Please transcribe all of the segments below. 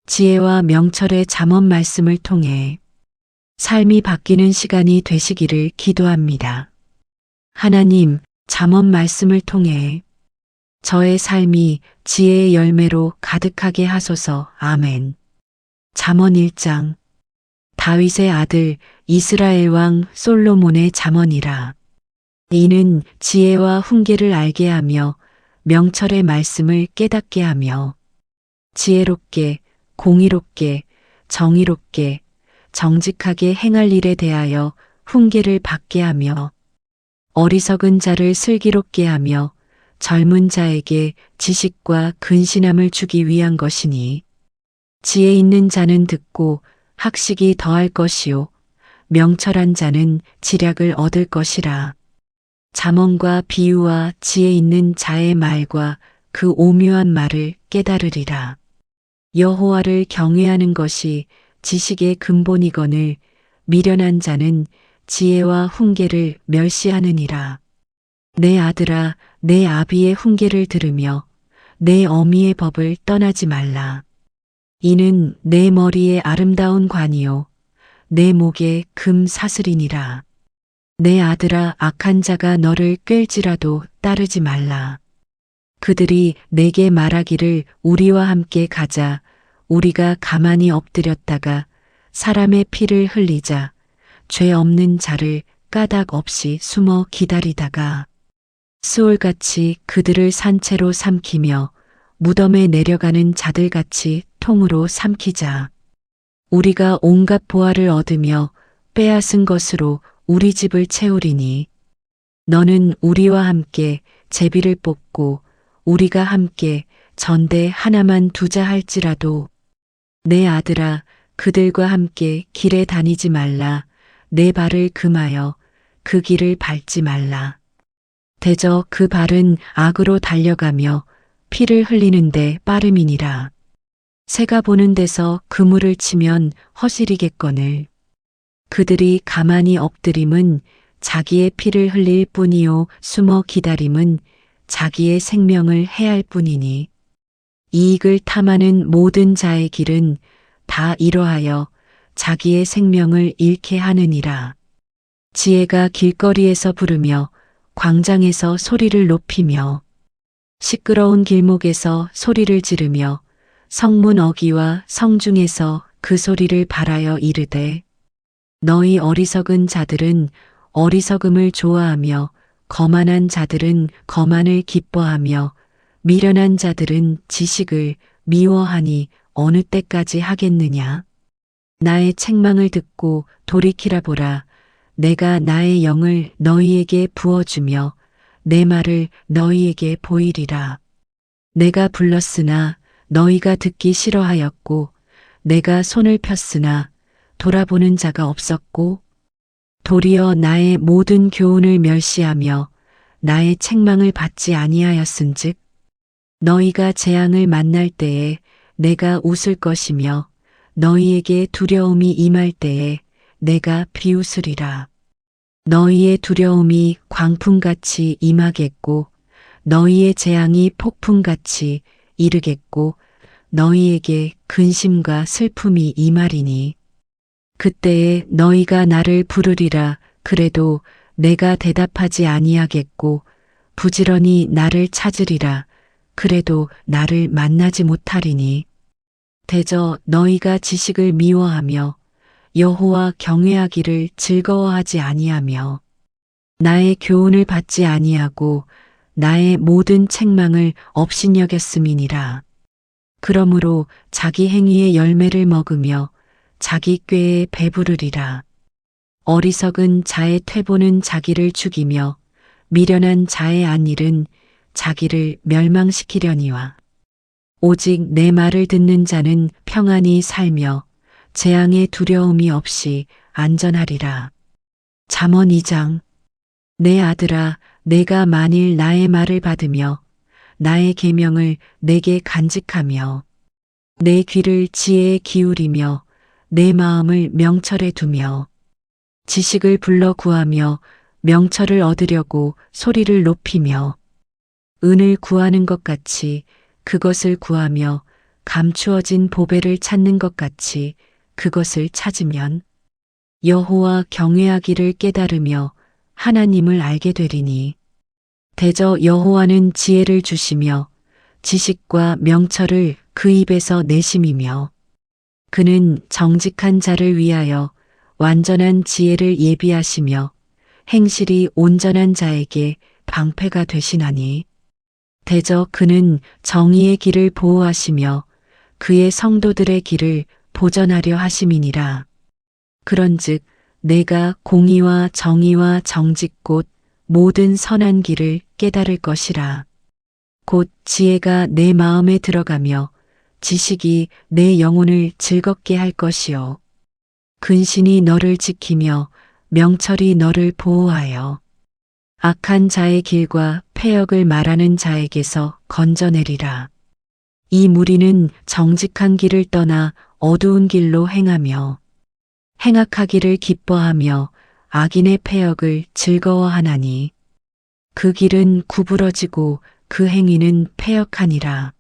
지혜와 명철의 잠언 말씀을 통해 삶이 바뀌는 시간이 되시기를 기도합니다. 하나님, 잠언 말씀을 통해 저의 삶이 지혜의 열매로 가득하게 하소서. 아멘. 잠언 1장. 다윗의 아들 이스라엘 왕 솔로몬의 잠언이라. 이는 지혜와 훈계를 알게 하며 명철의 말씀을 깨닫게 하며 지혜롭게, 공의롭게, 정의롭게, 정직하게 행할 일에 대하여 훈계를 받게 하며 어리석은 자를 슬기롭게 하며 젊은 자에게 지식과 근신함을 주기 위한 것이니 지혜 있는 자는 듣고 학식이 더할 것이요 명철한 자는 지략을 얻을 것이라. 잠언과 비유와 지혜 있는 자의 말과 그 오묘한 말을 깨달으리라. 여호와를 경외하는 것이 지식의 근본이거늘 미련한 자는 지혜와 훈계를 멸시하느니라. 내 아들아, 내 아비의 훈계를 들으며 내 어미의 법을 떠나지 말라. 이는 내 머리에 아름다운 관이요 내 목에 금 사슬이니라. 내 아들아, 악한 자가 너를 꿰을지라도 따르지 말라. 그들이 내게 말하기를 우리와 함께 가자. 우리가 가만히 엎드렸다가 사람의 피를 흘리자. 죄 없는 자를 까닭 없이 숨어 기다리다가 수올같이 그들을 산채로 삼키며 무덤에 내려가는 자들같이 통으로 삼키자. 우리가 온갖 보화를 얻으며 빼앗은 것으로 우리 집을 채우리니 너는 우리와 함께 제비를 뽑고 우리가 함께 전대 하나만 두자 할지라도 내 아들아, 그들과 함께 길에 다니지 말라. 내 발을 금하여 그 길을 밟지 말라. 대저 그 발은 악으로 달려가며 피를 흘리는데 빠름이니라. 새가 보는 데서 그물을 치면 허시리겠거늘. 그들이 가만히 엎드림은 자기의 피를 흘릴 뿐이요 숨어 기다림은 자기의 생명을 해할 뿐이니 이익을 탐하는 모든 자의 길은 다 이러하여 자기의 생명을 잃게 하느니라. 지혜가 길거리에서 부르며 광장에서 소리를 높이며 시끄러운 길목에서 소리를 지르며 성문 어귀와 성중에서 그 소리를 발하여 이르되 너희 어리석은 자들은 어리석음을 좋아하며 거만한 자들은 거만을 기뻐하며 미련한 자들은 지식을 미워하니 어느 때까지 하겠느냐. 나의 책망을 듣고 돌이키라 보라. 내가 나의 영을 너희에게 부어주며 내 말을 너희에게 보이리라. 내가 불렀으나 너희가 듣기 싫어하였고 내가 손을 폈으나 돌아보는 자가 없었고 도리어 나의 모든 교훈을 멸시하며 나의 책망을 받지 아니하였은즉 너희가 재앙을 만날 때에 내가 웃을 것이며 너희에게 두려움이 임할 때에 내가 비웃으리라. 너희의 두려움이 광풍같이 임하겠고 너희의 재앙이 폭풍같이 이르겠고 너희에게 근심과 슬픔이 임하리니 그때에 너희가 나를 부르리라. 그래도 내가 대답하지 아니하겠고 부지런히 나를 찾으리라. 그래도 나를 만나지 못하리니 대저 너희가 지식을 미워하며 여호와 경외하기를 즐거워하지 아니하며 나의 교훈을 받지 아니하고 나의 모든 책망을 업신여겼음이니라. 그러므로 자기 행위의 열매를 먹으며 자기 꾀에 배부르리라. 어리석은 자의 퇴보는 자기를 죽이며 미련한 자의 안일은 자기를 멸망시키려니와 오직 내 말을 듣는 자는 평안히 살며 재앙의 두려움이 없이 안전하리라. 잠언 2장. 내 아들아, 내가 만일 나의 말을 받으며 나의 계명을 내게 간직하며 내 귀를 지혜에 기울이며 내 마음을 명철에 두며 지식을 불러 구하며 명철을 얻으려고 소리를 높이며 은을 구하는 것 같이 그것을 구하며 감추어진 보배를 찾는 것 같이 그것을 찾으면 여호와 경외하기를 깨달으며 하나님을 알게 되리니 대저 여호와는 지혜를 주시며 지식과 명철을 그 입에서 내심이며 그는 정직한 자를 위하여 완전한 지혜를 예비하시며 행실이 온전한 자에게 방패가 되시나니 대저 그는 정의의 길을 보호하시며 그의 성도들의 길을 보전하려 하심이니라. 그런즉 내가 공의와 정의와 정직 곧 모든 선한 길을 깨달을 것이라. 곧 지혜가 내 마음에 들어가며 지식이 내 영혼을 즐겁게 할 것이요. 근신이 너를 지키며 명철이 너를 보호하여 악한 자의 길과 패역을 말하는 자에게서 건져내리라. 이 무리는 정직한 길을 떠나 어두운 길로 행하며 행악하기를 기뻐하며 악인의 패역을 즐거워하나니 그 길은 구부러지고 그 행위는 패역하니라.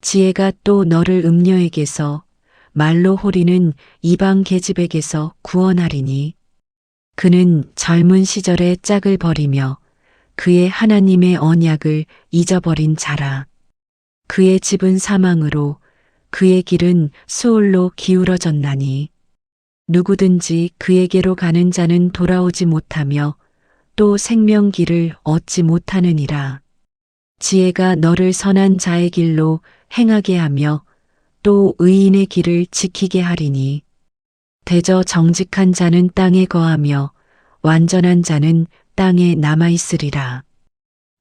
지혜가 또 너를 음녀에게서 말로 호리는 이방 계집에게서 구원하리니 그는 젊은 시절에 짝을 버리며 그의 하나님의 언약을 잊어버린 자라. 그의 집은 사망으로 그의 길은 수올로 기울어졌나니 누구든지 그에게로 가는 자는 돌아오지 못하며 또 생명길을 얻지 못하느니라. 지혜가 너를 선한 자의 길로 행하게 하며 또 의인의 길을 지키게 하리니 대저 정직한 자는 땅에 거하며 완전한 자는 땅에 남아있으리라.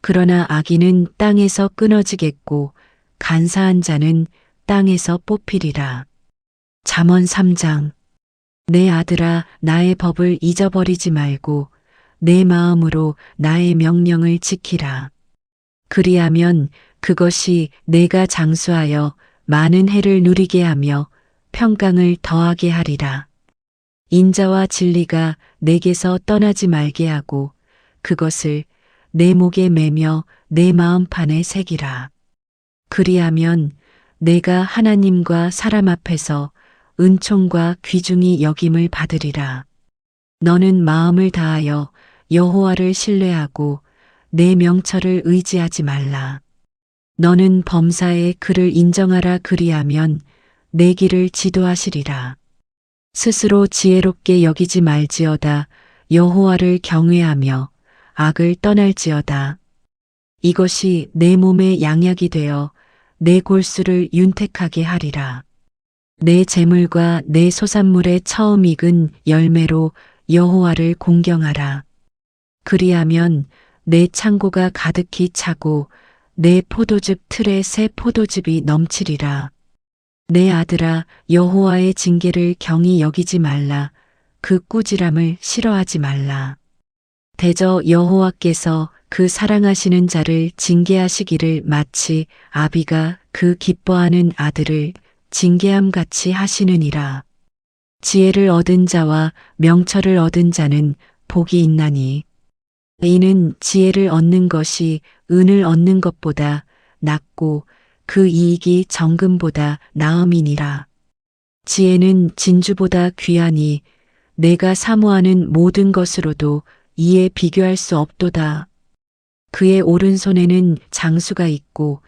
그러나 악인은 땅에서 끊어지겠고 간사한 자는 땅에서 뽑히리라. 잠언 3장. 내 아들아 나의 법을 잊어버리지 말고 내 마음으로 나의 명령을 지키라. 그리하면 그것이 내가 장수하여 많은 해를 누리게 하며 평강을 더하게 하리라. 인자와 진리가 내게서 떠나지 말게 하고 그것을 내 목에 매며 내 마음판에 새기라. 그리하면 내가 하나님과 사람 앞에서 은총과 귀중히 여김을 받으리라. 너는 마음을 다하여 여호와를 신뢰하고 내 명철을 의지하지 말라. 너는 범사에 그를 인정하라. 그리하면 내 길을 지도하시리라. 스스로 지혜롭게 여기지 말지어다. 여호와를 경외하며 악을 떠날지어다. 이것이 내 몸의 양약이 되어 내 골수를 윤택하게 하리라. 내 재물과 내 소산물의 처음 익은 열매로 여호와를 공경하라. 그리하면 내 창고가 가득히 차고 내 포도즙 틀에 새 포도즙이 넘치리라. 내 아들아 여호와의 징계를 경히 여기지 말라. 그 꾸지람을 싫어하지 말라. 대저 여호와께서 그 사랑하시는 자를 징계하시기를 마치 아비가 그 기뻐하는 아들을 징계함 같이 하시느니라. 지혜를 얻은 자와 명철을 얻은 자는 복이 있나니 이는 지혜를 얻는 것이 은을 얻는 것보다 낫고 그 이익이 정금보다 나음이니라. 지혜는 진주보다 귀하니 내가 사모하는 모든 것으로도 이에 비교할 수 없도다. 그의 오른손에는 장수가 있고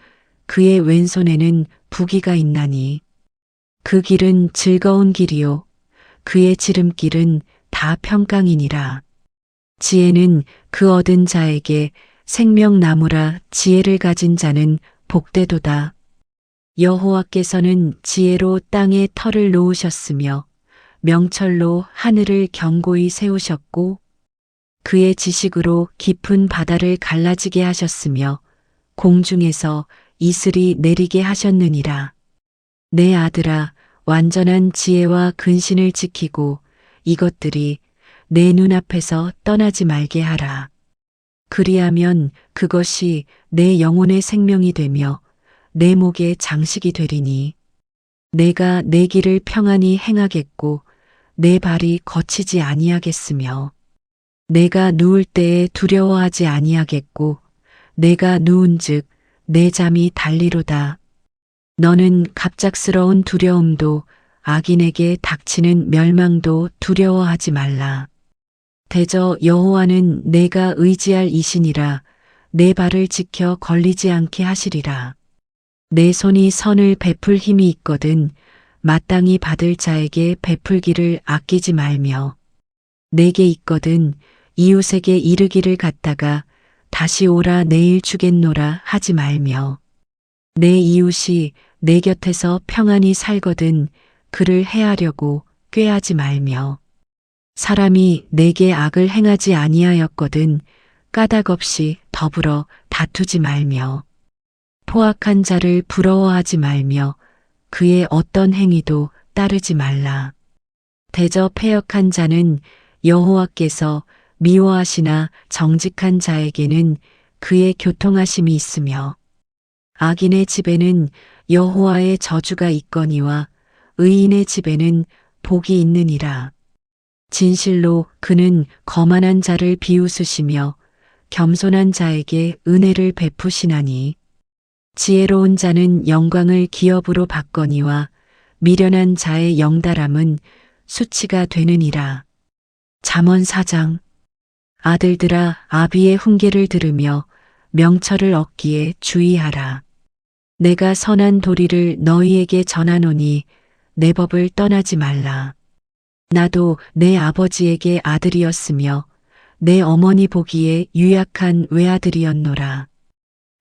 그의 왼손에는 부귀가 있나니 그 길은 즐거운 길이요 그의 지름길은 다 평강이니라. 지혜는 그 얻은 자에게 생명나무라. 지혜를 가진 자는 복되도다. 여호와께서는 지혜로 땅에 터를 놓으셨으며 명철로 하늘을 견고히 세우셨고 그의 지식으로 깊은 바다를 갈라지게 하셨으며 공중에서 이슬이 내리게 하셨느니라. 내 아들아 완전한 지혜와 근신을 지키고 이것들이 내 눈앞에서 떠나지 말게 하라. 그리하면 그것이 내 영혼의 생명이 되며 내 목의 장식이 되리니 내가 내 길을 평안히 행하겠고 내 발이 거치지 아니하겠으며 내가 누울 때에 두려워하지 아니하겠고 내가 누운즉 내 잠이 달리로다. 너는 갑작스러운 두려움도 악인에게 닥치는 멸망도 두려워하지 말라. 대저 여호와는 내가 의지할 이신이라 내 발을 지켜 걸리지 않게 하시리라. 내 손이 선을 베풀 힘이 있거든 마땅히 받을 자에게 베풀기를 아끼지 말며 내게 있거든 이웃에게 이르기를 갖다가 다시 오라 내일 주겠노라 하지 말며 내 이웃이 내 곁에서 평안히 살거든 그를 해하려고 꾀하지 말며 사람이 내게 악을 행하지 아니하였거든 까닭 없이 더불어 다투지 말며 포악한 자를 부러워하지 말며 그의 어떤 행위도 따르지 말라. 대저 패역한 자는 여호와께서 미워하시나 정직한 자에게는 그의 교통하심이 있으며 악인의 집에는 여호와의 저주가 있거니와 의인의 집에는 복이 있느니라. 진실로 그는 거만한 자를 비웃으시며 겸손한 자에게 은혜를 베푸시나니 지혜로운 자는 영광을 기업으로 받거니와 미련한 자의 영달함은 수치가 되느니라. 잠언 4장. 아들들아 아비의 훈계를 들으며 명철을 얻기에 주의하라. 내가 선한 도리를 너희에게 전하노니 내 법을 떠나지 말라. 나도 내 아버지에게 아들이었으며 내 어머니 보기에 유약한 외아들이었노라.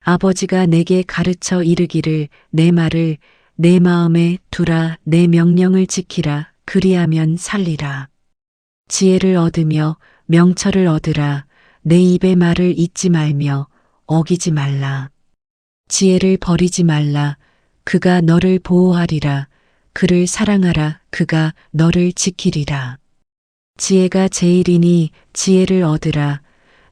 아버지가 내게 가르쳐 이르기를 내 말을 내 마음에 두라 내 명령을 지키라 그리하면 살리라. 지혜를 얻으며 명철을 얻으라 내 입의 말을 잊지 말며 어기지 말라. 지혜를 버리지 말라 그가 너를 보호하리라. 그를 사랑하라 그가 너를 지키리라. 지혜가 제일이니 지혜를 얻으라.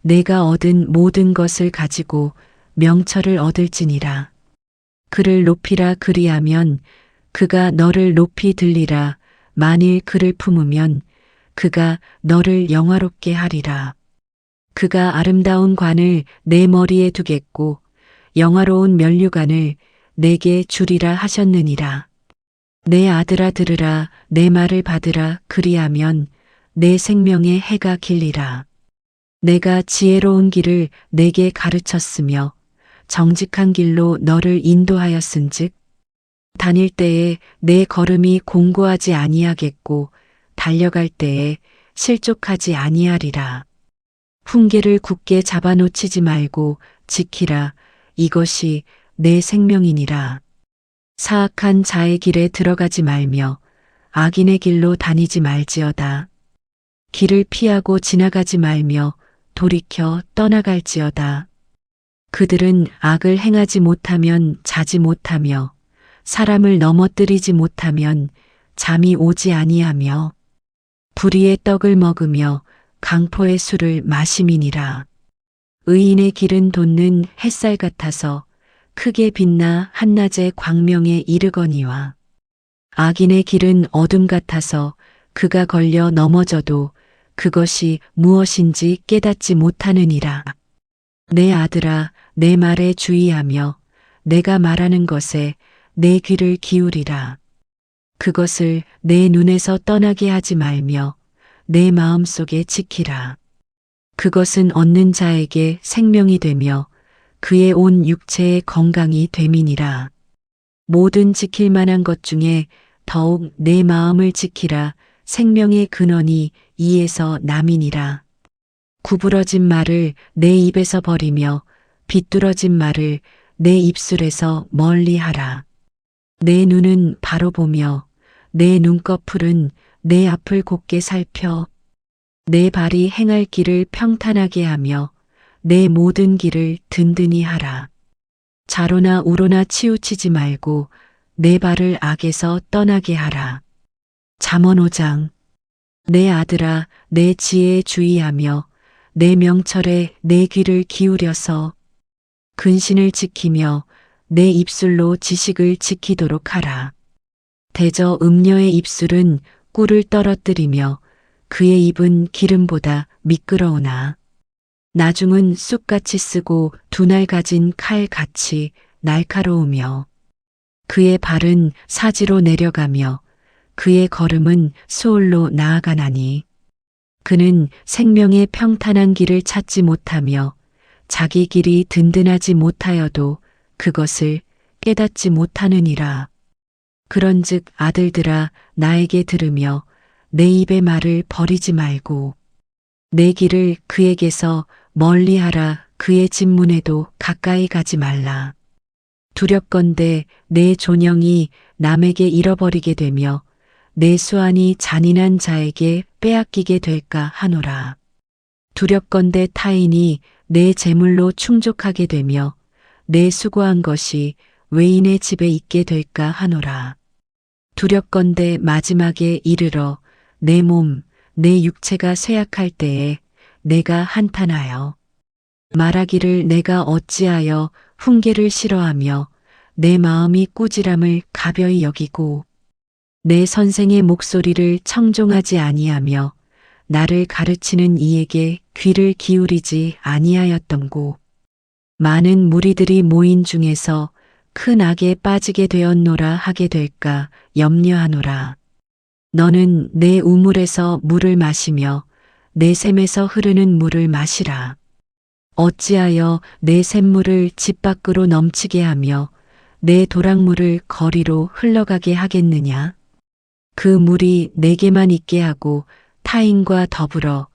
내가 얻은 모든 것을 가지고 명철을 얻을지니라. 그를 높이라 그리하면 그가 너를 높이 들리라. 만일 그를 품으면 그가 너를 영화롭게 하리라. 그가 아름다운 관을 내 머리에 두겠고 영화로운 면류관을 내게 주리라 하셨느니라. 내 아들아 들으라 내 말을 받으라 그리하면 내 생명의 해가 길리라. 내가 지혜로운 길을 내게 가르쳤으며 정직한 길로 너를 인도하였은즉 다닐 때에 내 걸음이 공고하지 아니하겠고 달려갈 때에 실족하지 아니하리라. 훈계를 굳게 잡아놓치지 말고 지키라. 이것이 내 생명이니라. 사악한 자의 길에 들어가지 말며 악인의 길로 다니지 말지어다. 길을 피하고 지나가지 말며 돌이켜 떠나갈지어다. 그들은 악을 행하지 못하면 자지 못하며 사람을 넘어뜨리지 못하면 잠이 오지 아니하며 불의의 떡을 먹으며 강포의 술을 마심이니라. 의인의 길은 돋는 햇살 같아서 크게 빛나 한낮의 광명에 이르거니와 악인의 길은 어둠 같아서 그가 걸려 넘어져도 그것이 무엇인지 깨닫지 못하느니라. 내 아들아 내 말에 주의하며 내가 말하는 것에 내 귀를 기울이라. 그것을 내 눈에서 떠나게 하지 말며 내 마음속에 지키라. 그것은 얻는 자에게 생명이 되며 그의 온 육체의 건강이 됨이니라. 모든 지킬 만한 것 중에 더욱 내 마음을 지키라. 생명의 근원이 이에서 남이니라. 구부러진 말을 내 입에서 버리며 비뚤어진 말을 내 입술에서 멀리하라. 내 눈은 바로 보며 내 눈꺼풀은 내 앞을 곱게 살펴 내 발이 행할 길을 평탄하게 하며 내 모든 길을 든든히 하라. 좌로나 우로나 치우치지 말고 내 발을 악에서 떠나게 하라. 잠언 5장. 내 아들아 내 지혜에 주의하며 내 명철에 내 귀를 기울여서 근신을 지키며 내 입술로 지식을 지키도록 하라. 대저 음녀의 입술은 꿀을 떨어뜨리며 그의 입은 기름보다 미끄러우나 나중은 쑥같이 쓰고 두 날 가진 칼같이 날카로우며 그의 발은 사지로 내려가며 그의 걸음은 수올로 나아가나니 그는 생명의 평탄한 길을 찾지 못하며 자기 길이 든든하지 못하여도 그것을 깨닫지 못하느니라. 그런즉 아들들아 나에게 들으며 내 입의 말을 버리지 말고 내 길을 그에게서 멀리하라. 그의 집문에도 가까이 가지 말라. 두렵건대 내 존영이 남에게 잃어버리게 되며 내 수완이 잔인한 자에게 빼앗기게 될까 하노라. 두렵건대 타인이 내 재물로 충족하게 되며 내 수고한 것이 외인의 집에 있게 될까 하노라. 두렵건대 마지막에 이르러 내 몸, 내 육체가 쇠약할 때에 내가 한탄하여 말하기를 내가 어찌하여 훈계를 싫어하며 내 마음이 꾸지람을 가벼이 여기고 내 선생의 목소리를 청종하지 아니하며 나를 가르치는 이에게 귀를 기울이지 아니하였던고. 많은 무리들이 모인 중에서 큰 악에 빠지게 되었노라 하게 될까 염려하노라. 너는 내 우물에서 물을 마시며 내 샘에서 흐르는 물을 마시라. 어찌하여 내 샘물을 집 밖으로 넘치게 하며 내 도랑물을 거리로 흘러가게 하겠느냐? 그 물이 내게만 있게 하고 타인과 더불어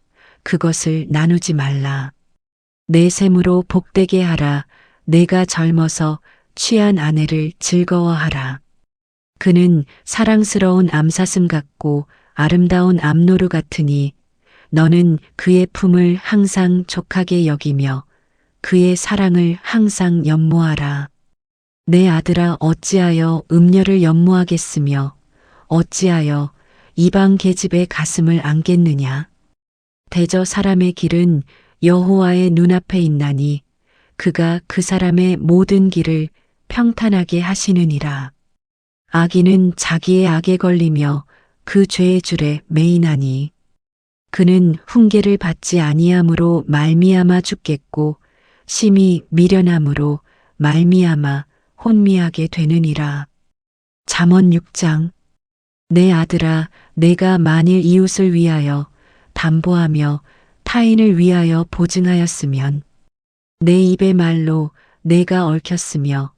그것을 나누지 말라. 내 샘으로 복되게 하라. 내가 젊어서 취한 아내를 즐거워하라. 그는 사랑스러운 암사슴 같고 아름다운 암노루 같으니 너는 그의 품을 항상 족하게 여기며 그의 사랑을 항상 연모하라. 내 아들아 어찌하여 음녀를 연모하겠으며 어찌하여 이방 계집의 가슴을 안겠느냐. 대저 사람의 길은 여호와의 눈앞에 있나니 그가 그 사람의 모든 길을 평탄하게 하시느니라. 악인은 자기의 악에 걸리며 그 죄의 줄에 매이나니 그는 훈계를 받지 아니함으로 말미암아 죽겠고 심히 미련함으로 말미암아 혼미하게 되느니라. 잠언 6장. 내 아들아 내가 만일 이웃을 위하여 담보하며 타인을 위하여 보증하였으면 내 입의 말로 내가 얽혔으며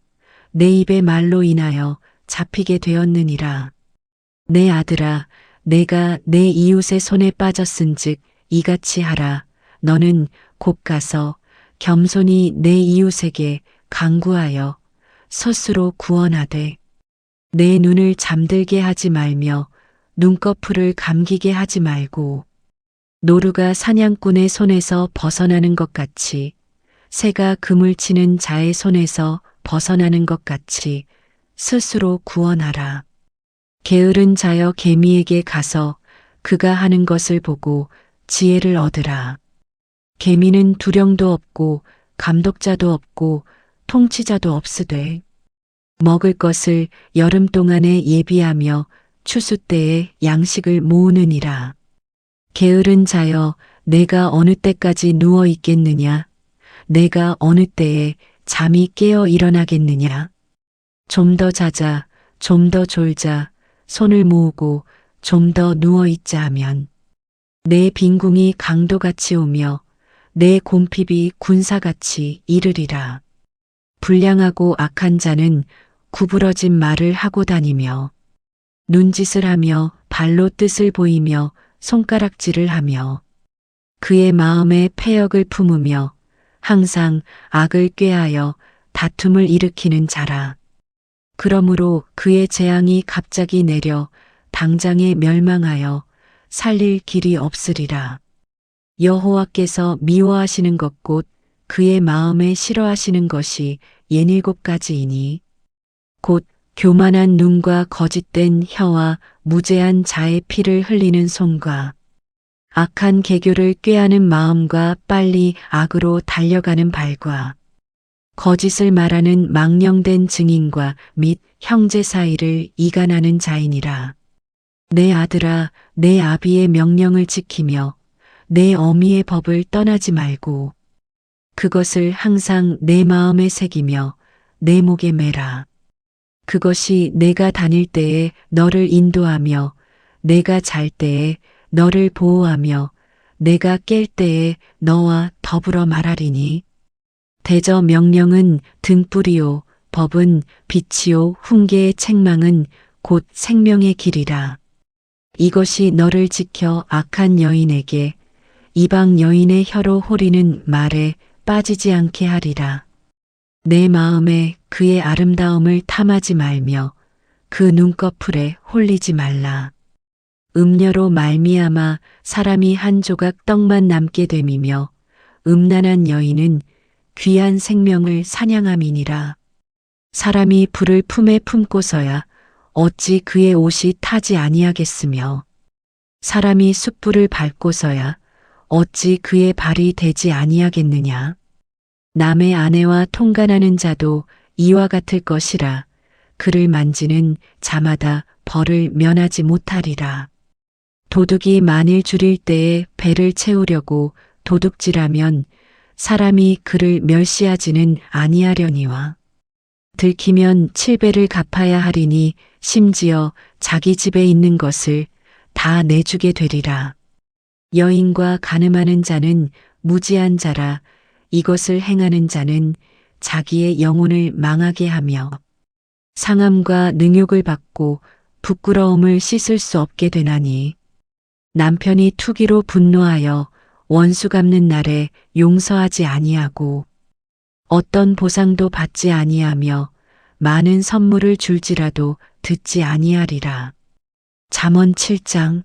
내 입의 말로 인하여 잡히게 되었느니라. 내 아들아 내가 내 이웃의 손에 빠졌은즉 이같이 하라. 너는 곧 가서 겸손히 내 이웃에게 간구하여 스스로 구원하되 내 눈을 잠들게 하지 말며 눈꺼풀을 감기게 하지 말고 노루가 사냥꾼의 손에서 벗어나는 것 같이 새가 그물 치는 자의 손에서 벗어나는 것 같이 스스로 구원하라. 게으른 자여 개미에게 가서 그가 하는 것을 보고 지혜를 얻으라. 개미는 두령도 없고 감독자도 없고 통치자도 없으되 먹을 것을 여름 동안에 예비하며 추수 때에 양식을 모으느니라. 게으른 자여 내가 어느 때까지 누워 있겠느냐? 내가 어느 때에 잠이 깨어 일어나겠느냐? 좀 더 자자, 좀 더 졸자, 손을 모으고 좀 더 누워 있자 하면 내 빈궁이 강도같이 오며 내 곰핍이 군사같이 이르리라. 불량하고 악한 자는 구부러진 말을 하고 다니며 눈짓을 하며 발로 뜻을 보이며 손가락질을 하며 그의 마음에 패역을 품으며 항상 악을 꾀하여 다툼을 일으키는 자라. 그러므로 그의 재앙이 갑자기 내려 당장에 멸망하여 살릴 길이 없으리라. 여호와께서 미워하시는 것 곧 그의 마음에 싫어하시는 것이 67가지이니 곧 교만한 눈과 거짓된 혀와 무죄한 자의 피를 흘리는 손과 악한 계교를 꾀하는 마음과 빨리 악으로 달려가는 발과 거짓을 말하는 망령된 증인과 및 형제 사이를 이간하는 자이니라. 내 아들아 내 아비의 명령을 지키며 내 어미의 법을 떠나지 말고 그것을 항상 내 마음에 새기며 내 목에 매라. 그것이 내가 다닐 때에 너를 인도하며 내가 잘 때에 너를 보호하며 내가 깰 때에 너와 더불어 말하리니. 대저 명령은 등불이요 법은 빛이요 훈계의 책망은 곧 생명의 길이라. 이것이 너를 지켜 악한 여인에게 이방 여인의 혀로 호리는 말에 빠지지 않게 하리라. 내 마음에 그의 아름다움을 탐하지 말며 그 눈꺼풀에 홀리지 말라. 음녀로 말미암아 사람이 한 조각 떡만 남게 됨이며 음란한 여인은 귀한 생명을 사냥함이니라. 사람이 불을 품에 품고서야 어찌 그의 옷이 타지 아니하겠으며 사람이 숯불을 밟고서야 어찌 그의 발이 되지 아니하겠느냐. 남의 아내와 통간하는 자도 이와 같을 것이라. 그를 만지는 자마다 벌을 면하지 못하리라. 도둑이 만일 줄일 때에 배를 채우려고 도둑질하면 사람이 그를 멸시하지는 아니하려니와. 들키면 7배를 갚아야 하리니 심지어 자기 집에 있는 것을 다 내주게 되리라. 여인과 간음하는 자는 무지한 자라. 이것을 행하는 자는 자기의 영혼을 망하게 하며 상함과 능욕을 받고 부끄러움을 씻을 수 없게 되나니. 남편이 투기로 분노하여 원수 갚는 날에 용서하지 아니하고 어떤 보상도 받지 아니하며 많은 선물을 줄지라도 듣지 아니하리라. 잠언 7장.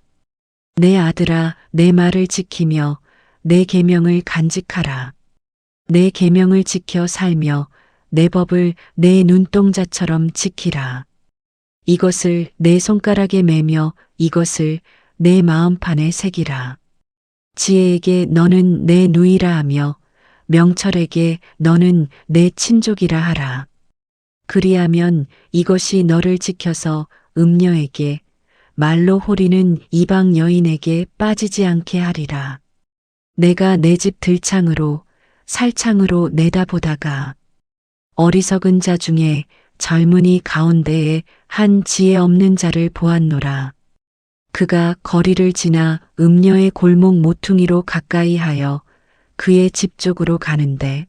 내 아들아 내 말을 지키며 내 계명을 간직하라. 내 계명을 지켜 살며 내 법을 내 눈동자처럼 지키라. 이것을 내 손가락에 매며 이것을 내 마음판에 새기라. 지혜에게 너는 내 누이라 하며 명철에게 너는 내 친족이라 하라. 그리하면 이것이 너를 지켜서 음녀에게 말로 호리는 이방 여인에게 빠지지 않게 하리라. 내가 내 집 들창으로 살창으로 내다보다가 어리석은 자 중에 젊은이 가운데에 한 지혜 없는 자를 보았노라. 그가 거리를 지나 음녀의 골목 모퉁이로 가까이 하여 그의 집 쪽으로 가는데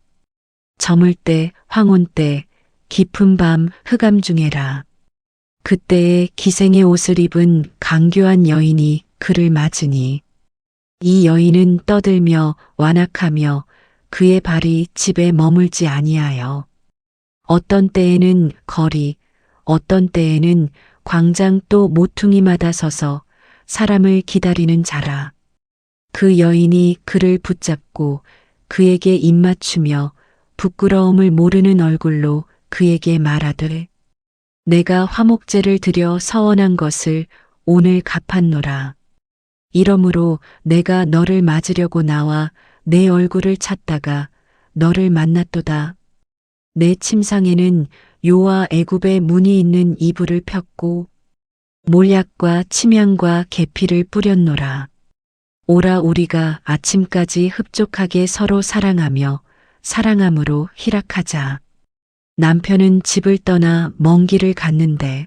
저물 때 황혼 때 깊은 밤 흑암 중에라. 그때에 기생의 옷을 입은 강교한 여인이 그를 맞으니 이 여인은 떠들며 완악하며 그의 발이 집에 머물지 아니하여 어떤 때에는 거리 어떤 때에는 광장 또 모퉁이마다 서서 사람을 기다리는 자라. 그 여인이 그를 붙잡고 그에게 입맞추며 부끄러움을 모르는 얼굴로 그에게 말하되 내가 화목제를 드려 서원한 것을 오늘 갚았노라. 이러므로 내가 너를 맞으려고 나와 내 얼굴을 찾다가 너를 만났도다. 내 침상에는 요와 애굽의 문이 있는 이불을 폈고 몰약과 침향과 계피를 뿌렸노라. 오라 우리가 아침까지 흡족하게 서로 사랑하며 사랑함으로 희락하자. 남편은 집을 떠나 먼 길을 갔는데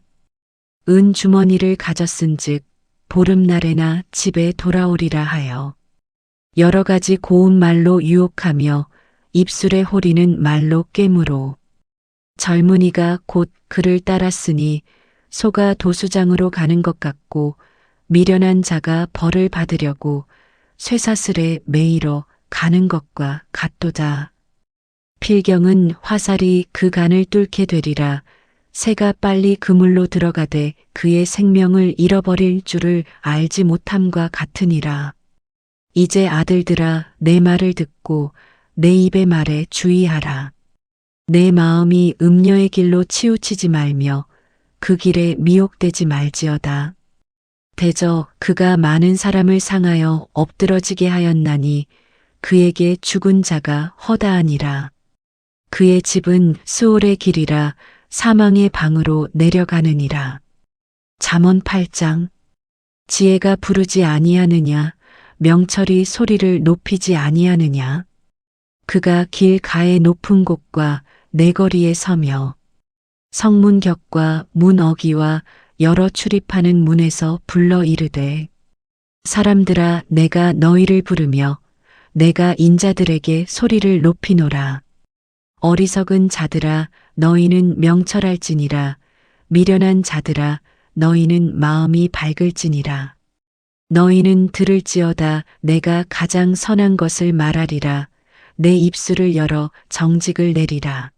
은 주머니를 가졌은즉 보름날에나 집에 돌아오리라 하여 여러 가지 고운 말로 유혹하며 입술에 호리는 말로 꿰므로 젊은이가 곧 그를 따랐으니 소가 도수장으로 가는 것 같고 미련한 자가 벌을 받으려고 쇠사슬에 매이러 가는 것과 같도다. 필경은 화살이 그 간을 뚫게 되리라. 새가 빨리 그물로 들어가되 그의 생명을 잃어버릴 줄을 알지 못함과 같으니라. 이제 아들들아 내 말을 듣고 내 입의 말에 주의하라. 내 마음이 음녀의 길로 치우치지 말며 그 길에 미혹되지 말지어다. 대저 그가 많은 사람을 상하여 엎드러지게 하였나니 그에게 죽은 자가 허다하니라. 그의 집은 수올의 길이라 사망의 방으로 내려가느니라. 잠언 8장. 지혜가 부르지 아니하느냐 명철이 소리를 높이지 아니하느냐. 그가 길 가의 높은 곳과 내거리에 서며 성문 격과 문 어기와 여러 출입하는 문에서 불러 이르되 사람들아 내가 너희를 부르며 내가 인자들에게 소리를 높이노라. 어리석은 자들아 너희는 명철할지니라. 미련한 자들아 너희는 마음이 밝을지니라. 너희는 들을지어다 내가 가장 선한 것을 말하리라. 내 입술을 열어 정직을 내리라.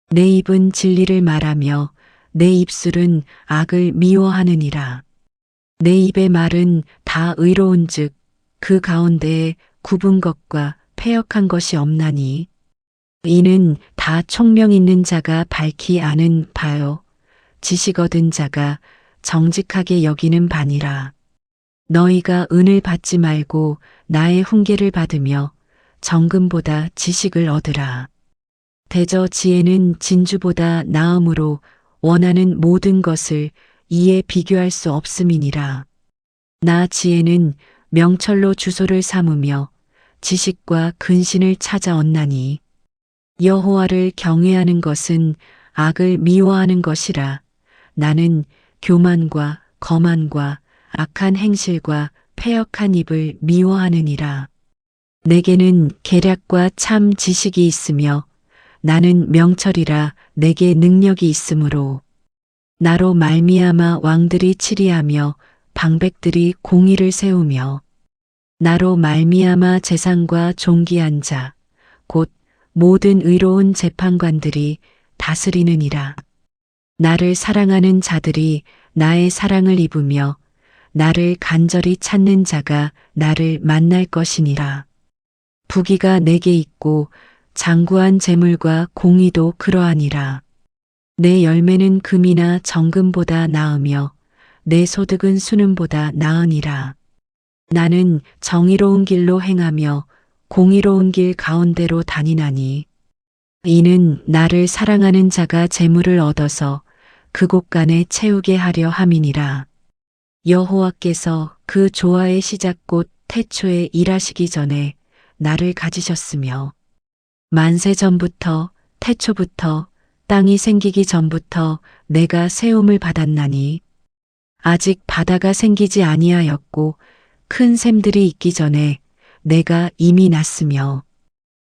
내 입은 진리를 말하며 내 입술은 악을 미워하느니라. 내 입의 말은 다 의로운즉 그 가운데에 굽은 것과 패역한 것이 없나니 이는 다 총명 있는 자가 밝히 아는 바요 지식 얻은 자가 정직하게 여기는 바니라. 너희가 은을 받지 말고 나의 훈계를 받으며 정금보다 지식을 얻으라. 대저 지혜는 진주보다 나음으로 원하는 모든 것을 이에 비교할 수 없음이니라. 나 지혜는 명철로 주소를 삼으며 지식과 근신을 찾아 얻나니 여호와를 경외하는 것은 악을 미워하는 것이라. 나는 교만과 거만과 악한 행실과 패역한 입을 미워하느니라. 내게는 계략과 참 지식이 있으며 나는 명철이라 내게 능력이 있으므로 나로 말미암아 왕들이 치리하며 방백들이 공의를 세우며 나로 말미암아 재상과 존귀한 자 곧 모든 의로운 재판관들이 다스리느니라. 나를 사랑하는 자들이 나의 사랑을 입으며 나를 간절히 찾는 자가 나를 만날 것이니라. 부귀가 내게 있고 장구한 재물과 공의도 그러하니라. 내 열매는 금이나 정금보다 나으며 내 소득은 순음보다 나으니라. 나는 정의로운 길로 행하며 공의로운 길 가운데로 다니나니 이는 나를 사랑하는 자가 재물을 얻어서 그곳간에 채우게 하려 함이니라. 여호와께서 그 조화의 시작 곧 태초에 일하시기 전에 나를 가지셨으며 만세 전부터 태초부터 땅이 생기기 전부터 내가 세움을 받았나니 아직 바다가 생기지 아니하였고 큰 샘들이 있기 전에 내가 이미 났으며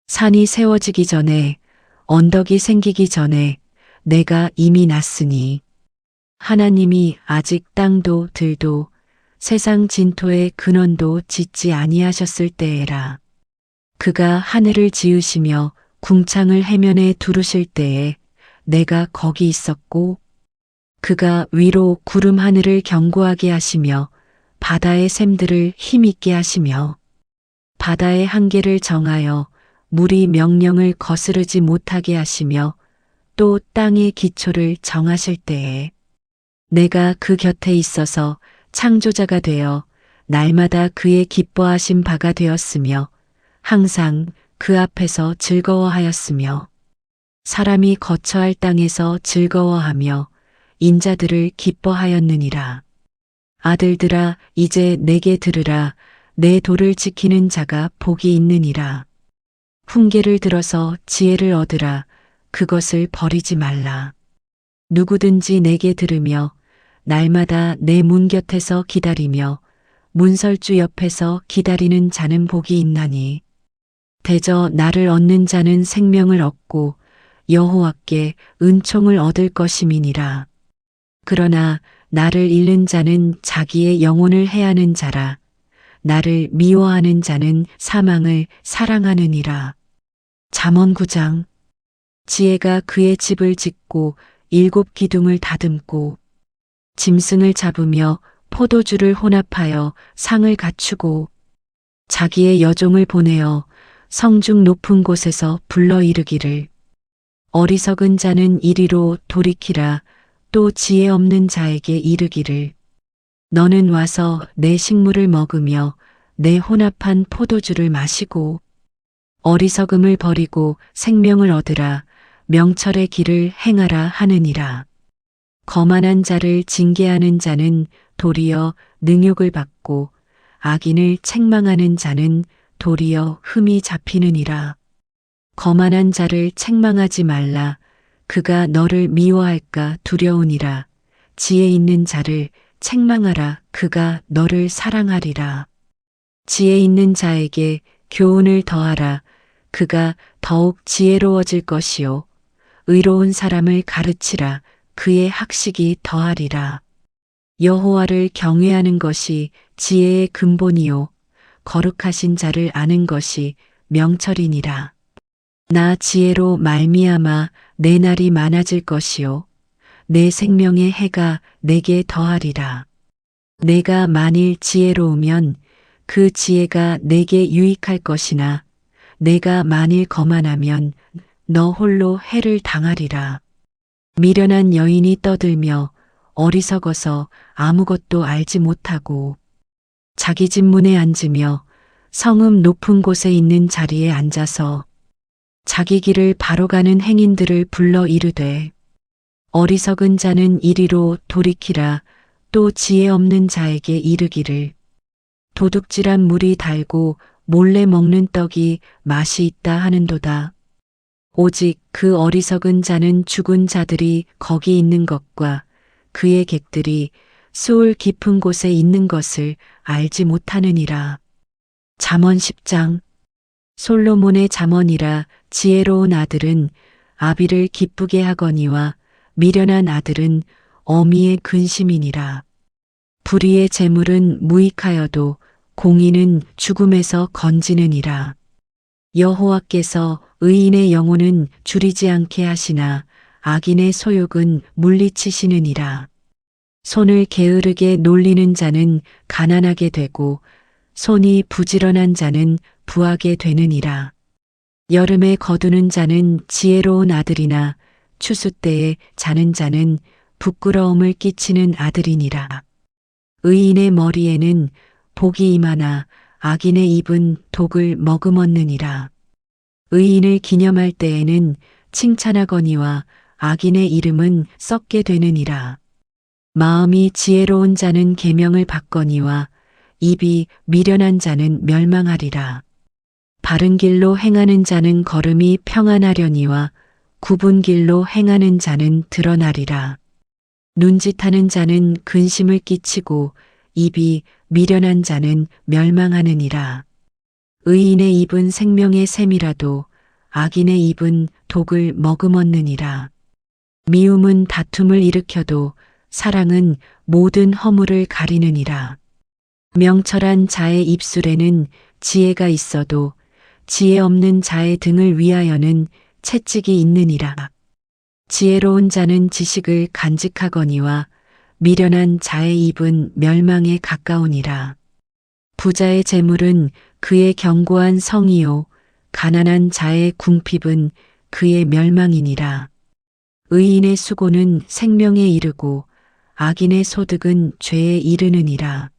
산이 세워지기 전에 언덕이 생기기 전에 내가 이미 났으니 하나님이 아직 땅도 들도 세상 진토의 근원도 짓지 아니하셨을 때에라. 그가 하늘을 지으시며 궁창을 해면에 두르실 때에 내가 거기 있었고 그가 위로 구름 하늘을 견고하게 하시며 바다의 샘들을 힘있게 하시며 바다의 한계를 정하여 물이 명령을 거스르지 못하게 하시며 또 땅의 기초를 정하실 때에 내가 그 곁에 있어서 창조자가 되어 날마다 그의 기뻐하신 바가 되었으며 항상 그 앞에서 즐거워하였으며 사람이 거처할 땅에서 즐거워하며 인자들을 기뻐하였느니라. 아들들아 이제 내게 들으라. 내 도를 지키는 자가 복이 있느니라. 훈계를 들어서 지혜를 얻으라. 그것을 버리지 말라. 누구든지 내게 들으며 날마다 내 문 곁에서 기다리며 문설주 옆에서 기다리는 자는 복이 있나니 대저 나를 얻는 자는 생명을 얻고 여호와께 은총을 얻을 것임이니라. 그러나 나를 잃는 자는 자기의 영혼을 해하는 자라. 나를 미워하는 자는 사망을 사랑하느니라. 잠언 9장. 지혜가 그의 집을 짓고 7 기둥을 다듬고 짐승을 잡으며 포도주를 혼합하여 상을 갖추고 자기의 여종을 보내어 성중 높은 곳에서 불러 이르기를 어리석은 자는 이리로 돌이키라. 또 지혜 없는 자에게 이르기를 너는 와서 내 식물을 먹으며 내 혼합한 포도주를 마시고 어리석음을 버리고 생명을 얻으라. 명철의 길을 행하라 하느니라. 거만한 자를 징계하는 자는 도리어 능욕을 받고 악인을 책망하는 자는 도리어 흠이 잡히느니라. 거만한 자를 책망하지 말라. 그가 너를 미워할까 두려우니라. 지혜 있는 자를 책망하라. 그가 너를 사랑하리라. 지혜 있는 자에게 교훈을 더하라. 그가 더욱 지혜로워질 것이요. 의로운 사람을 가르치라. 그의 학식이 더하리라. 여호와를 경외하는 것이 지혜의 근본이요. 거룩하신 자를 아는 것이 명철이니라. 나 지혜로 말미암아 내 날이 많아질 것이요. 내 생명의 해가 내게 더하리라. 내가 만일 지혜로우면 그 지혜가 내게 유익할 것이나 내가 만일 거만하면 너 홀로 해를 당하리라. 미련한 여인이 떠들며 어리석어서 아무것도 알지 못하고 자기 집 문에 앉으며 성읍 높은 곳에 있는 자리에 앉아서 자기 길을 바로 가는 행인들을 불러 이르되 어리석은 자는 이리로 돌이키라. 또 지혜 없는 자에게 이르기를 도둑질한 물이 달고 몰래 먹는 떡이 맛이 있다 하는도다. 오직 그 어리석은 자는 죽은 자들이 거기 있는 것과 그의 객들이 수울 깊은 곳에 있는 것을 알지 못하느니라. 잠언 10장. 솔로몬의 잠언이라. 지혜로운 아들은 아비를 기쁘게 하거니와 미련한 아들은 어미의 근심이니라. 불의의 재물은 무익하여도 공의는 죽음에서 건지느니라. 여호와께서 의인의 영혼은 줄이지 않게 하시나 악인의 소욕은 물리치시느니라. 손을 게으르게 놀리는 자는 가난하게 되고 손이 부지런한 자는 부하게 되느니라. 여름에 거두는 자는 지혜로운 아들이나 추수 때에 자는 자는 부끄러움을 끼치는 아들이니라. 의인의 머리에는 복이 임하나 악인의 입은 독을 머금었느니라. 의인을 기념할 때에는 칭찬하거니와 악인의 이름은 썩게 되느니라. 마음이 지혜로운 자는 계명을 받거니와 입이 미련한 자는 멸망하리라. 바른 길로 행하는 자는 걸음이 평안하려니와 굽은 길로 행하는 자는 드러나리라. 눈짓하는 자는 근심을 끼치고 입이 미련한 자는 멸망하느니라. 의인의 입은 생명의 샘이라도 악인의 입은 독을 머금었느니라. 미움은 다툼을 일으켜도 사랑은 모든 허물을 가리느니라. 명철한 자의 입술에는 지혜가 있어도 지혜 없는 자의 등을 위하여는 채찍이 있느니라. 지혜로운 자는 지식을 간직하거니와 미련한 자의 입은 멸망에 가까우니라. 부자의 재물은 그의 견고한 성이요 가난한 자의 궁핍은 그의 멸망이니라. 의인의 수고는 생명에 이르고 악인의 소득은 죄에 이르느니라.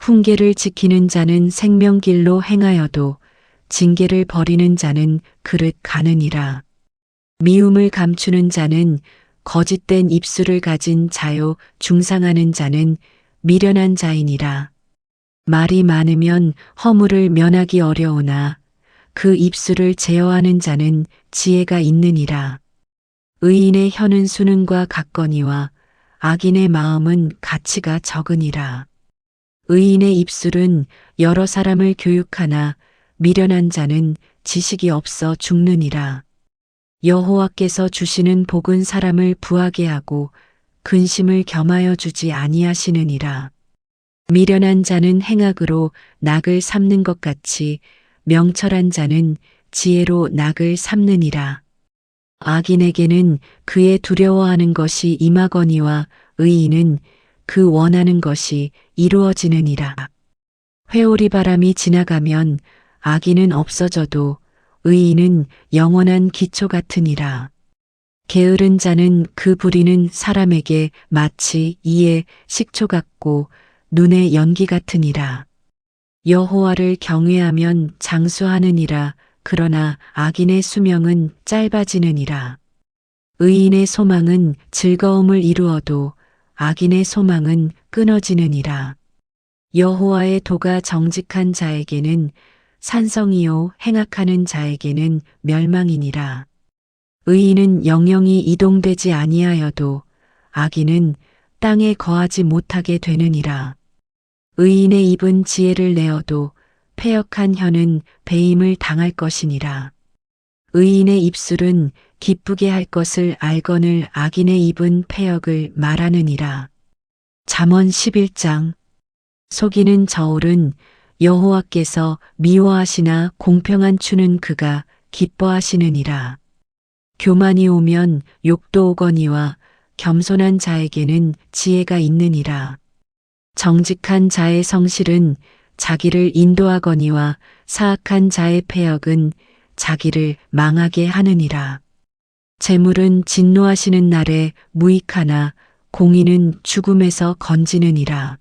훈계를 지키는 자는 생명길로 행하여도 징계를 버리는 자는 그릇 가느니라. 미움을 감추는 자는 거짓된 입술을 가진 자요 중상하는 자는 미련한 자이니라. 말이 많으면 허물을 면하기 어려우나 그 입술을 제어하는 자는 지혜가 있느니라. 의인의 혀는 수능과 같거니와 악인의 마음은 가치가 적으니라. 의인의 입술은 여러 사람을 교육하나 미련한 자는 지식이 없어 죽느니라. 여호와께서 주시는 복은 사람을 부하게 하고 근심을 겸하여 주지 아니하시느니라. 미련한 자는 행악으로 낙을 삼는 것 같이 명철한 자는 지혜로 낙을 삼느니라. 악인에게는 그의 두려워하는 것이 임하거니와 의인은 그 원하는 것이 이루어지느니라. 회오리 바람이 지나가면 악인은 없어져도 의인은 영원한 기초 같으니라. 게으른 자는 그 부리는 사람에게 마치 이에 식초 같고 눈에 연기 같으니라. 여호와를 경외하면 장수하느니라. 그러나 악인의 수명은 짧아지느니라. 의인의 소망은 즐거움을 이루어도 악인의 소망은 끊어지느니라. 여호와의 도가 정직한 자에게는 산성이요 행악하는 자에게는 멸망이니라. 의인은 영영이 이동되지 아니하여도 악인은 땅에 거하지 못하게 되느니라. 의인의 입은 지혜를 내어도 패역한 혀는 배임을 당할 것이니라. 의인의 입술은 기쁘게 할 것을 알거늘 악인의 입은 패역을 말하느니라. 잠언 11장. 속이는 저울은 여호와께서 미워하시나 공평한 추는 그가 기뻐하시느니라. 교만이 오면 욕도 오거니와 겸손한 자에게는 지혜가 있느니라. 정직한 자의 성실은 자기를 인도하거니와 사악한 자의 패역은 자기를 망하게 하느니라. 재물은 진노하시는 날에 무익하나 공의는 죽음에서 건지느니라.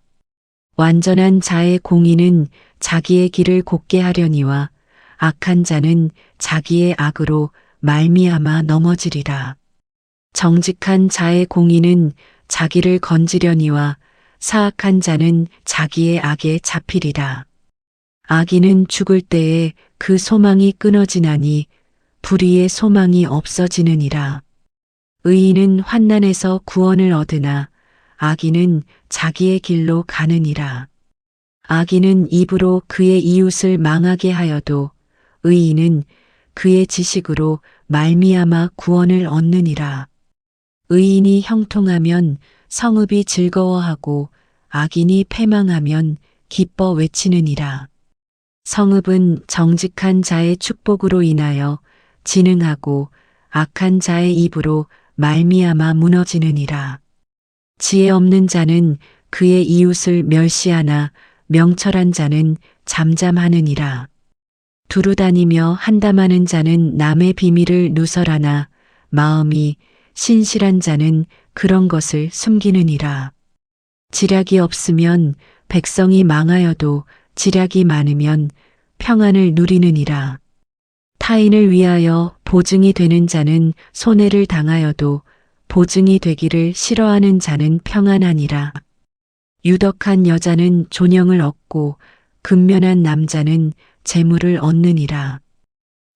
완전한 자의 공의는 자기의 길을 곧게 하려니와 악한 자는 자기의 악으로 말미암아 넘어지리라. 정직한 자의 공의는 자기를 건지려니와 사악한 자는 자기의 악에 잡히리라. 악인은 죽을 때에 그 소망이 끊어지나니 불의의 소망이 없어지느니라. 의인은 환난에서 구원을 얻으나 악인은 자기의 길로 가느니라. 악인은 입으로 그의 이웃을 망하게 하여도 의인은 그의 지식으로 말미암아 구원을 얻느니라. 의인이 형통하면 성읍이 즐거워하고 악인이 패망하면 기뻐 외치느니라. 성읍은 정직한 자의 축복으로 인하여 진흥하고 악한 자의 입으로 말미암아 무너지느니라. 지혜 없는 자는 그의 이웃을 멸시하나 명철한 자는 잠잠하느니라. 두루다니며 한담하는 자는 남의 비밀을 누설하나 마음이 신실한 자는 그런 것을 숨기느니라. 지략이 없으면 백성이 망하여도 지략이 많으면 평안을 누리느니라. 타인을 위하여 보증이 되는 자는 손해를 당하여도 보증이 되기를 싫어하는 자는 평안하니라. 유덕한 여자는 존영을 얻고 근면한 남자는 재물을 얻느니라.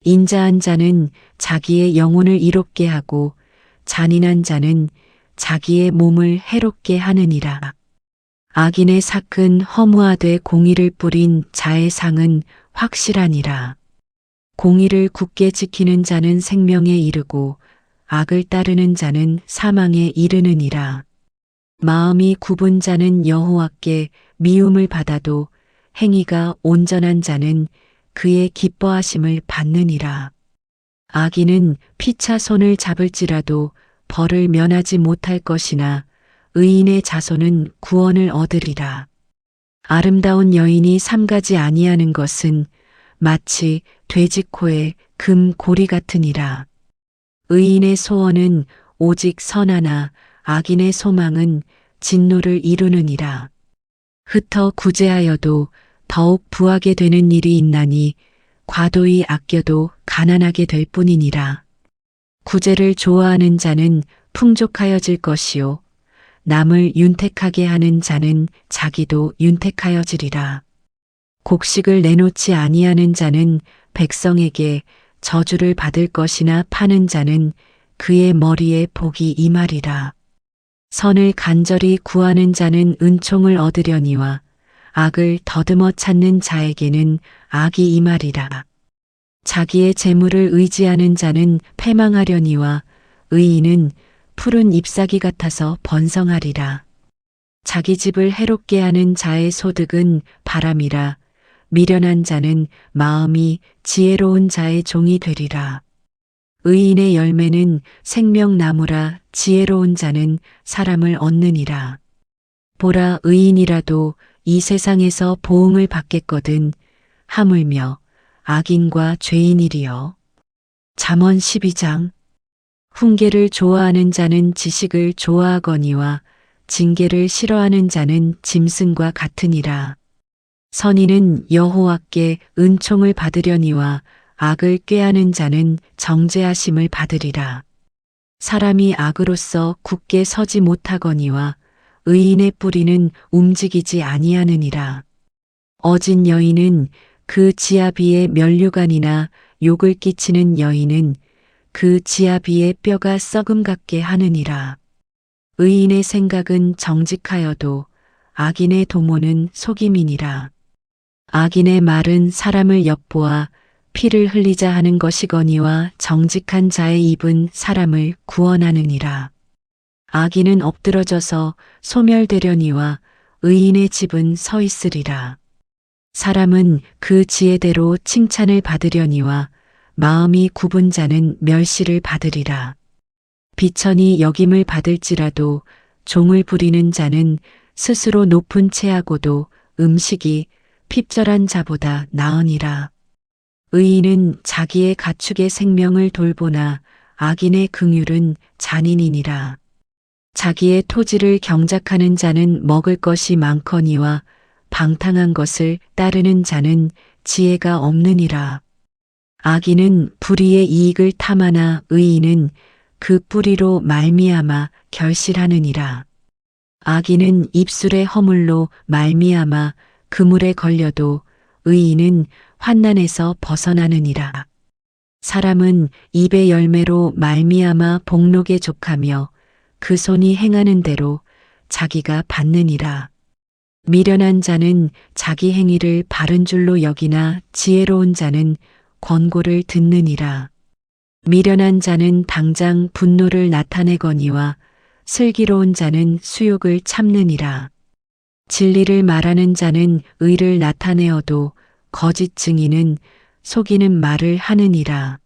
인자한 자는 자기의 영혼을 이롭게 하고 잔인한 자는 자기의 몸을 해롭게 하느니라. 악인의 삭은 허무하되 공의를 뿌린 자의 상은 확실하니라. 공의를 굳게 지키는 자는 생명에 이르고 악을 따르는 자는 사망에 이르느니라. 마음이 굽은 자는 여호와께 미움을 받아도 행위가 온전한 자는 그의 기뻐하심을 받느니라. 악인은 피차 손을 잡을지라도 벌을 면하지 못할 것이나 의인의 자손은 구원을 얻으리라. 아름다운 여인이 삼가지 아니하는 것은 마치 돼지 코에 금 고리 같으니라. 의인의 소원은 오직 선하나 악인의 소망은 진노를 이루느니라. 흩어 구제하여도 더욱 부하게 되는 일이 있나니 과도히 아껴도 가난하게 될 뿐이니라. 구제를 좋아하는 자는 풍족하여질 것이요 남을 윤택하게 하는 자는 자기도 윤택하여지리라. 곡식을 내놓지 아니하는 자는 백성에게 저주를 받을 것이나 파는 자는 그의 머리에 복이 임하리라. 선을 간절히 구하는 자는 은총을 얻으려니와 악을 더듬어 찾는 자에게는 악이 임하리라. 자기의 재물을 의지하는 자는 패망하려니와 의인은 푸른 잎사귀 같아서 번성하리라. 자기 집을 해롭게 하는 자의 소득은 바람이라. 미련한 자는 마음이 지혜로운 자의 종이 되리라. 의인의 열매는 생명나무라. 지혜로운 자는 사람을 얻느니라. 보라, 의인이라도 이 세상에서 보응을 받겠거든 하물며 악인과 죄인이리여. 잠언 12장. 훈계를 좋아하는 자는 지식을 좋아하거니와 징계를 싫어하는 자는 짐승과 같으니라. 선인은 여호와께 은총을 받으려니와 악을 꾀하는 자는 정죄하심을 받으리라. 사람이 악으로서 굳게 서지 못하거니와 의인의 뿌리는 움직이지 아니하느니라. 어진 여인은 그 지아비의 면류관이나 욕을 끼치는 여인은 그 지아비의 뼈가 썩음 같게 하느니라. 의인의 생각은 정직하여도 악인의 도모는 속임이니라. 악인의 말은 사람을 엿보아 피를 흘리자 하는 것이거니와 정직한 자의 입은 사람을 구원하느니라. 악인은 엎드러져서 소멸되려니와 의인의 집은 서 있으리라. 사람은 그 지혜대로 칭찬을 받으려니와 마음이 굽은 자는 멸시를 받으리라. 비천이 여김을 받을지라도 종을 부리는 자는 스스로 높은 채하고도 음식이 핍절한 자보다 나으니라. 의인은 자기의 가축의 생명을 돌보나 악인의 긍휼은 잔인이니라. 자기의 토지를 경작하는 자는 먹을 것이 많거니와 방탕한 것을 따르는 자는 지혜가 없느니라. 악인은 불의의 이익을 탐하나 의인은 그 뿌리로 말미암아 결실하느니라. 악인은 입술의 허물로 말미암아 그물에 걸려도 의인은 환난에서 벗어나느니라. 사람은 입의 열매로 말미암아 복록에 족하며 그 손이 행하는 대로 자기가 받느니라. 미련한 자는 자기 행위를 바른 줄로 여기나 지혜로운 자는 권고를 듣느니라. 미련한 자는 당장 분노를 나타내거니와 슬기로운 자는 수욕을 참느니라. 진리를 말하는 자는 의를 나타내어도 거짓 증인은 속이는 말을 하느니라.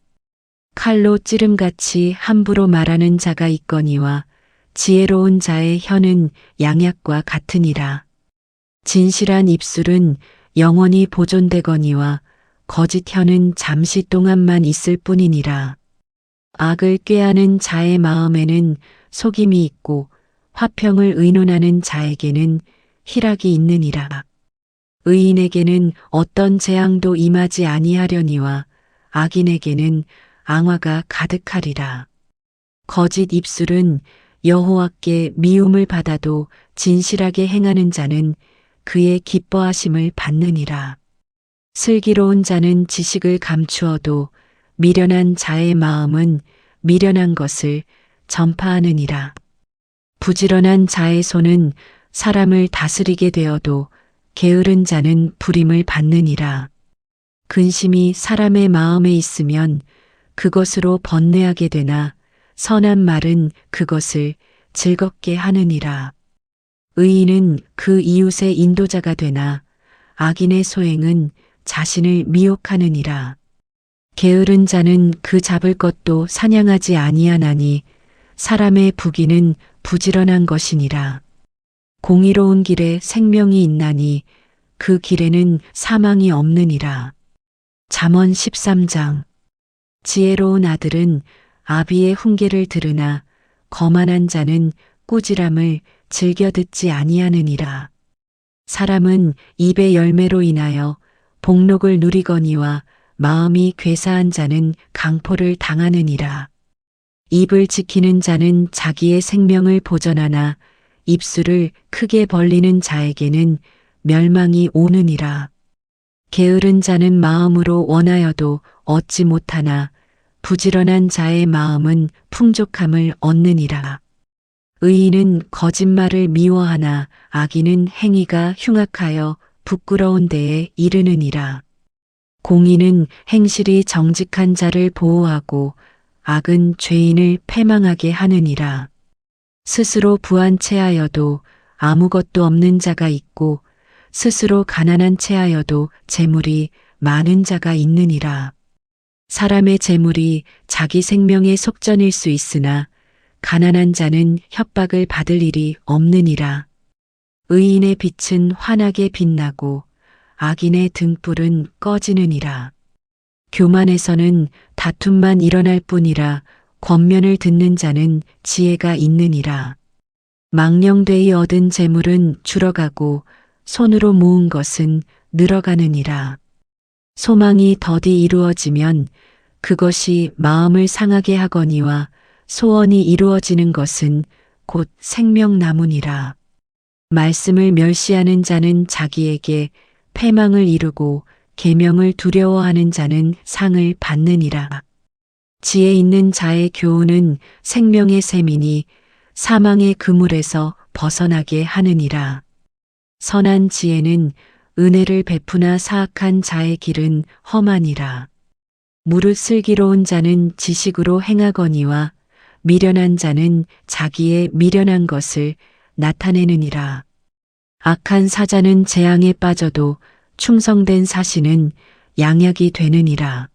칼로 찌름같이 함부로 말하는 자가 있거니와 지혜로운 자의 혀는 양약과 같으니라. 진실한 입술은 영원히 보존되거니와 거짓 혀는 잠시 동안만 있을 뿐이니라. 악을 꾀하는 자의 마음에는 속임이 있고 화평을 의논하는 자에게는 희락이 있느니라. 의인에게는 어떤 재앙도 임하지 아니하려니와 악인에게는 앙화가 가득하리라. 거짓 입술은 여호와께 미움을 받아도 진실하게 행하는 자는 그의 기뻐하심을 받느니라. 슬기로운 자는 지식을 감추어도 미련한 자의 마음은 미련한 것을 전파하느니라. 부지런한 자의 손은 사람을 다스리게 되어도 게으른 자는 불임을 받느니라. 근심이 사람의 마음에 있으면 그것으로 번뇌하게 되나 선한 말은 그것을 즐겁게 하느니라. 의인은 그 이웃의 인도자가 되나 악인의 소행은 자신을 미혹하느니라. 게으른 자는 그 잡을 것도 사냥하지 아니하나니 사람의 부귀는 부지런한 것이니라. 공의로운 길에 생명이 있나니 그 길에는 사망이 없느니라. 잠언 13장. 지혜로운 아들은 아비의 훈계를 들으나 거만한 자는 꾸지람을 즐겨 듣지 아니하느니라. 사람은 입의 열매로 인하여 복록을 누리거니와 마음이 괴사한 자는 강포를 당하느니라. 입을 지키는 자는 자기의 생명을 보전하나 입술을 크게 벌리는 자에게는 멸망이 오느니라. 게으른 자는 마음으로 원하여도 얻지 못하나 부지런한 자의 마음은 풍족함을 얻느니라. 의인은 거짓말을 미워하나 악인은 행위가 흉악하여 부끄러운 데에 이르느니라. 공의는 행실이 정직한 자를 보호하고 악은 죄인을 패망하게 하느니라. 스스로 부한 채하여도 아무것도 없는 자가 있고 스스로 가난한 채하여도 재물이 많은 자가 있느니라. 사람의 재물이 자기 생명의 속전일 수 있으나 가난한 자는 협박을 받을 일이 없느니라. 의인의 빛은 환하게 빛나고 악인의 등불은 꺼지느니라. 교만에서는 다툼만 일어날 뿐이라 권면을 듣는 자는 지혜가 있느니라. 망령되이 얻은 재물은 줄어가고 손으로 모은 것은 늘어가느니라. 소망이 더디 이루어지면 그것이 마음을 상하게 하거니와 소원이 이루어지는 것은 곧 생명나무니라. 말씀을 멸시하는 자는 자기에게 패망을 이루고 계명을 두려워하는 자는 상을 받느니라. 지혜 있는 자의 교훈은 생명의 셈이니 사망의 그물에서 벗어나게 하느니라. 선한 지혜는 은혜를 베푸나 사악한 자의 길은 험하니라. 무릇 슬기로운 자는 지식으로 행하거니와 미련한 자는 자기의 미련한 것을 나타내느니라. 악한 사자는 재앙에 빠져도 충성된 사신은 양약이 되느니라.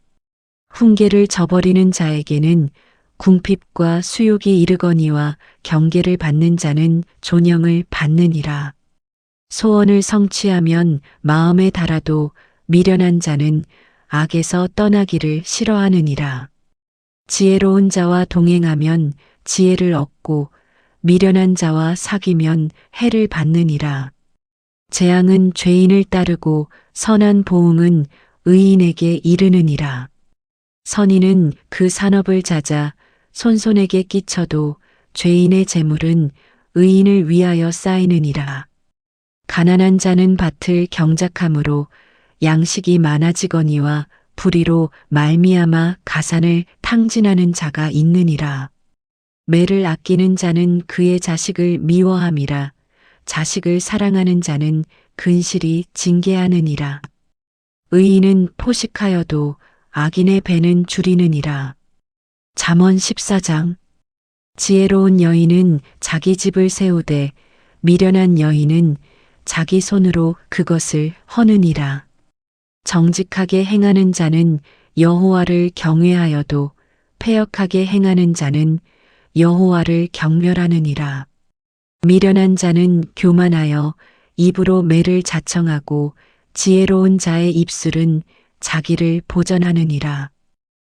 훈계를 저버리는 자에게는 궁핍과 수욕이 이르거니와 경계를 받는 자는 존영을 받느니라. 소원을 성취하면 마음에 달아도 미련한 자는 악에서 떠나기를 싫어하느니라. 지혜로운 자와 동행하면 지혜를 얻고 미련한 자와 사귀면 해를 받느니라. 재앙은 죄인을 따르고 선한 보응은 의인에게 이르느니라. 선인은 그 산업을 찾아 손손에게 끼쳐도 죄인의 재물은 의인을 위하여 쌓이느니라. 가난한 자는 밭을 경작함으로 양식이 많아지거니와 불의로 말미암아 가산을 탕진하는 자가 있느니라. 매를 아끼는 자는 그의 자식을 미워함이라. 자식을 사랑하는 자는 근실이 징계하느니라. 의인은 포식하여도 악인의 배는 줄이느니라. 잠언 14장. 지혜로운 여인은 자기 집을 세우되 미련한 여인은 자기 손으로 그것을 허느니라. 정직하게 행하는 자는 여호와를 경외하여도 패역하게 행하는 자는 여호와를 경멸하느니라. 미련한 자는 교만하여 입으로 매를 자청하고 지혜로운 자의 입술은 자기를 보전하느니라.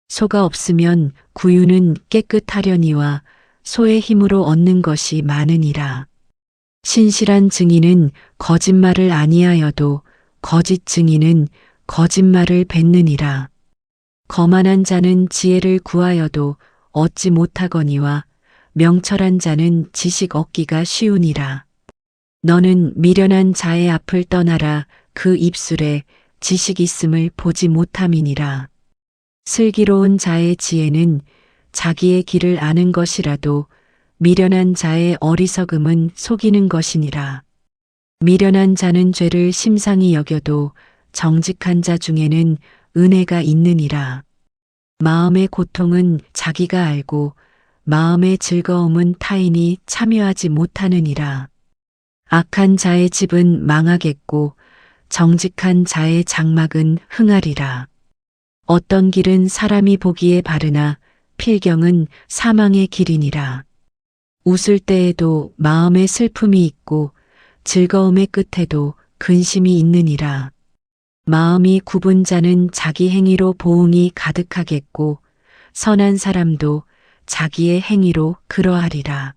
소가 없으면 구유는 깨끗하려니와 소의 힘으로 얻는 것이 많으니라. 신실한 증인은 거짓말을 아니하여도 거짓 증인은 거짓말을 뱉느니라. 거만한 자는 지혜를 구하여도 얻지 못하거니와 명철한 자는 지식 얻기가 쉬우니라. 너는 미련한 자의 앞을 떠나라. 그 입술에 지식 있음을 보지 못함이니라. 슬기로운 자의 지혜는 자기의 길을 아는 것이라도 미련한 자의 어리석음은 속이는 것이니라. 미련한 자는 죄를 심상히 여겨도 정직한 자 중에는 은혜가 있느니라. 마음의 고통은 자기가 알고 마음의 즐거움은 타인이 참여하지 못하느니라. 악한 자의 집은 망하겠고 정직한 자의 장막은 흥하리라. 어떤 길은 사람이 보기에 바르나 필경은 사망의 길이니라. 웃을 때에도 마음에 슬픔이 있고 즐거움의 끝에도 근심이 있느니라. 마음이 굽은 자는 자기 행위로 보응이 가득하겠고 선한 사람도 자기의 행위로 그러하리라.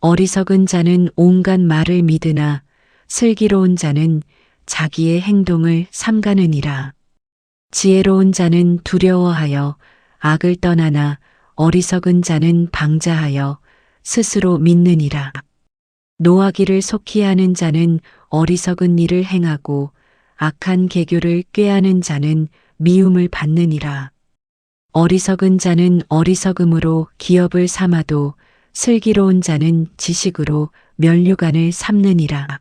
어리석은 자는 온갖 말을 믿으나 슬기로운 자는 자기의 행동을 삼가느니라. 지혜로운 자는 두려워하여 악을 떠나나 어리석은 자는 방자하여 스스로 믿느니라. 노하기를 속히 하는 자는 어리석은 일을 행하고 악한 계교를 꾀하는 자는 미움을 받느니라. 어리석은 자는 어리석음으로 기업을 삼아도 슬기로운 자는 지식으로 면류관을 삼느니라.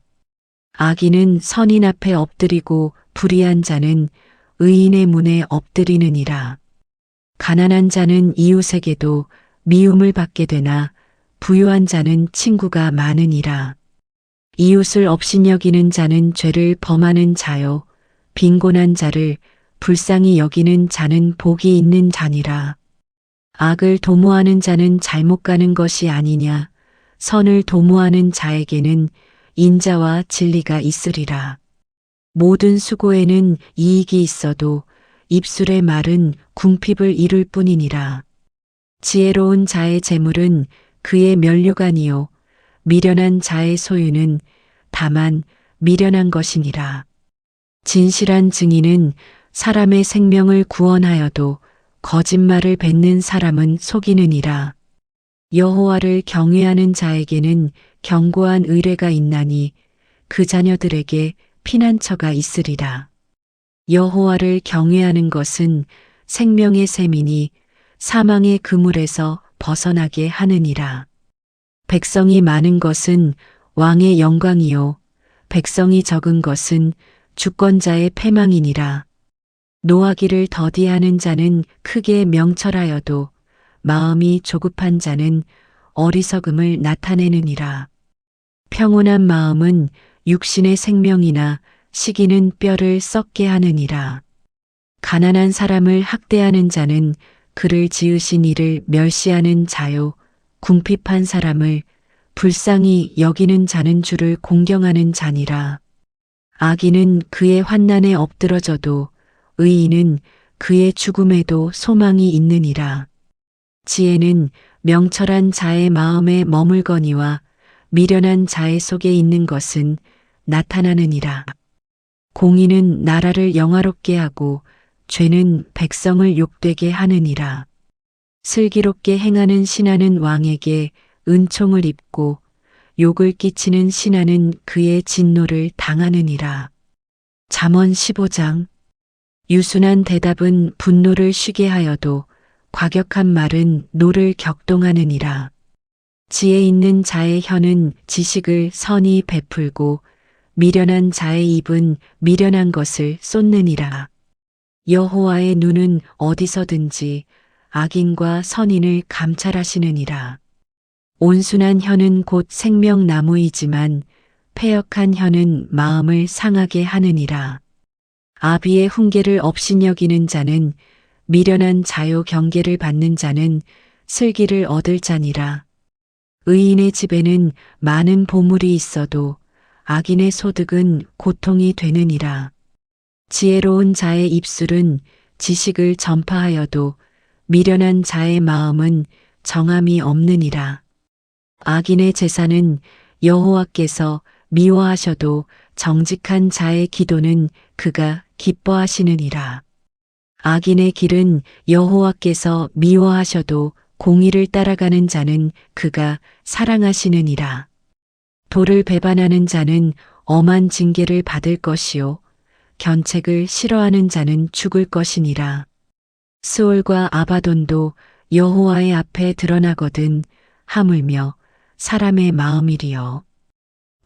악인은 선인 앞에 엎드리고 불의한 자는 의인의 문에 엎드리느니라. 가난한 자는 이웃에게도 미움을 받게 되나 부유한 자는 친구가 많으니라. 이웃을 업신여기는 자는 죄를 범하는 자요 빈곤한 자를 불쌍히 여기는 자는 복이 있는 자니라. 악을 도모하는 자는 잘못 가는 것이 아니냐. 선을 도모하는 자에게는 인자와 진리가 있으리라. 모든 수고에는 이익이 있어도 입술의 말은 궁핍을 이룰 뿐이니라. 지혜로운 자의 재물은 그의 면류관이요 미련한 자의 소유는 다만 미련한 것이니라. 진실한 증인은 사람의 생명을 구원하여도 거짓말을 뱉는 사람은 속이느니라. 여호와를 경외하는 자에게는 견고한 의뢰가 있나니 그 자녀들에게 피난처가 있으리라. 여호와를 경외하는 것은 생명의 셈이니 사망의 그물에서 벗어나게 하느니라. 백성이 많은 것은 왕의 영광이요 백성이 적은 것은 주권자의 패망이니라. 노하기를 더디하는 자는 크게 명철하여도 마음이 조급한 자는 어리석음을 나타내느니라. 평온한 마음은 육신의 생명이나 시기는 뼈를 썩게 하느니라. 가난한 사람을 학대하는 자는 그를 지으신 이를 멸시하는 자요 궁핍한 사람을 불쌍히 여기는 자는 주를 공경하는 자니라. 악인은 그의 환난에 엎드러져도 의인은 그의 죽음에도 소망이 있느니라. 지혜는 명철한 자의 마음에 머물거니와 미련한 자의 속에 있는 것은 나타나느니라. 공의는 나라를 영화롭게 하고 죄는 백성을 욕되게 하느니라. 슬기롭게 행하는 신하는 왕에게 은총을 입고 욕을 끼치는 신하는 그의 진노를 당하느니라. 잠언 15장. 유순한 대답은 분노를 쉬게 하여도 과격한 말은 노를 격동하느니라. 지혜 있는 자의 혀는 지식을 선히 베풀고 미련한 자의 입은 미련한 것을 쏟느니라. 여호와의 눈은 어디서든지 악인과 선인을 감찰하시느니라. 온순한 혀는 곧 생명나무이지만 패역한 혀는 마음을 상하게 하느니라. 아비의 훈계를 업신여기는 자는 미련한 자요 경계를 받는 자는 슬기를 얻을 자니라. 의인의 집에는 많은 보물이 있어도 악인의 소득은 고통이 되느니라. 지혜로운 자의 입술은 지식을 전파하여도 미련한 자의 마음은 정함이 없느니라. 악인의 제사는 여호와께서 미워하셔도 정직한 자의 기도는 그가 기뻐하시느니라. 악인의 길은 여호와께서 미워하셔도 공의를 따라가는 자는 그가 사랑하시느니라. 도를 배반하는 자는 엄한 징계를 받을 것이요 견책을 싫어하는 자는 죽을 것이니라. 스올과 아바돈도 여호와의 앞에 드러나거든 하물며 사람의 마음이리요.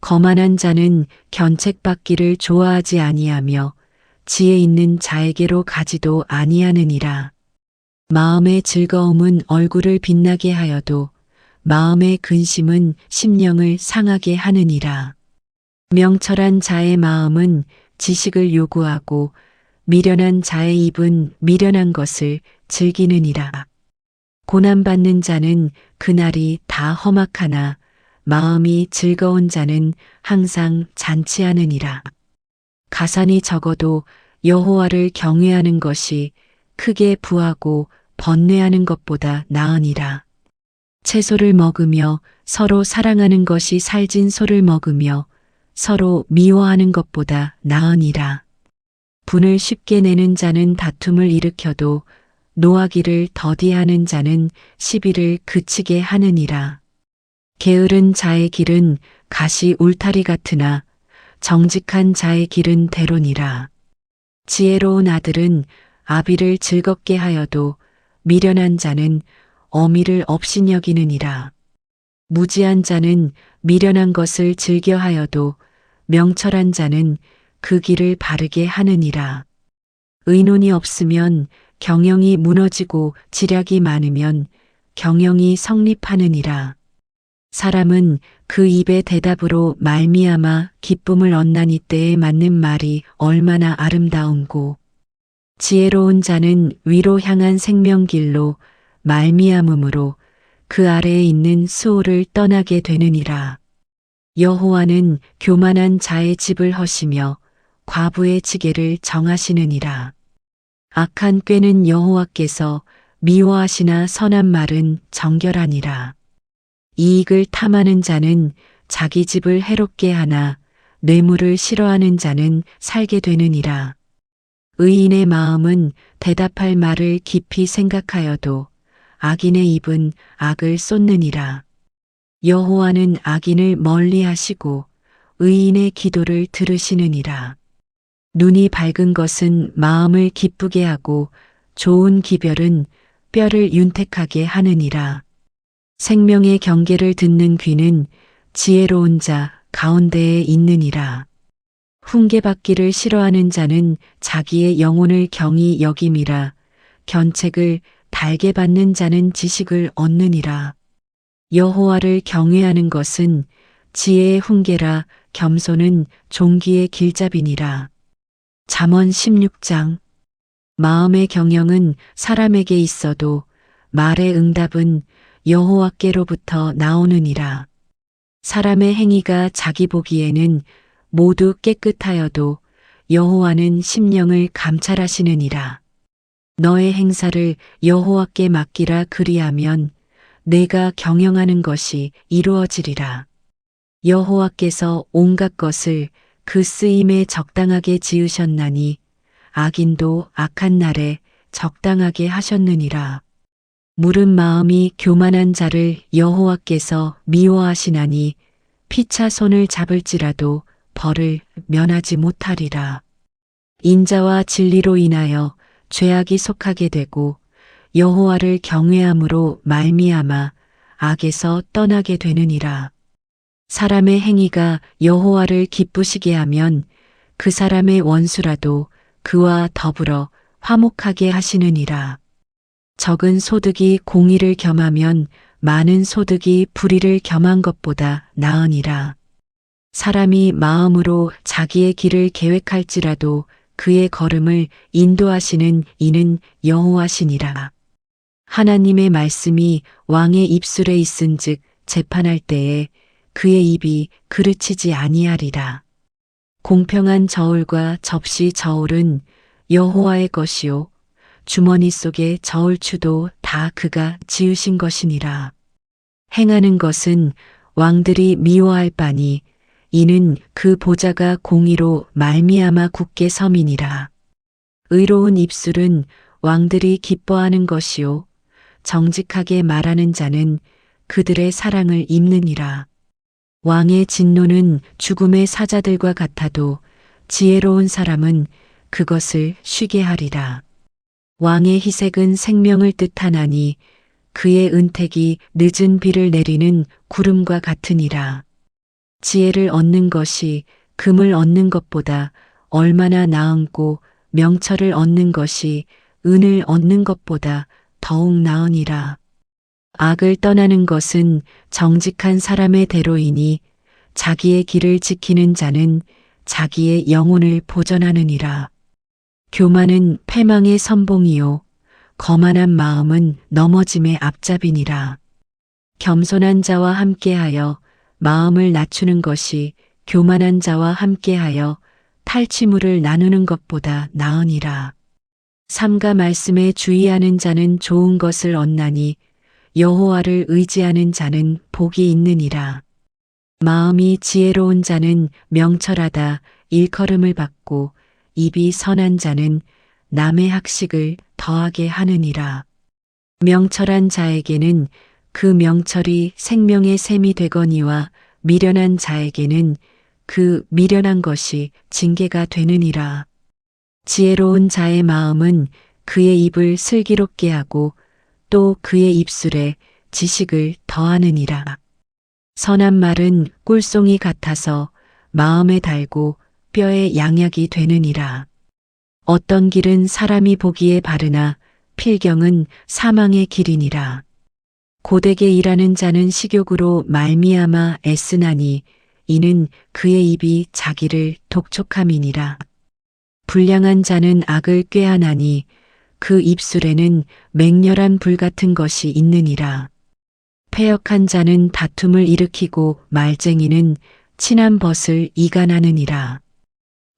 거만한 자는 견책받기를 좋아하지 아니하며 지혜 있는 자에게로 가지도 아니하느니라. 마음의 즐거움은 얼굴을 빛나게 하여도 마음의 근심은 심령을 상하게 하느니라. 명철한 자의 마음은 지식을 요구하고 미련한 자의 입은 미련한 것을 즐기느니라. 고난받는 자는 그날이 다 험악하나 마음이 즐거운 자는 항상 잔치하느니라. 가산이 적어도 여호와를 경외하는 것이 크게 부하고 번뇌하는 것보다 나으니라. 채소를 먹으며 서로 사랑하는 것이 살진 소를 먹으며 서로 미워하는 것보다 나으니라. 분을 쉽게 내는 자는 다툼을 일으켜도 노하기를 더디하는 자는 시비를 그치게 하느니라. 게으른 자의 길은 가시 울타리 같으나 정직한 자의 길은 대로니라. 지혜로운 아들은 아비를 즐겁게 하여도 미련한 자는 어미를 업신여기느니라. 무지한 자는 미련한 것을 즐겨하여도 명철한 자는 그 길을 바르게 하느니라. 의논이 없으면 경영이 무너지고 지략이 많으면 경영이 성립하느니라. 사람은 그 입의 대답으로 말미암아 기쁨을 얻나니 때에 맞는 말이 얼마나 아름다운고 지혜로운 자는 위로 향한 생명길로 말미암음으로 그 아래에 있는 수호를 떠나게 되느니라. 여호와는 교만한 자의 집을 허시며 과부의 지게를 정하시느니라. 악한 꾀는 여호와께서 미워하시나 선한 말은 정결하니라. 이익을 탐하는 자는 자기 집을 해롭게 하나 뇌물을 싫어하는 자는 살게 되느니라. 의인의 마음은 대답할 말을 깊이 생각하여도 악인의 입은 악을 쏟느니라. 여호와는 악인을 멀리하시고 의인의 기도를 들으시느니라. 눈이 밝은 것은 마음을 기쁘게 하고 좋은 기별은 뼈를 윤택하게 하느니라. 생명의 경계를 듣는 귀는 지혜로운 자 가운데에 있느니라. 훈계받기를 싫어하는 자는 자기의 영혼을 경히 여김이라. 견책을 달게 받는 자는 지식을 얻느니라. 여호와를 경외하는 것은 지혜의 훈계라. 겸손은 종기의 길잡이니라. 잠언 16장. 마음의 경영은 사람에게 있어도 말의 응답은 여호와께로부터 나오느니라. 사람의 행위가 자기 보기에는 모두 깨끗하여도 여호와는 심령을 감찰하시느니라. 너의 행사를 여호와께 맡기라. 그리하면 내가 경영하는 것이 이루어지리라. 여호와께서 온갖 것을 그 쓰임에 적당하게 지으셨나니 악인도 악한 날에 적당하게 하셨느니라. 무른 마음이 교만한 자를 여호와께서 미워하시나니 피차 손을 잡을지라도 벌을 면하지 못하리라. 인자와 진리로 인하여 죄악이 속하게 되고 여호와를 경외함으로 말미암아 악에서 떠나게 되느니라. 사람의 행위가 여호와를 기쁘시게 하면 그 사람의 원수라도 그와 더불어 화목하게 하시느니라. 적은 소득이 공의를 겸하면 많은 소득이 불의를 겸한 것보다 나으니라. 사람이 마음으로 자기의 길을 계획할지라도 그의 걸음을 인도하시는 이는 여호와시니라. 하나님의 말씀이 왕의 입술에 있은즉 재판할 때에 그의 입이 그르치지 아니하리라. 공평한 저울과 접시 저울은 여호와의 것이요 주머니 속의 저울추도 다 그가 지으신 것이니라. 행하는 것은 왕들이 미워할 바니 이는 그 보좌가 공의로 말미암아 굳게 섬이니라. 의로운 입술은 왕들이 기뻐하는 것이요 정직하게 말하는 자는 그들의 사랑을 입느니라. 왕의 진노는 죽음의 사자들과 같아도 지혜로운 사람은 그것을 쉬게 하리라. 왕의 희색은 생명을 뜻하나니 그의 은택이 늦은 비를 내리는 구름과 같으니라. 지혜를 얻는 것이 금을 얻는 것보다 얼마나 나은고 명철을 얻는 것이 은을 얻는 것보다 더욱 나으니라. 악을 떠나는 것은 정직한 사람의 대로이니 자기의 길을 지키는 자는 자기의 영혼을 보전하느니라. 교만은 패망의 선봉이요 거만한 마음은 넘어짐의 앞잡이니라. 겸손한 자와 함께하여 마음을 낮추는 것이 교만한 자와 함께하여 탈취물을 나누는 것보다 나으니라. 삼가 말씀에 주의하는 자는 좋은 것을 얻나니 여호와를 의지하는 자는 복이 있느니라. 마음이 지혜로운 자는 명철하다 일컬음을 받고 입이 선한 자는 남의 학식을 더하게 하느니라. 명철한 자에게는 그 명철이 생명의 샘이 되거니와 미련한 자에게는 그 미련한 것이 징계가 되느니라. 지혜로운 자의 마음은 그의 입을 슬기롭게 하고 또 그의 입술에 지식을 더하느니라. 선한 말은 꿀송이 같아서 마음에 달고 뼈에 양약이 되느니라. 어떤 길은 사람이 보기에 바르나 필경은 사망의 길이니라. 고되게 일하는 자는 식욕으로 말미암아 애쓰나니 이는 그의 입이 자기를 독촉함이니라. 불량한 자는 악을 꾀하나니 그 입술에는 맹렬한 불 같은 것이 있느니라. 패역한 자는 다툼을 일으키고 말쟁이는 친한 벗을 이간하느니라.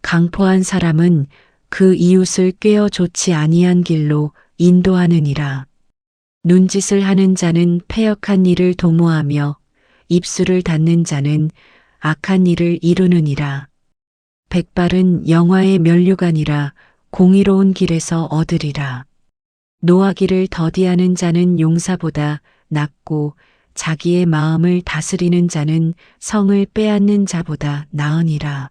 강포한 사람은 그 이웃을 꾀어 좋지 아니한 길로 인도하느니라. 눈짓을 하는 자는 패역한 일을 도모하며 입술을 닫는 자는 악한 일을 이루느니라. 백발은 영화의 면류관이라 공의로운 길에서 얻으리라. 노하기를 더디하는 자는 용사보다 낫고 자기의 마음을 다스리는 자는 성을 빼앗는 자보다 나으니라.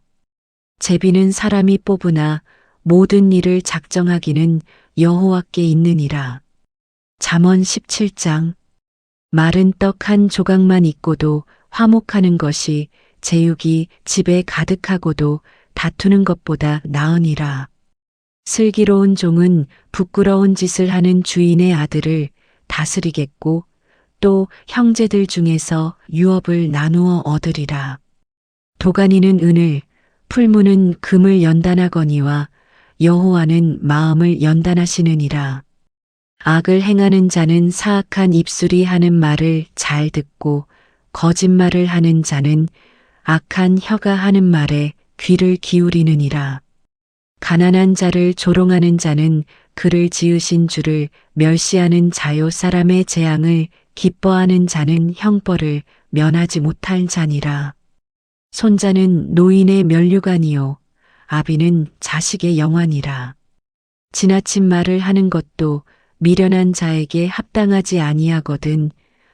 제비는 사람이 뽑으나 모든 일을 작정하기는 여호와께 있느니라. 잠언 17장. 마른 떡 한 조각만 있고도 화목하는 것이 제육이 집에 가득하고도 다투는 것보다 나으니라. 슬기로운 종은 부끄러운 짓을 하는 주인의 아들을 다스리겠고 또 형제들 중에서 유업을 나누어 얻으리라. 도가니는 은을, 풀무는 금을 연단하거니와 여호와는 마음을 연단하시느니라. 악을 행하는 자는 사악한 입술이 하는 말을 잘 듣고 거짓말을 하는 자는 악한 혀가 하는 말에 귀를 기울이느니라. 가난한 자를 조롱하는 자는 그를 지으신 주를 멸시하는 자요, 사람의 재앙을 기뻐하는 자는 형벌을 면하지 못할 자니라. 손자는 노인의 면류관이요 아비는 자식의 영환이라. 지나친 말을 하는 것도 미련한 자에게 합당하지 아니하거든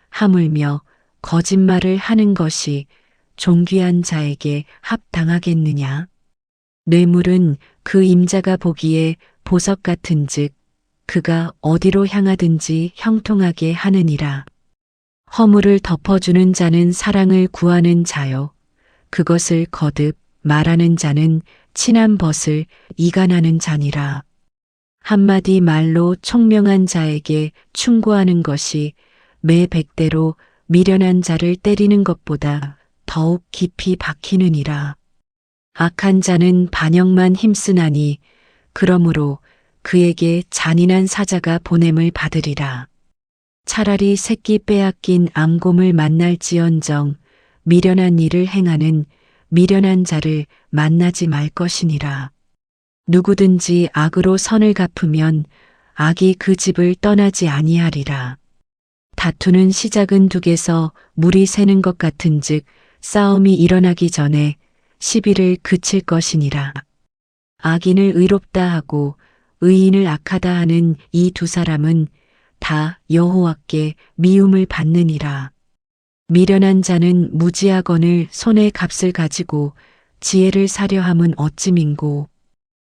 하물며 거짓말을 하는 것이 존귀한 자에게 합당하겠느냐. 뇌물은 그 임자가 보기에 보석 같은즉 그가 어디로 향하든지 형통하게 하느니라. 허물을 덮어주는 자는 사랑을 구하는 자요 그것을 거듭 말하는 자는 친한 벗을 이간하는 자니라. 한마디 말로 총명한 자에게 충고하는 것이 매 100대로 미련한 자를 때리는 것보다 더욱 깊이 박히느니라. 악한 자는 반역만 힘쓰나니 그러므로 그에게 잔인한 사자가 보냄을 받으리라. 차라리 새끼 빼앗긴 암곰을 만날지언정 미련한 일을 행하는 미련한 자를 만나지 말 것이니라. 누구든지 악으로 선을 갚으면 악이 그 집을 떠나지 아니하리라. 다투는 시작은 둑에서 물이 새는 것 같은즉 싸움이 일어나기 전에 시비를 그칠 것이니라. 악인을 의롭다 하고 의인을 악하다 하는 이 두 사람은 다 여호와께 미움을 받느니라. 미련한 자는 무지하거늘 손에 값을 가지고 지혜를 사려 함은 어찌민고.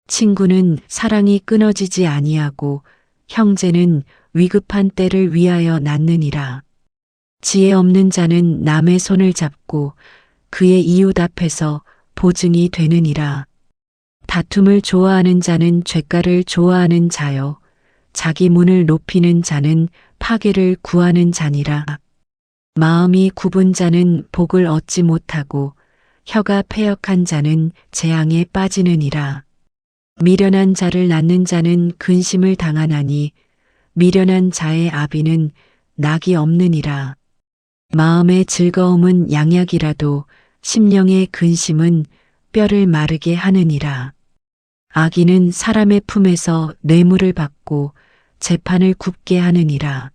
친구는 사랑이 끊어지지 아니하고 형제는 위급한 때를 위하여 낳느니라. 지혜 없는 자는 남의 손을 잡고 그의 이웃 앞에서 보증이 되느니라. 다툼을 좋아하는 자는 죄가를 좋아하는 자요 자기 문을 높이는 자는 파괴를 구하는 자니라. 마음이 굽은 자는 복을 얻지 못하고 혀가 패역한 자는 재앙에 빠지느니라. 미련한 자를 낳는 자는 근심을 당하나니 미련한 자의 아비는 낙이 없느니라. 마음의 즐거움은 양약이라도 심령의 근심은 뼈를 마르게 하느니라. 악인은 사람의 품에서 뇌물을 받고 재판을 굽게 하느니라.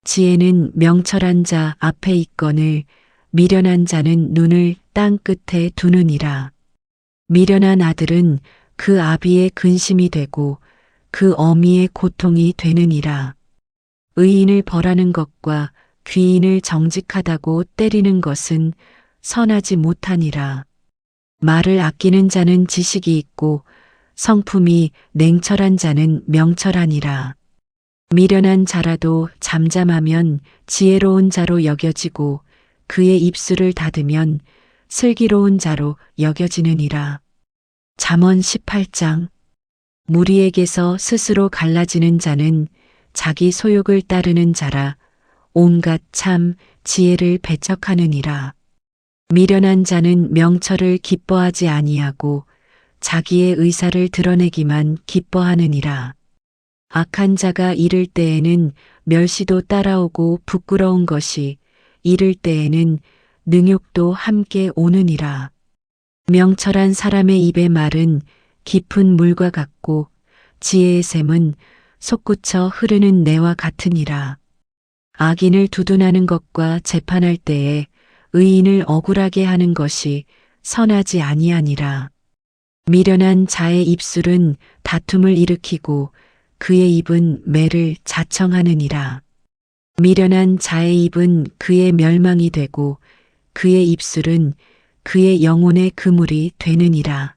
지혜는 명철한 자 앞에 있거늘 미련한 자는 눈을 땅 끝에 두느니라. 미련한 아들은 그 아비의 근심이 되고 그 어미의 고통이 되느니라. 의인을 벌하는 것과 귀인을 정직하다고 때리는 것은 선하지 못하니라. 말을 아끼는 자는 지식이 있고 성품이 냉철한 자는 명철하니라. 미련한 자라도 잠잠하면 지혜로운 자로 여겨지고 그의 입술을 닫으면 슬기로운 자로 여겨지느니라. 잠언 18장. 무리에게서 스스로 갈라지는 자는 자기 소욕을 따르는 자라 온갖 참 지혜를 배척하느니라. 미련한 자는 명철을 기뻐하지 아니하고 자기의 의사를 드러내기만 기뻐하느니라. 악한 자가 이를 때에는 멸시도 따라오고 부끄러운 것이 이를 때에는 능욕도 함께 오느니라. 명철한 사람의 입의 말은 깊은 물과 같고 지혜의 샘은 솟구쳐 흐르는 내와 같으니라. 악인을 두둔하는 것과 재판할 때에 의인을 억울하게 하는 것이 선하지 아니하니라. 미련한 자의 입술은 다툼을 일으키고 그의 입은 매를 자청하느니라. 미련한 자의 입은 그의 멸망이 되고 그의 입술은 그의 영혼의 그물이 되느니라.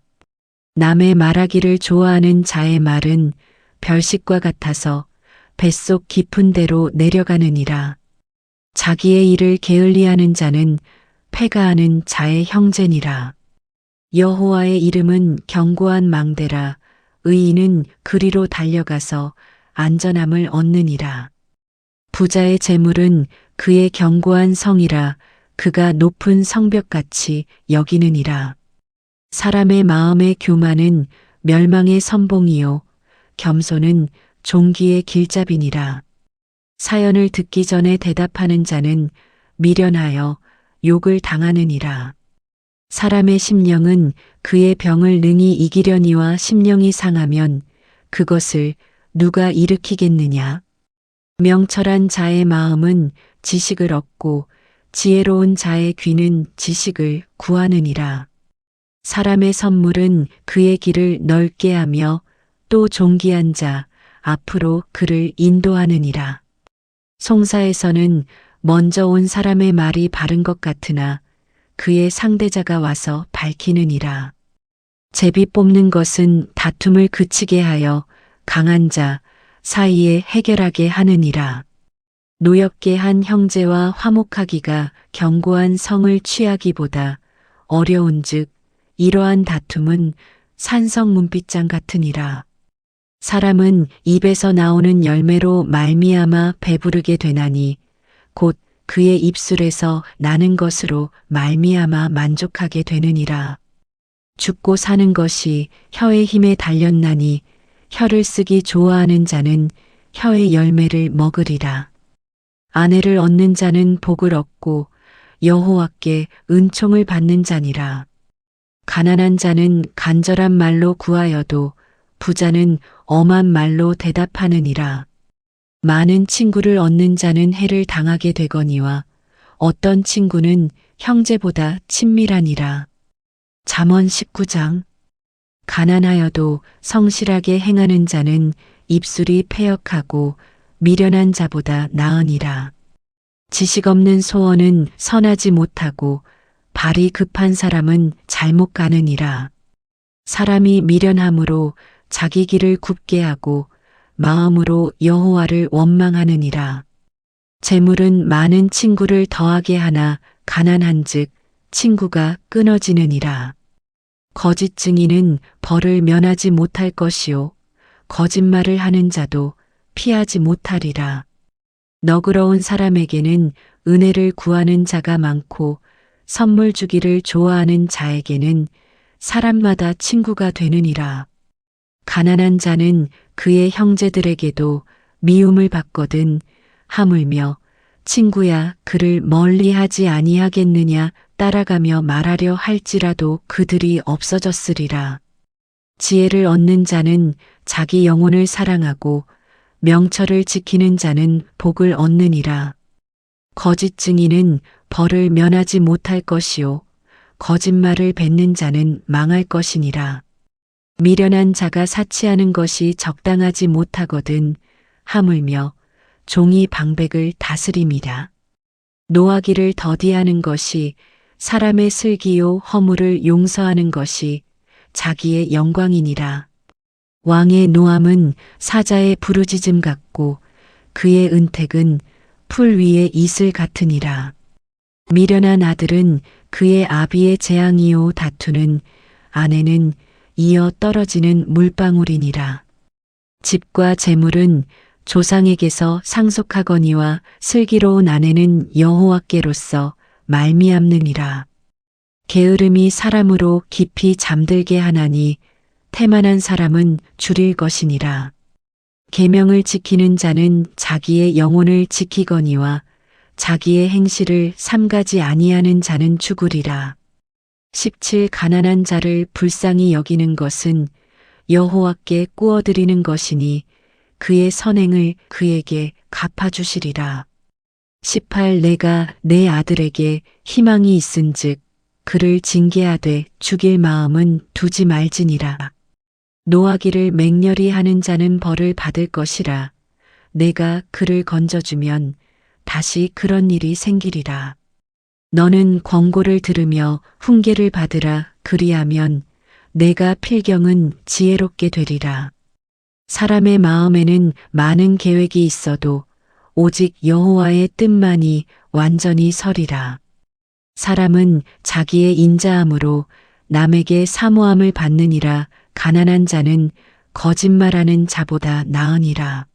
남의 말하기를 좋아하는 자의 말은 별식과 같아서 뱃속 깊은 데로 내려가느니라. 자기의 일을 게을리하는 자는 패가하는 자의 형제니라. 여호와의 이름은 견고한 망대라. 의인은 그리로 달려가서 안전함을 얻느니라. 부자의 재물은 그의 견고한 성이라. 그가 높은 성벽같이 여기느니라. 사람의 마음의 교만은 멸망의 선봉이요 겸손은 종기의 길잡이니라. 사연을 듣기 전에 대답하는 자는 미련하여 욕을 당하느니라. 사람의 심령은 그의 병을 능히 이기려니와 심령이 상하면 그것을 누가 일으키겠느냐. 명철한 자의 마음은 지식을 얻고 지혜로운 자의 귀는 지식을 구하느니라. 사람의 선물은 그의 길을 넓게 하며 또 존귀한 자 앞으로 그를 인도하느니라. 송사에서는 먼저 온 사람의 말이 바른 것 같으나 그의 상대자가 와서 밝히느니라. 제비 뽑는 것은 다툼을 그치게 하여 강한 자 사이에 해결하게 하느니라. 노엽게 한 형제와 화목하기가 견고한 성을 취하기보다 어려운즉 이러한 다툼은 산성 문빗장 같으니라. 사람은 입에서 나오는 열매로 말미암아 배부르게 되나니 곧 그의 입술에서 나는 것으로 말미암아 만족하게 되느니라. 죽고 사는 것이 혀의 힘에 달렸나니 혀를 쓰기 좋아하는 자는 혀의 열매를 먹으리라. 아내를 얻는 자는 복을 얻고 여호와께 은총을 받는 자니라. 가난한 자는 간절한 말로 구하여도 부자는 엄한 말로 대답하느니라. 많은 친구를 얻는 자는 해를 당하게 되거니와 어떤 친구는 형제보다 친밀하니라. 잠언 19장. 가난하여도 성실하게 행하는 자는 입술이 패역하고 미련한 자보다 나으니라. 지식 없는 소원은 선하지 못하고 발이 급한 사람은 잘못 가느니라. 사람이 미련함으로 자기 길을 굽게 하고 마음으로 여호와를 원망하느니라. 재물은 많은 친구를 더하게 하나 가난한즉 친구가 끊어지느니라. 거짓 증인은 벌을 면하지 못할 것이요 거짓말을 하는 자도 피하지 못하리라. 너그러운 사람에게는 은혜를 구하는 자가 많고 선물 주기를 좋아하는 자에게는 사람마다 친구가 되느니라. 가난한 자는 그의 형제들에게도 미움을 받거든 하물며 친구야 그를 멀리하지 아니하겠느냐 따라가며 말하려 할지라도 그들이 없어졌으리라. 지혜를 얻는 자는 자기 영혼을 사랑하고 명철을 지키는 자는 복을 얻느니라. 거짓 증인은 벌을 면하지 못할 것이요 거짓말을 뱉는 자는 망할 것이니라. 미련한 자가 사치하는 것이 적당하지 못하거든 하물며 종이 방백을 다스립니다. 노하기를 더디하는 것이 사람의 슬기요 허물을 용서하는 것이 자기의 영광이니라. 왕의 노함은 사자의 부르짖음 같고 그의 은택은 풀 위의 이슬 같으니라. 미련한 아들은 그의 아비의 재앙이요 다투는 아내는 이어 떨어지는 물방울이니라. 집과 재물은 조상에게서 상속하거니와 슬기로운 아내는 여호와께로서 말미암느니라. 게으름이 사람으로 깊이 잠들게 하나니 태만한 사람은 줄일 것이니라. 계명을 지키는 자는 자기의 영혼을 지키거니와 자기의 행실을 삼가지 아니하는 자는 죽으리라. 17 가난한 자를 불쌍히 여기는 것은 여호와께 꾸어드리는 것이니 그의 선행을 그에게 갚아주시리라. 18 내가 내 아들에게 희망이 있은즉 그를 징계하되 죽일 마음은 두지 말지니라. 노하기를 맹렬히 하는 자는 벌을 받을 것이라. 내가 그를 건져주면 다시 그런 일이 생기리라. 너는 권고를 들으며 훈계를 받으라. 그리하면 내가 필경은 지혜롭게 되리라. 사람의 마음에는 많은 계획이 있어도 오직 여호와의 뜻만이 완전히 서리라. 사람은 자기의 인자함으로 남에게 사모함을 받느니라. 가난한 자는 거짓말하는 자보다 나으니라.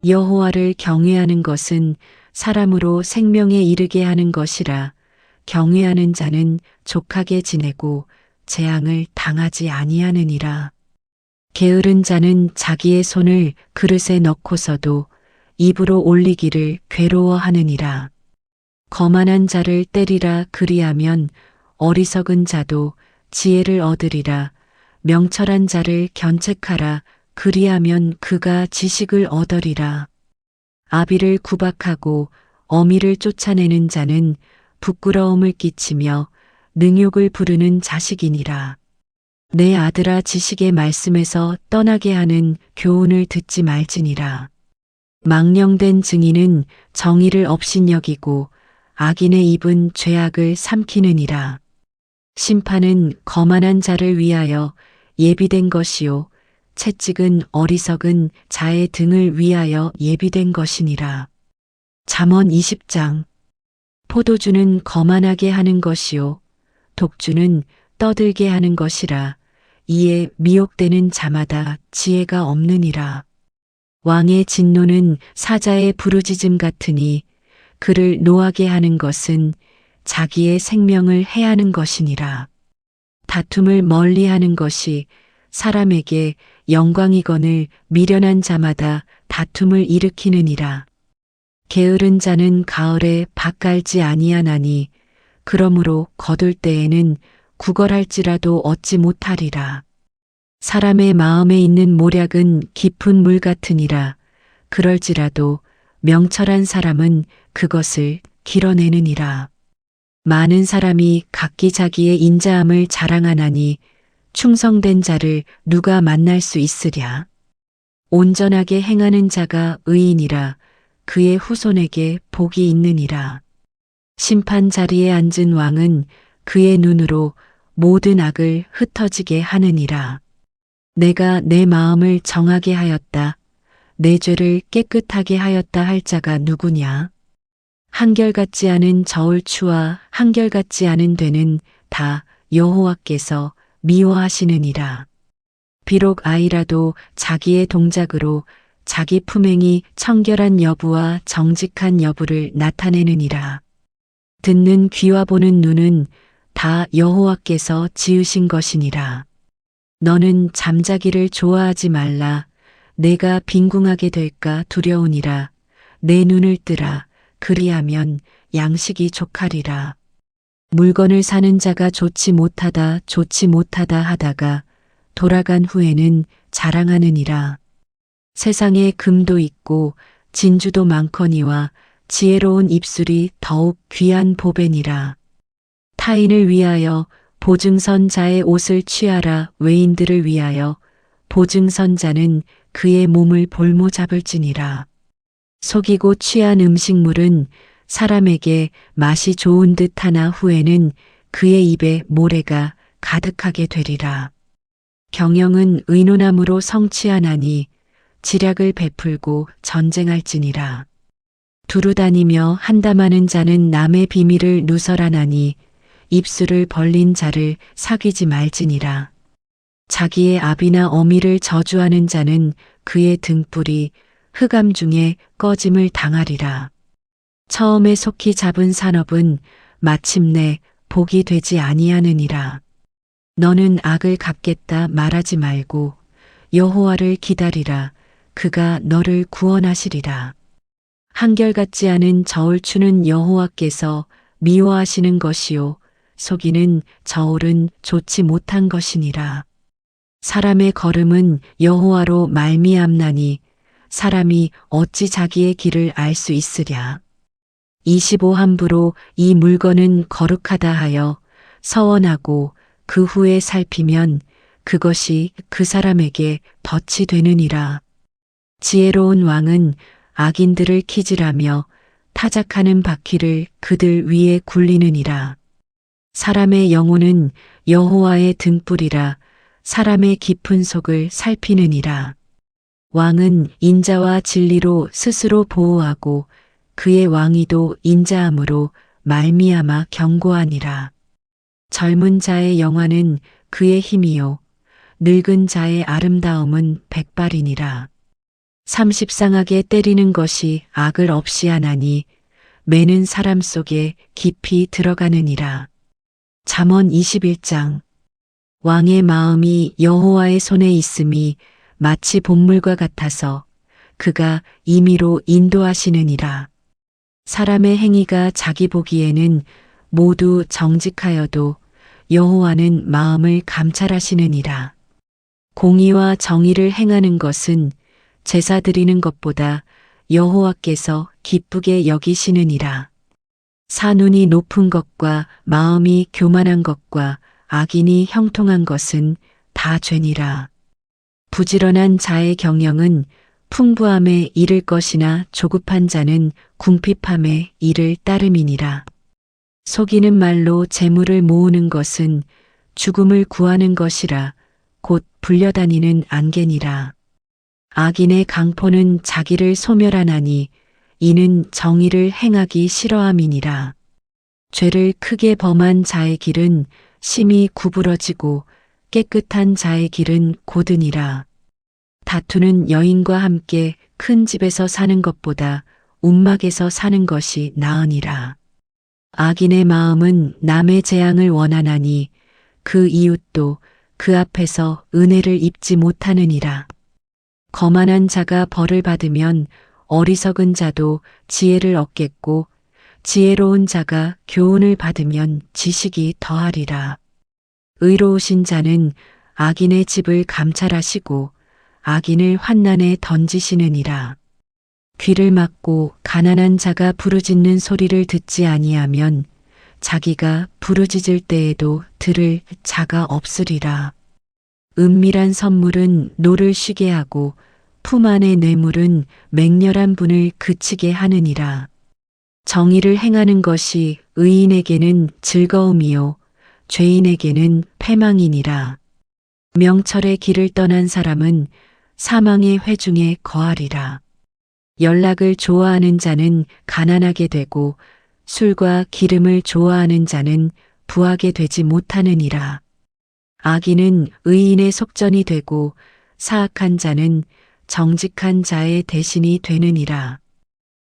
여호와를 경외하는 것은 사람으로 생명에 이르게 하는 것이라. 경외하는 자는 족하게 지내고 재앙을 당하지 아니하느니라. 게으른 자는 자기의 손을 그릇에 넣고서도 입으로 올리기를 괴로워하느니라. 거만한 자를 때리라. 그리하면 어리석은 자도 지혜를 얻으리라. 명철한 자를 견책하라. 그리하면 그가 지식을 얻으리라. 아비를 구박하고 어미를 쫓아내는 자는 부끄러움을 끼치며 능욕을 부르는 자식이니라. 내 아들아, 지식의 말씀에서 떠나게 하는 교훈을 듣지 말지니라. 망령된 증인은 정의를 업신여기고 악인의 입은 죄악을 삼키느니라. 심판은 거만한 자를 위하여 예비된 것이요 채찍은 어리석은 자의 등을 위하여 예비된 것이니라. 잠언 20장. 포도주는 거만하게 하는 것이요 독주는 떠들게 하는 것이라. 이에 미혹되는 자마다 지혜가 없느니라. 왕의 진노는 사자의 부르짖음 같으니 그를 노하게 하는 것은 자기의 생명을 해하는 것이니라. 다툼을 멀리하는 것이 사람에게 영광이거늘 미련한 자마다 다툼을 일으키느니라. 게으른 자는 가을에 밭 갈지 아니하나니 그러므로 거둘 때에는 구걸할지라도 얻지 못하리라. 사람의 마음에 있는 모략은 깊은 물 같으니라. 그럴지라도 명철한 사람은 그것을 길어내느니라. 많은 사람이 각기 자기의 인자함을 자랑하나니 충성된 자를 누가 만날 수 있으랴. 온전하게 행하는 자가 의인이라. 그의 후손에게 복이 있느니라. 심판 자리에 앉은 왕은 그의 눈으로 모든 악을 흩어지게 하느니라. 내가 내 마음을 정하게 하였다. 내 죄를 깨끗하게 하였다 할 자가 누구냐? 한결같지 않은 저울추와 한결같지 않은 되는 다 여호와께서 미워하시느니라. 비록 아이라도 자기의 동작으로 자기 품행이 청결한 여부와 정직한 여부를 나타내느니라. 듣는 귀와 보는 눈은 다 여호와께서 지으신 것이니라. 너는 잠자기를 좋아하지 말라. 내가 빈궁하게 될까 두려우니라. 내 눈을 뜨라. 그리하면 양식이 족하리라. 물건을 사는 자가 좋지 못하다 하다가 돌아간 후에는 자랑하느니라. 세상에 금도 있고 진주도 많거니와 지혜로운 입술이 더욱 귀한 보배니라. 타인을 위하여 보증선자의 옷을 취하라. 외인들을 위하여 보증선자는 그의 몸을 볼모 잡을지니라. 속이고 취한 음식물은 사람에게 맛이 좋은 듯 하나 후에는 그의 입에 모래가 가득하게 되리라. 경영은 의논함으로 성취하나니 지략을 베풀고 전쟁할지니라. 두루다니며 한담하는 자는 남의 비밀을 누설하나니 입술을 벌린 자를 사귀지 말지니라. 자기의 아비나 어미를 저주하는 자는 그의 등불이 흑암 중에 꺼짐을 당하리라. 처음에 속히 잡은 산업은 마침내 복이 되지 아니하느니라. 너는 악을 갚겠다 말하지 말고 여호와를 기다리라. 그가 너를 구원하시리라. 한결같지 않은 저울추는 여호와께서 미워하시는 것이요 속이는 저울은 좋지 못한 것이니라. 사람의 걸음은 여호와로 말미암나니 사람이 어찌 자기의 길을 알 수 있으랴. 25함부로 이 물건은 거룩하다 하여 서원하고 그 후에 살피면 그것이 그 사람에게 덫이 되느니라. 지혜로운 왕은 악인들을 키질하며 타작하는 바퀴를 그들 위에 굴리느니라. 사람의 영혼은 여호와의 등불이라. 사람의 깊은 속을 살피느니라. 왕은 인자와 진리로 스스로 보호하고 그의 왕위도 인자함으로 말미암아 견고하니라. 젊은 자의 영화는 그의 힘이요 늙은 자의 아름다움은 백발이니라. 30상하게 때리는 것이 악을 없이 하나니 매는 사람 속에 깊이 들어가느니라. 잠언 21장. 왕의 마음이 여호와의 손에 있음이 마치 본물과 같아서 그가 임의로 인도하시느니라. 사람의 행위가 자기 보기에는 모두 정직하여도 여호와는 마음을 감찰하시느니라. 공의와 정의를 행하는 것은 제사 드리는 것보다 여호와께서 기쁘게 여기시느니라. 사눈이 높은 것과 마음이 교만한 것과 악인이 형통한 것은 다 죄니라. 부지런한 자의 경영은 풍부함에 이를 것이나 조급한 자는 궁핍함에 이를 따름이니라. 속이는 말로 재물을 모으는 것은 죽음을 구하는 것이라 곧 불려다니는 안개니라. 악인의 강포는 자기를 소멸하나니 이는 정의를 행하기 싫어함이니라. 죄를 크게 범한 자의 길은 심히 구부러지고 깨끗한 자의 길은 고드니라. 다투는 여인과 함께 큰 집에서 사는 것보다 움막에서 사는 것이 나으니라. 악인의 마음은 남의 재앙을 원하나니 그 이웃도 그 앞에서 은혜를 입지 못하느니라. 거만한 자가 벌을 받으면 어리석은 자도 지혜를 얻겠고 지혜로운 자가 교훈을 받으면 지식이 더하리라. 의로우신 자는 악인의 집을 감찰하시고 악인을 환난에 던지시느니라. 귀를 막고 가난한 자가 부르짖는 소리를 듣지 아니하면 자기가 부르짖을 때에도 들을 자가 없으리라. 은밀한 선물은 노를 쉬게 하고 품 안의 뇌물은 맹렬한 분을 그치게 하느니라. 정의를 행하는 것이 의인에게는 즐거움이요 죄인에게는 패망이니라. 명철의 길을 떠난 사람은 사망의 회중에 거하리라. 연락을 좋아하는 자는 가난하게 되고 술과 기름을 좋아하는 자는 부하게 되지 못하느니라. 악인은 의인의 속전이 되고 사악한 자는 정직한 자의 대신이 되느니라.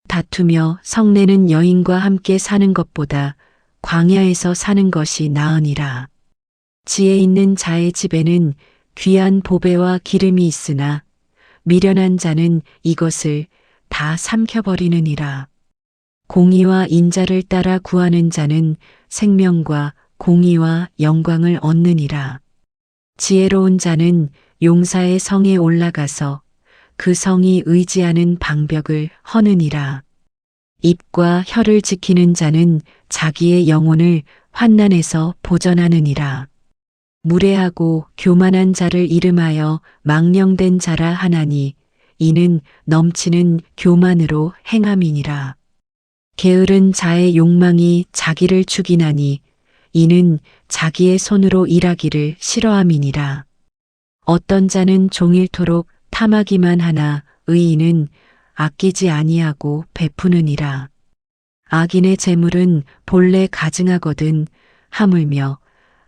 다투며 성내는 여인과 함께 사는 것보다 광야에서 사는 것이 나으니라. 지혜 있는 자의 집에는 귀한 보배와 기름이 있으나 미련한 자는 이것을 다 삼켜버리느니라. 공의와 인자를 따라 구하는 자는 생명과 공의와 영광을 얻느니라. 지혜로운 자는 용사의 성에 올라가서 그 성이 의지하는 방벽을 허느니라. 입과 혀를 지키는 자는 자기의 영혼을 환난에서 보전하느니라. 무례하고 교만한 자를 이름하여 망령된 자라 하나니 이는 넘치는 교만으로 행함이니라. 게으른 자의 욕망이 자기를 죽이나니 이는 자기의 손으로 일하기를 싫어함이니라. 어떤 자는 종일토록 탐하기만 하나 의인은 아끼지 아니하고 베푸느니라. 악인의 재물은 본래 가증하거든 하물며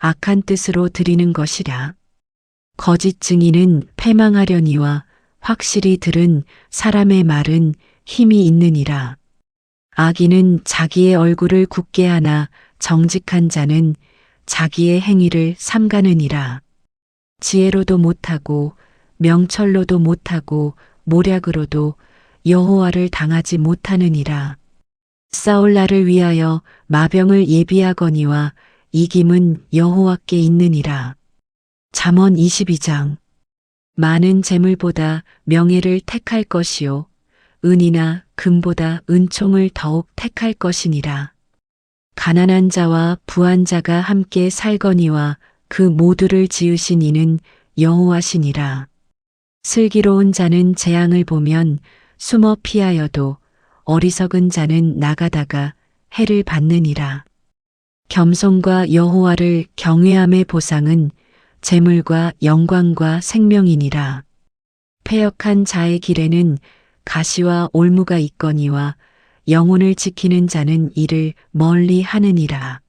악한 뜻으로 드리는 것이라. 거짓 증인은 패망하려니와 확실히 들은 사람의 말은 힘이 있느니라. 악인은 자기의 얼굴을 굳게 하나 정직한 자는 자기의 행위를 삼가느니라. 지혜로도 못하고 명철로도 못하고 모략으로도 여호와를 당하지 못하느니라. 싸울 날을 위하여 마병을 예비하거니와 이김은 여호와께 있느니라. 잠언 22장. 많은 재물보다 명예를 택할 것이요 은이나 금보다 은총을 더욱 택할 것이니라. 가난한 자와 부한 자가 함께 살거니와 그 모두를 지으신 이는 여호와시니라. 슬기로운 자는 재앙을 보면 숨어 피하여도 어리석은 자는 나가다가 해를 받느니라. 겸손과 여호와를 경외함의 보상은 재물과 영광과 생명이니라. 패역한 자의 길에는 가시와 올무가 있거니와 영혼을 지키는 자는 이를 멀리 하느니라.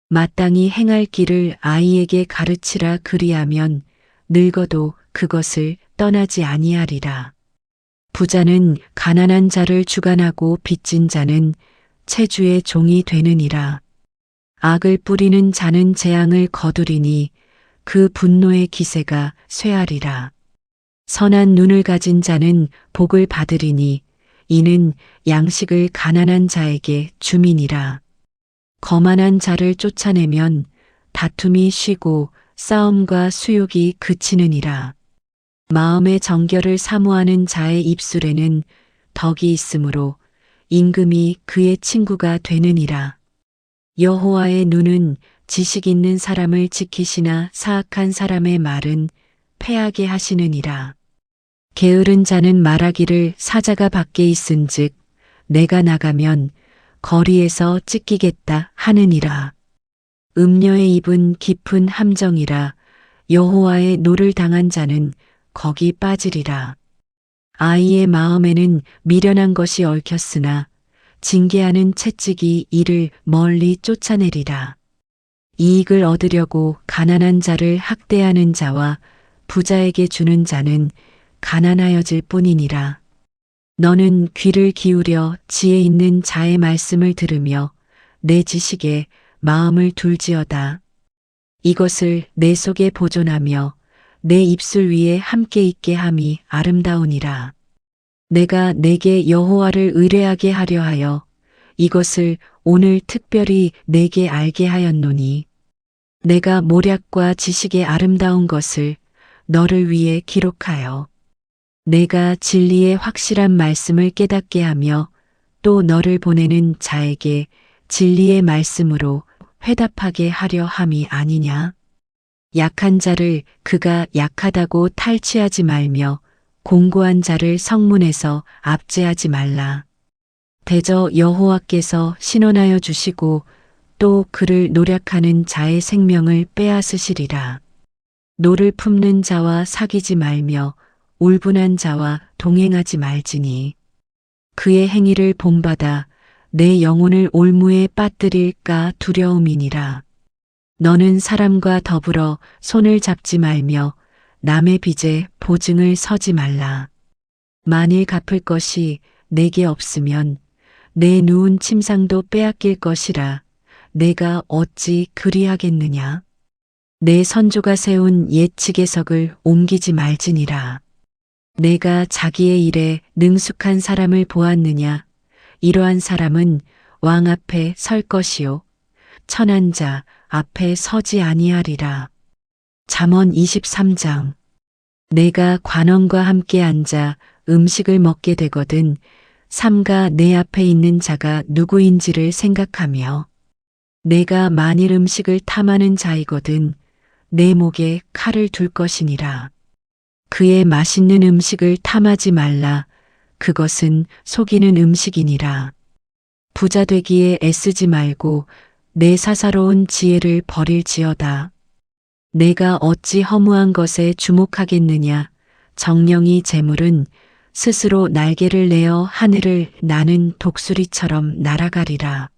마땅히 행할 길을 아이에게 가르치라 그리하면 늙어도 그것을 떠나지 아니하리라. 부자는 가난한 자를 주관하고 빚진 자는 채주의 종이 되느니라. 악을 뿌리는 자는 재앙을 거두리니 그 분노의 기세가 쇠하리라. 선한 눈을 가진 자는 복을 받으리니 이는 양식을 가난한 자에게 줌이니라. 거만한 자를 쫓아내면 다툼이 쉬고 싸움과 수욕이 그치느니라. 마음의 정결을 사모하는 자의 입술에는 덕이 있으므로 임금이 그의 친구가 되느니라. 여호와의 눈은 지식 있는 사람을 지키시나 사악한 사람의 말은 패하게 하시느니라. 게으른 자는 말하기를 사자가 밖에 있은즉 내가 나가면 거리에서 찢기겠다 하느니라. 음녀의 입은 깊은 함정이라 여호와의 노를 당한 자는 거기 빠지리라. 아이의 마음에는 미련한 것이 얽혔으나 징계하는 채찍이 이를 멀리 쫓아내리라. 이익을 얻으려고 가난한 자를 학대하는 자와 부자에게 주는 자는 가난하여질 뿐이니라. 너는 귀를 기울여 지혜 있는 자의 말씀을 들으며 내 지식에 마음을 둘지어다. 이것을 내 속에 보존하며 내 입술 위에 함께 있게 함이 아름다우니라. 내가 내게 여호와를 의뢰하게 하려 하여 이것을 오늘 특별히 내게 알게 하였노니 내가 모략과 지식의 아름다운 것을 너를 위해 기록하여 내가 진리의 확실한 말씀을 깨닫게 하며 또 너를 보내는 자에게 진리의 말씀으로 회답하게 하려 함이 아니냐. 약한 자를 그가 약하다고 탈취하지 말며 공고한 자를 성문에서 압제하지 말라. 대저 여호와께서 신원하여 주시고 또 그를 노략하는 자의 생명을 빼앗으시리라. 노를 품는 자와 사귀지 말며 울분한 자와 동행하지 말지니 그의 행위를 본받아 내 영혼을 올무에 빠뜨릴까 두려움이니라. 너는 사람과 더불어 손을 잡지 말며 남의 빚에 보증을 서지 말라. 만일 갚을 것이 내게 없으면 내 누운 침상도 빼앗길 것이라 내가 어찌 그리하겠느냐. 내 선조가 세운 옛 지계석을 옮기지 말지니라. 내가 자기의 일에 능숙한 사람을 보았느냐. 이러한 사람은 왕 앞에 설 것이요 천한 자 앞에 서지 아니하리라. 잠언 23장. 내가 관원과 함께 앉아 음식을 먹게 되거든 삼가 내 앞에 있는 자가 누구인지를 생각하며 내가 만일 음식을 탐하는 자이거든 내 목에 칼을 둘 것이니라. 그의 맛있는 음식을 탐하지 말라. 그것은 속이는 음식이니라. 부자 되기에 애쓰지 말고 내 사사로운 지혜를 버릴지어다. 내가 어찌 허무한 것에 주목하겠느냐. 정령이 재물은 스스로 날개를 내어 하늘을 나는 독수리처럼 날아가리라.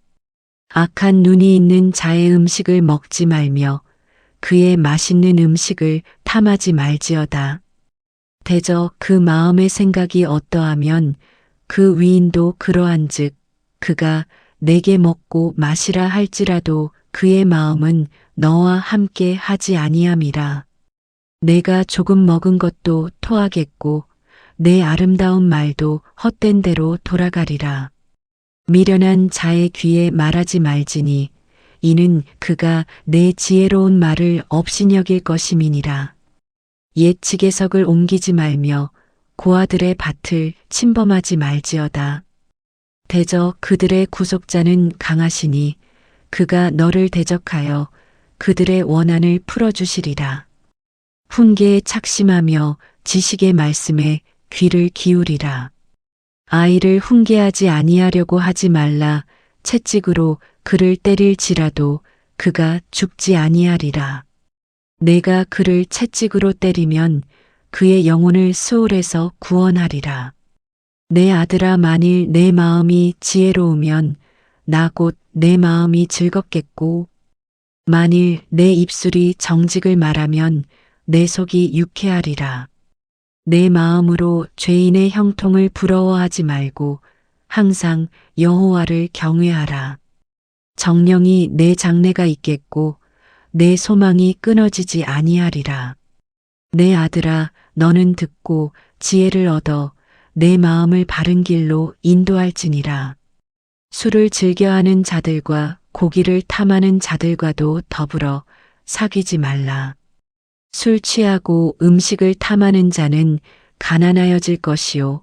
악한 눈이 있는 자의 음식을 먹지 말며 그의 맛있는 음식을 탐하지 말지어다. 대저 그 마음의 생각이 어떠하면 그 위인도 그러한즉 그가 내게 먹고 마시라 할지라도 그의 마음은 너와 함께 하지 아니함이라. 내가 조금 먹은 것도 토하겠고 내 아름다운 말도 헛된 대로 돌아가리라. 미련한 자의 귀에 말하지 말지니 이는 그가 내 지혜로운 말을 업신여길 것임이니라. 옛 지계석을 옮기지 말며 고아들의 밭을 침범하지 말지어다. 대저 그들의 구속자는 강하시니 그가 너를 대적하여 그들의 원한을 풀어주시리라. 훈계에 착심하며 지식의 말씀에 귀를 기울이라. 아이를 훈계하지 아니하려고 하지 말라. 채찍으로 그를 때릴지라도 그가 죽지 아니하리라. 내가 그를 채찍으로 때리면 그의 영혼을 수올에서 구원하리라. 내 아들아, 만일 내 마음이 지혜로우면 나 곧 내 마음이 즐겁겠고, 만일 내 입술이 정직을 말하면 내 속이 유쾌하리라. 내 마음으로 죄인의 형통을 부러워하지 말고 항상 여호와를 경외하라. 정령이 내 장래가 있겠고 내 소망이 끊어지지 아니하리라. 내 아들아, 너는 듣고 지혜를 얻어 내 마음을 바른 길로 인도할지니라. 술을 즐겨하는 자들과 고기를 탐하는 자들과도 더불어 사귀지 말라. 술 취하고 음식을 탐하는 자는 가난하여질 것이요,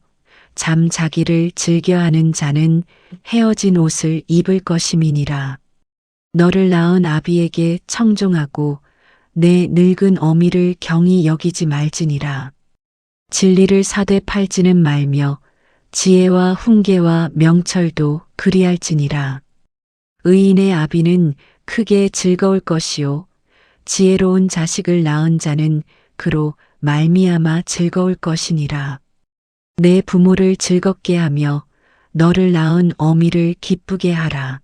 잠자기를 즐겨하는 자는 헤어진 옷을 입을 것임이니라. 너를 낳은 아비에게 청종하고 내 늙은 어미를 경히 여기지 말지니라. 진리를 사되 팔지는 말며 지혜와 훈계와 명철도 그리할지니라. 의인의 아비는 크게 즐거울 것이요, 지혜로운 자식을 낳은 자는 그로 말미암아 즐거울 것이니라. 내 부모를 즐겁게 하며 너를 낳은 어미를 기쁘게 하라.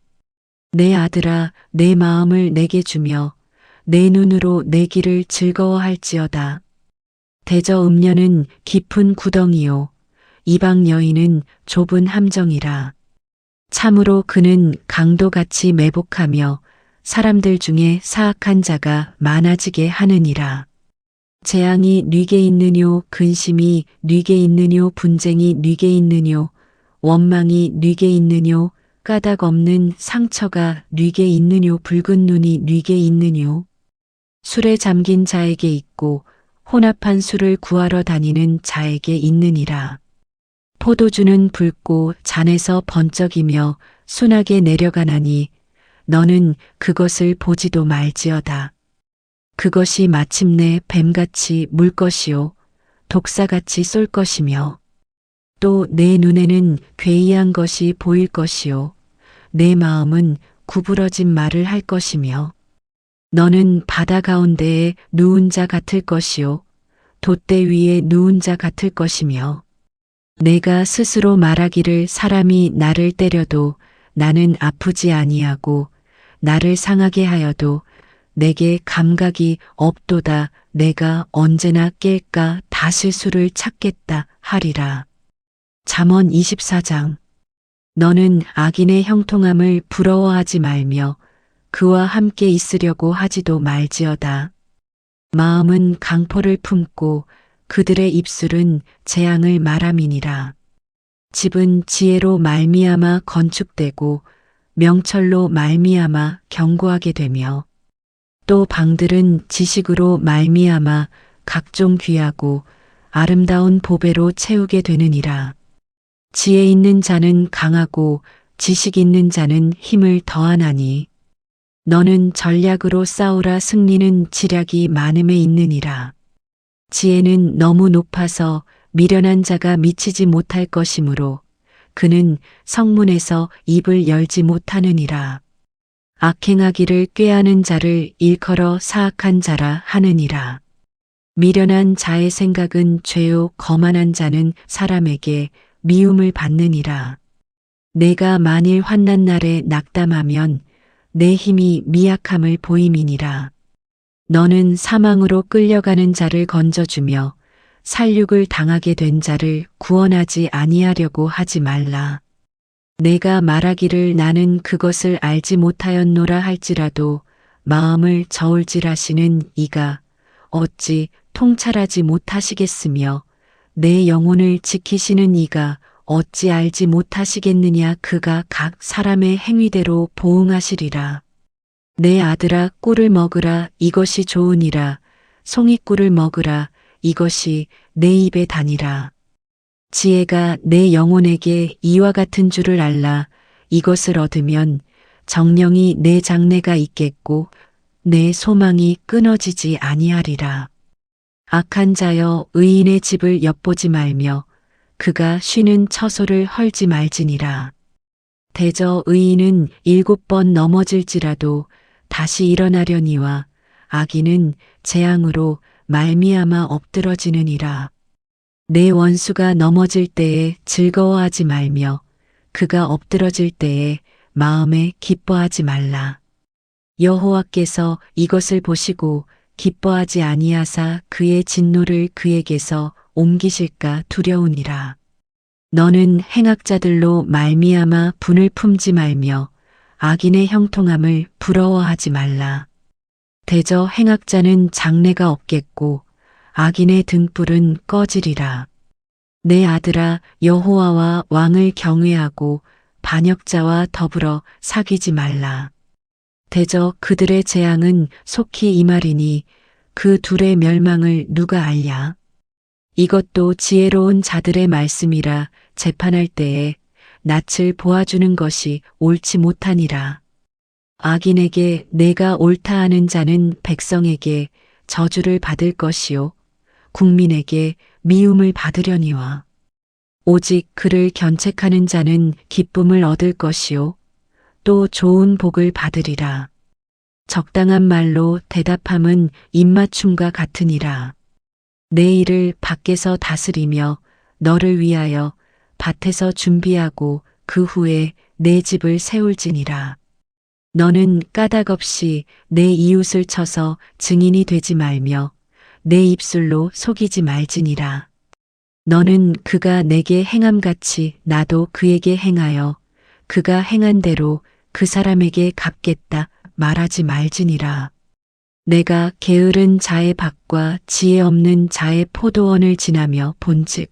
내 아들아, 내 마음을 내게 주며 내 눈으로 내 길을 즐거워할지어다. 대저 음녀는 깊은 구덩이요, 이방 여인은 좁은 함정이라. 참으로 그는 강도같이 매복하며 사람들 중에 사악한 자가 많아지게 하느니라. 재앙이 뉘게 있느뇨, 근심이 뉘게 있느뇨, 분쟁이 뉘게 있느뇨, 원망이 뉘게 있느뇨, 까닭 없는 상처가 뉘게 있느뇨, 붉은 눈이 뉘게 있느뇨. 술에 잠긴 자에게 있고 혼합한 술을 구하러 다니는 자에게 있느니라. 포도주는 붉고 잔에서 번쩍이며 순하게 내려가나니 너는 그것을 보지도 말지어다. 그것이 마침내 뱀같이 물 것이요, 독사같이 쏠 것이며, 또 내 눈에는 괴이한 것이 보일 것이요, 내 마음은 구부러진 말을 할 것이며, 너는 바다 가운데에 누운 자 같을 것이요, 돛대 위에 누운 자 같을 것이며, 내가 스스로 말하기를 사람이 나를 때려도 나는 아프지 아니하고 나를 상하게 하여도 내게 감각이 없도다. 내가 언제나 깰까 다실 수를 찾겠다 하리라. 잠언 24장. 너는 악인의 형통함을 부러워하지 말며 그와 함께 있으려고 하지도 말지어다. 마음은 강포를 품고 그들의 입술은 재앙을 말함이니라. 집은 지혜로 말미암아 건축되고 명철로 말미암아 견고하게 되며, 또 방들은 지식으로 말미암아 각종 귀하고 아름다운 보배로 채우게 되느니라. 지혜 있는 자는 강하고 지식 있는 자는 힘을 더하나니, 너는 전략으로 싸우라. 승리는 지략이 많음에 있느니라. 지혜는 너무 높아서 미련한 자가 미치지 못할 것이므로 그는 성문에서 입을 열지 못하느니라. 악행하기를 꾀하는 자를 일컬어 사악한 자라 하느니라. 미련한 자의 생각은 죄요, 거만한 자는 사람에게 미움을 받느니라. 내가 만일 환난 날에 낙담하면 내 힘이 미약함을 보임이니라. 너는 사망으로 끌려가는 자를 건져주며 살육을 당하게 된 자를 구원하지 아니하려고 하지 말라. 내가 말하기를 나는 그것을 알지 못하였노라 할지라도 마음을 저울질하시는 이가 어찌 통찰하지 못하시겠으며, 내 영혼을 지키시는 이가 어찌 알지 못하시겠느냐. 그가 각 사람의 행위대로 보응하시리라. 내 아들아, 꿀을 먹으라. 이것이 좋으니라. 송이꿀을 먹으라. 이것이 내 입에 다니라. 지혜가 내 영혼에게 이와 같은 줄을 알라. 이것을 얻으면 정령이 내 장래가 있겠고 내 소망이 끊어지지 아니하리라. 악한 자여, 의인의 집을 엿보지 말며 그가 쉬는 처소를 헐지 말지니라. 대저 의인은 7번 넘어질지라도 다시 일어나려니와 악인은 재앙으로 말미암아 엎드러지느니라. 내 원수가 넘어질 때에 즐거워하지 말며 그가 엎드러질 때에 마음에 기뻐하지 말라. 여호와께서 이것을 보시고 기뻐하지 아니하사 그의 진노를 그에게서 옮기실까 두려우니라. 너는 행악자들로 말미암아 분을 품지 말며 악인의 형통함을 부러워하지 말라. 대저 행악자는 장래가 없겠고 악인의 등불은 꺼지리라. 내 아들아, 여호와와 왕을 경외하고 반역자와 더불어 사귀지 말라. 대저 그들의 재앙은 속히 임하리니 그 둘의 멸망을 누가 알랴. 이것도 지혜로운 자들의 말씀이라. 재판할 때에 낯을 보아주는 것이 옳지 못하니라. 악인에게 내가 옳다 하는 자는 백성에게 저주를 받을 것이요 국민에게 미움을 받으려니와 오직 그를 견책하는 자는 기쁨을 얻을 것이요 또 좋은 복을 받으리라. 적당한 말로 대답함은 입맞춤과 같으니라. 내 일을 밖에서 다스리며 너를 위하여 밭에서 준비하고 그 후에 내 집을 세울지니라. 너는 까닭 없이 내 이웃을 쳐서 증인이 되지 말며 내 입술로 속이지 말지니라. 너는 그가 내게 행함같이 나도 그에게 행하여 그가 행한 대로 그 사람에게 갚겠다 말하지 말지니라. 내가 게으른 자의 밭과 지혜 없는 자의 포도원을 지나며 본즉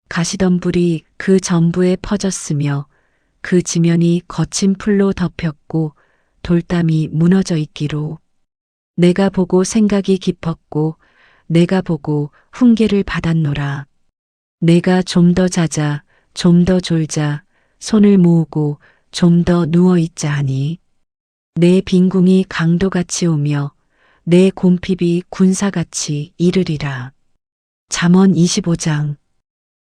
가시덤불이 그 전부에 퍼졌으며 그 지면이 거친 풀로 덮였고 돌담이 무너져 있기로 내가 보고 생각이 깊었고 내가 보고 훈계를 받았노라. 내가 좀 더 자자 좀 더 졸자 손을 모으고 좀 더 누워 있자 하니 내 빈궁이 강도같이 오며 내 곰핍이 군사같이 이르리라. 잠언 25장.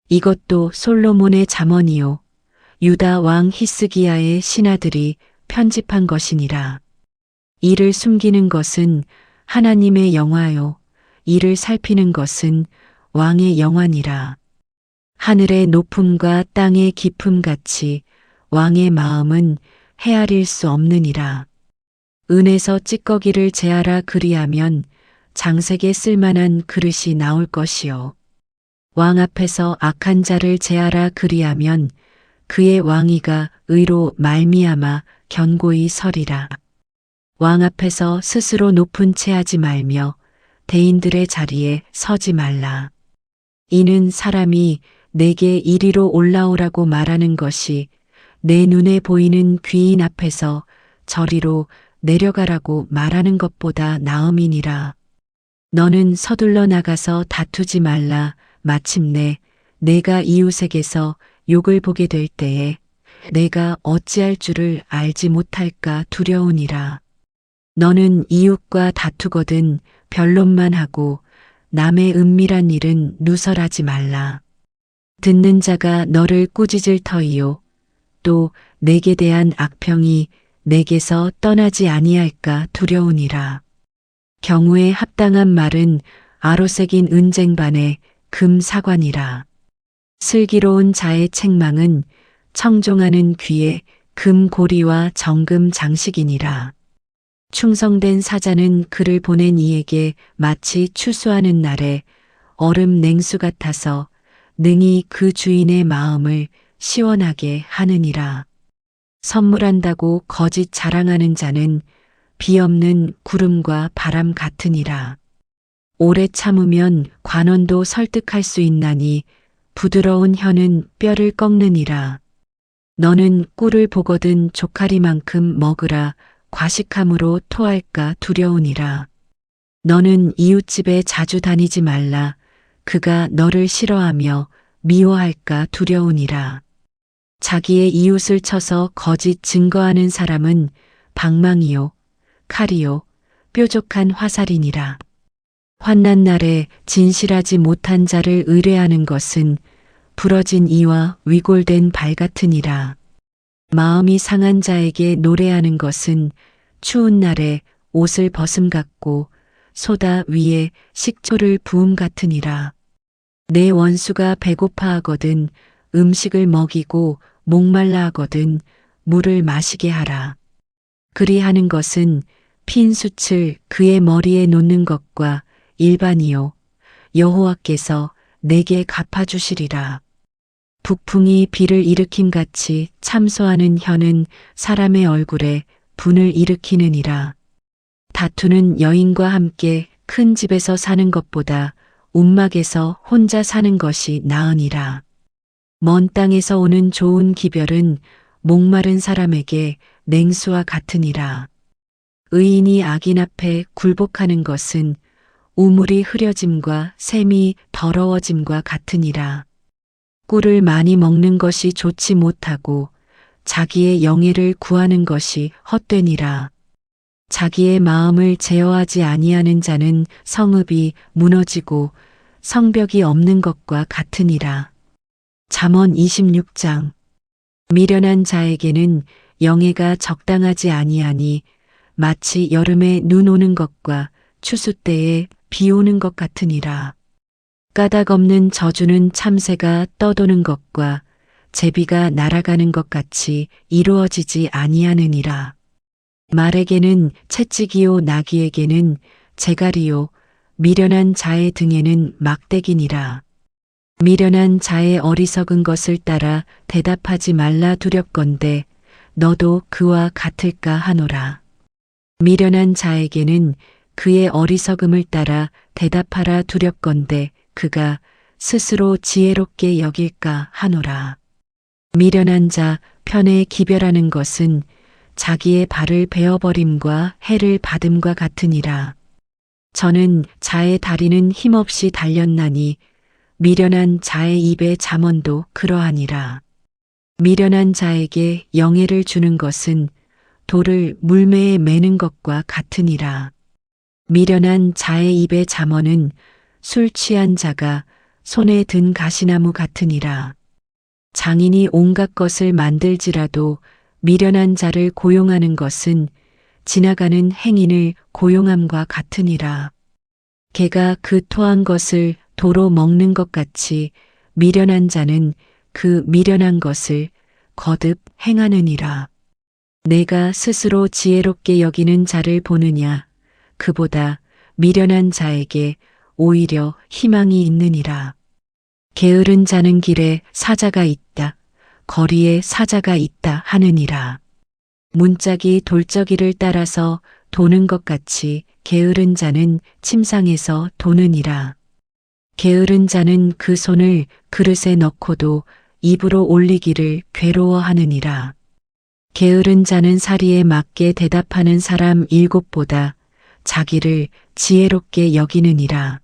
이것도 솔로몬의 잠언이요 유다 왕 히스기야의 신하들이 편집한 것이니라. 이를 숨기는 것은 하나님의 영화요 이를 살피는 것은 왕의 영화니라. 하늘의 높음과 땅의 깊음 같이 왕의 마음은 헤아릴 수 없느니라. 은에서 찌꺼기를 제하라 그리하면 장색에 쓸만한 그릇이 나올 것이요 왕 앞에서 악한 자를 제하라 그리하면 그의 왕위가 의로 말미암아 견고히 서리라. 왕 앞에서 스스로 높은 채 하지 말며 대인들의 자리에 서지 말라. 이는 사람이 내게 이리로 올라오라고 말하는 것이 내 눈에 보이는 귀인 앞에서 저리로 내려가라고 말하는 것보다 나음이니라. 너는 서둘러 나가서 다투지 말라. 마침내 내가 이웃에게서 욕을 보게 될 때에 내가 어찌할 줄을 알지 못할까 두려우니라. 너는 이웃과 다투거든 변론만 하고 남의 은밀한 일은 누설하지 말라. 듣는 자가 너를 꾸짖을 터이요 또 내게 대한 악평이 내게서 떠나지 아니할까 두려우니라. 경우에 합당한 말은 아로새긴 은쟁반에 금 사관이라. 슬기로운 자의 책망은 청종하는 귀에 금 고리와 정금 장식이니라. 충성된 사자는 그를 보낸 이에게 마치 추수하는 날에 얼음 냉수 같아서 능히 그 주인의 마음을 시원하게 하느니라. 선물한다고 거짓 자랑하는 자는 비 없는 구름과 바람 같으니라. 오래 참으면 관원도 설득할 수 있나니 부드러운 혀는 뼈를 꺾느니라. 너는 꿀을 보거든 조카리만큼 먹으라. 과식함으로 토할까 두려우니라. 너는 이웃집에 자주 다니지 말라. 그가 너를 싫어하며 미워할까 두려우니라. 자기의 이웃을 쳐서 거짓 증거하는 사람은 방망이요 칼이요 뾰족한 화살이니라. 환난 날에 진실하지 못한 자를 의뢰하는 것은 부러진 이와 위골된 발 같으니라. 마음이 상한 자에게 노래하는 것은 추운 날에 옷을 벗음 같고 소다 위에 식초를 부음 같으니라. 내 원수가 배고파하거든 음식을 먹이고 목말라 하거든 물을 마시게 하라. 그리하는 것은 핀 숯을 그의 머리에 놓는 것과 일반이요 여호와께서 내게 갚아주시리라. 북풍이 비를 일으킴같이 참소하는 혀는 사람의 얼굴에 분을 일으키느니라. 다투는 여인과 함께 큰 집에서 사는 것보다 움막에서 혼자 사는 것이 나으니라. 먼 땅에서 오는 좋은 기별은 목마른 사람에게 냉수와 같으니라. 의인이 악인 앞에 굴복하는 것은 우물이 흐려짐과 샘이 더러워짐과 같으니라. 꿀을 많이 먹는 것이 좋지 못하고 자기의 영예를 구하는 것이 헛되니라. 자기의 마음을 제어하지 아니하는 자는 성읍이 무너지고 성벽이 없는 것과 같으니라. 잠언 26장. 미련한 자에게는 영예가 적당하지 아니하니 마치 여름에 눈 오는 것과 추수 때에 비 오는 것 같으니라. 까닭 없는 저주는 참새가 떠도는 것과 제비가 날아가는 것 같이 이루어지지 아니하느니라. 말에게는 채찍이요 나귀에게는 재갈이요 미련한 자의 등에는 막대기니라. 미련한 자의 어리석은 것을 따라 대답하지 말라 두렵건대 너도 그와 같을까 하노라. 미련한 자에게는 그의 어리석음을 따라 대답하라 두렵건대 그가 스스로 지혜롭게 여길까 하노라. 미련한 자 편에 기별하는 것은 자기의 발을 베어버림과 해를 받음과 같으니라. 저는 자의 다리는 힘없이 달렸나니 미련한 자의 입의 잠언도 그러하니라. 미련한 자에게 영예를 주는 것은 돌을 물매에 매는 것과 같으니라. 미련한 자의 입의 잠언은 술 취한 자가 손에 든 가시나무 같으니라. 장인이 온갖 것을 만들지라도 미련한 자를 고용하는 것은 지나가는 행인을 고용함과 같으니라. 개가 그 토한 것을 도로 먹는 것 같이 미련한 자는 그 미련한 것을 거듭 행하느니라. 내가 스스로 지혜롭게 여기는 자를 보느냐 그보다 미련한 자에게 오히려 희망이 있느니라. 게으른 자는 길에 사자가 있다. 거리에 사자가 있다 하느니라. 문짝이 돌적이를 따라서 도는 것 같이 게으른 자는 침상에서 도느니라. 게으른 자는 그 손을 그릇에 넣고도 입으로 올리기를 괴로워하느니라. 게으른 자는 사리에 맞게 대답하는 사람 7보다 자기를 지혜롭게 여기느니라.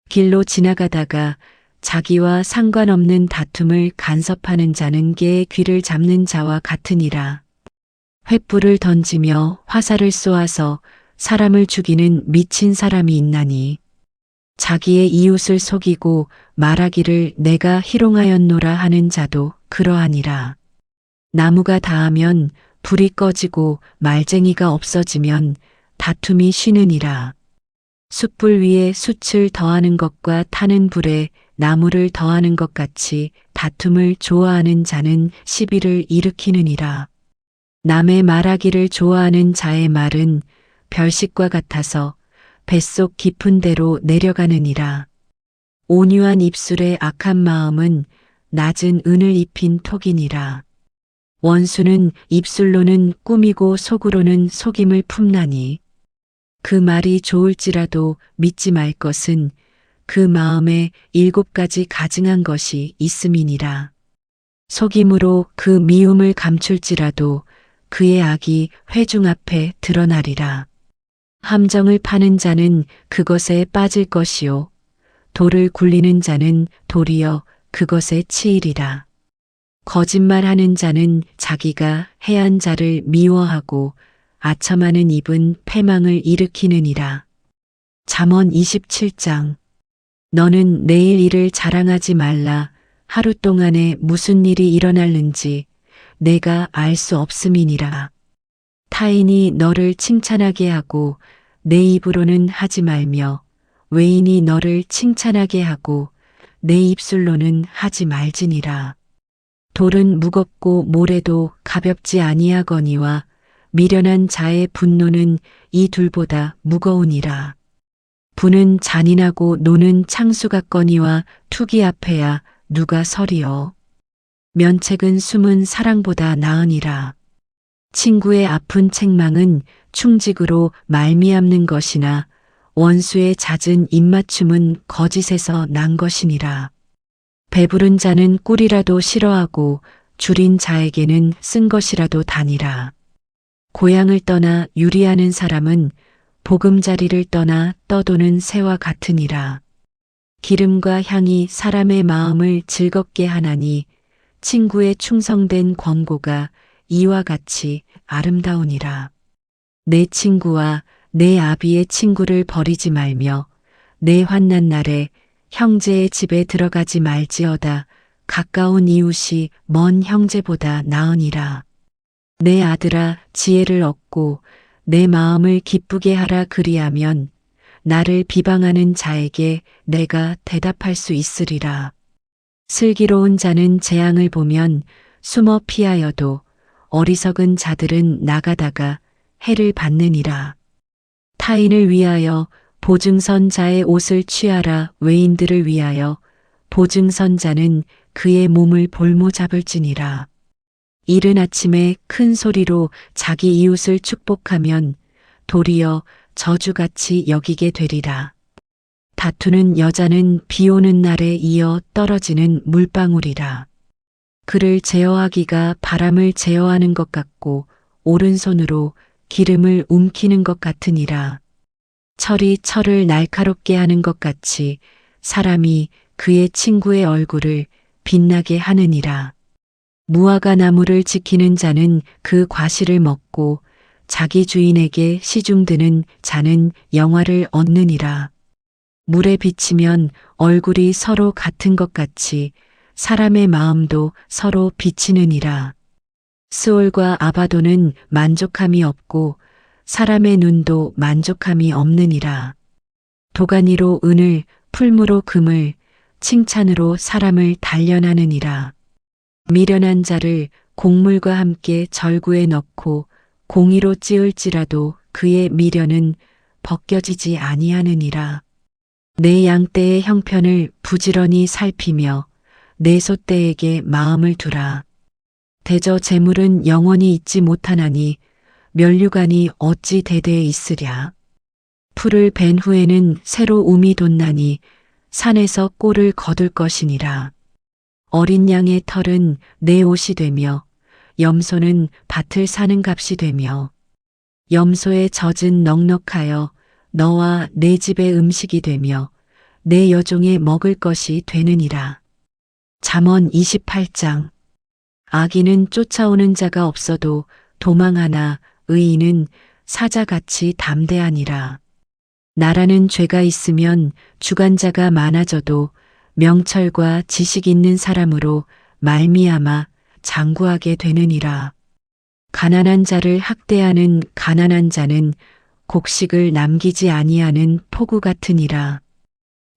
길로 지나가다가 자기와 상관없는 다툼을 간섭하는 자는 개의 귀를 잡는 자와 같으니라. 횃불을 던지며 화살을 쏘아서 사람을 죽이는 미친 사람이 있나니 자기의 이웃을 속이고 말하기를 내가 희롱하였노라 하는 자도 그러하니라. 나무가 닿으면 불이 꺼지고 말쟁이가 없어지면 다툼이 쉬느니라. 숯불 위에 숯을 더하는 것과 타는 불에 나무를 더하는 것 같이 다툼을 좋아하는 자는 시비를 일으키느니라. 남의 말하기를 좋아하는 자의 말은 별식과 같아서 뱃속 깊은 데로 내려가느니라. 온유한 입술의 악한 마음은 낮은 은을 입힌 톡이니라. 원수는 입술로는 꾸미고 속으로는 속임을 품나니 그 말이 좋을지라도 믿지 말 것은 그 마음에 7가지 가증한 것이 있음이니라. 속임으로 그 미움을 감출지라도 그의 악이 회중 앞에 드러나리라. 함정을 파는 자는 그것에 빠질 것이요 돌을 굴리는 자는 도리어 그것에 치이리라. 거짓말하는 자는 자기가 해한 자를 미워하고 아첨하는 입은 패망을 일으키느니라. 잠언 27장. 너는 내일 일을 자랑하지 말라. 하루 동안에 무슨 일이 일어날는지 내가 알 수 없음이니라. 타인이 너를 칭찬하게 하고 내 입으로는 하지 말며 외인이 너를 칭찬하게 하고 내 입술로는 하지 말지니라. 돌은 무겁고 모래도 가볍지 아니하거니와 미련한 자의 분노는 이 둘보다 무거우니라. 부는 잔인하고 노는 창수 같거니와 투기 앞에야 누가 서리요. 면책은 숨은 사랑보다 나으니라. 친구의 아픈 책망은 충직으로 말미암는 것이나 원수의 잦은 입맞춤은 거짓에서 난 것이니라. 배부른 자는 꿀이라도 싫어하고 줄인 자에게는 쓴 것이라도 다니라. 고향을 떠나 유리하는 사람은 보금자리를 떠나 떠도는 새와 같으니라. 기름과 향이 사람의 마음을 즐겁게 하나니 친구의 충성된 권고가 이와 같이 아름다우니라. 내 친구와 내 아비의 친구를 버리지 말며 내 환난 날에 형제의 집에 들어가지 말지어다. 가까운 이웃이 먼 형제보다 나으니라. 내 아들아 지혜를 얻고 내 마음을 기쁘게 하라. 그리하면 나를 비방하는 자에게 내가 대답할 수 있으리라. 슬기로운 자는 재앙을 보면 숨어 피하여도 어리석은 자들은 나가다가 해를 받느니라. 타인을 위하여 보증선 자의 옷을 취하라. 외인들을 위하여 보증선 자는 그의 몸을 볼모 잡을지니라. 이른 아침에 큰 소리로 자기 이웃을 축복하면 도리어 저주같이 여기게 되리라. 다투는 여자는 비 오는 날에 이어 떨어지는 물방울이라. 그를 제어하기가 바람을 제어하는 것 같고 오른손으로 기름을 움키는 것 같으니라. 철이 철을 날카롭게 하는 것 같이 사람이 그의 친구의 얼굴을 빛나게 하느니라. 무화과 나무를 지키는 자는 그 과실을 먹고 자기 주인에게 시중드는 자는 영화를 얻느니라. 물에 비치면 얼굴이 서로 같은 것 같이 사람의 마음도 서로 비치느니라. 스올과 아바도는 만족함이 없고 사람의 눈도 만족함이 없느니라. 도가니로 은을, 풀무로 금을, 칭찬으로 사람을 단련하느니라. 미련한 자를 곡물과 함께 절구에 넣고 공의로 찌을지라도 그의 미련은 벗겨지지 아니하느니라. 내 양떼의 형편을 부지런히 살피며 내 소떼에게 마음을 두라. 대저 재물은 영원히 있지 못하나니 면류관이 어찌 대대에 있으랴. 풀을 벤 후에는 새로 움이 돋나니 산에서 꼴을 거둘 것이니라. 어린 양의 털은 내 옷이 되며 염소는 밭을 사는 값이 되며 염소의 젖은 넉넉하여 너와 내 집의 음식이 되며 내 여종의 먹을 것이 되느니라. 잠언 28장. 악인은 쫓아오는 자가 없어도 도망하나 의인은 사자같이 담대하니라. 나라는 죄가 있으면 주관자가 많아져도 명철과 지식 있는 사람으로 말미암아 장구하게 되느니라. 가난한 자를 학대하는 가난한 자는 곡식을 남기지 아니하는 포구 같으니라.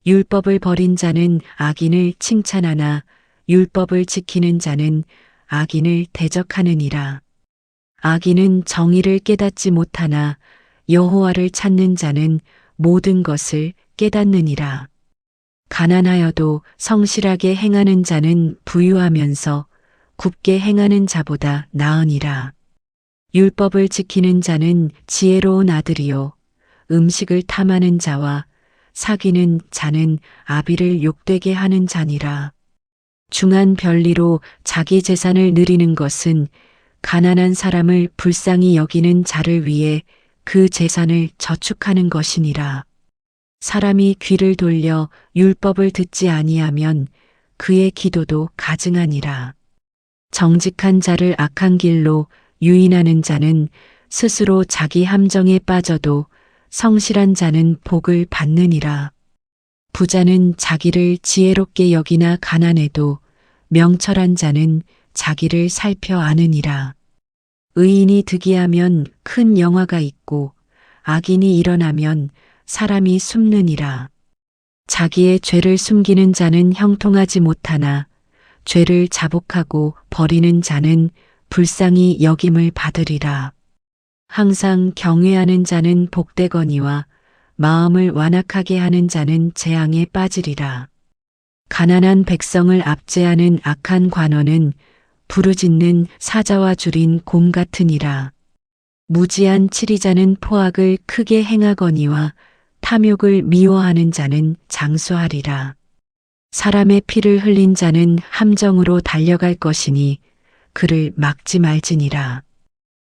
율법을 버린 자는 악인을 칭찬하나 율법을 지키는 자는 악인을 대적하느니라. 악인은 정의를 깨닫지 못하나 여호와를 찾는 자는 모든 것을 깨닫느니라. 가난하여도 성실하게 행하는 자는 부유하면서 굽게 행하는 자보다 나으니라. 율법을 지키는 자는 지혜로운 아들이요 음식을 탐하는 자와 사귀는 자는 아비를 욕되게 하는 자니라. 중한 별리로 자기 재산을 누리는 것은 가난한 사람을 불쌍히 여기는 자를 위해 그 재산을 저축하는 것이니라. 사람이 귀를 돌려 율법을 듣지 아니하면 그의 기도도 가증하니라. 정직한 자를 악한 길로 유인하는 자는 스스로 자기 함정에 빠져도 성실한 자는 복을 받느니라. 부자는 자기를 지혜롭게 여기나 가난해도 명철한 자는 자기를 살펴 아느니라. 의인이 득이하면 큰 영화가 있고 악인이 일어나면 사람이 숨느니라. 자기의 죄를 숨기는 자는 형통하지 못하나 죄를 자복하고 버리는 자는 불쌍히 여김을 받으리라. 항상 경외하는 자는 복되거니와 마음을 완악하게 하는 자는 재앙에 빠지리라. 가난한 백성을 압제하는 악한 관원은 부르짖는 사자와 줄인 곰 같으니라. 무지한 치리자는 포악을 크게 행하거니와 탐욕을 미워하는 자는 장수하리라. 사람의 피를 흘린 자는 함정으로 달려갈 것이니 그를 막지 말지니라.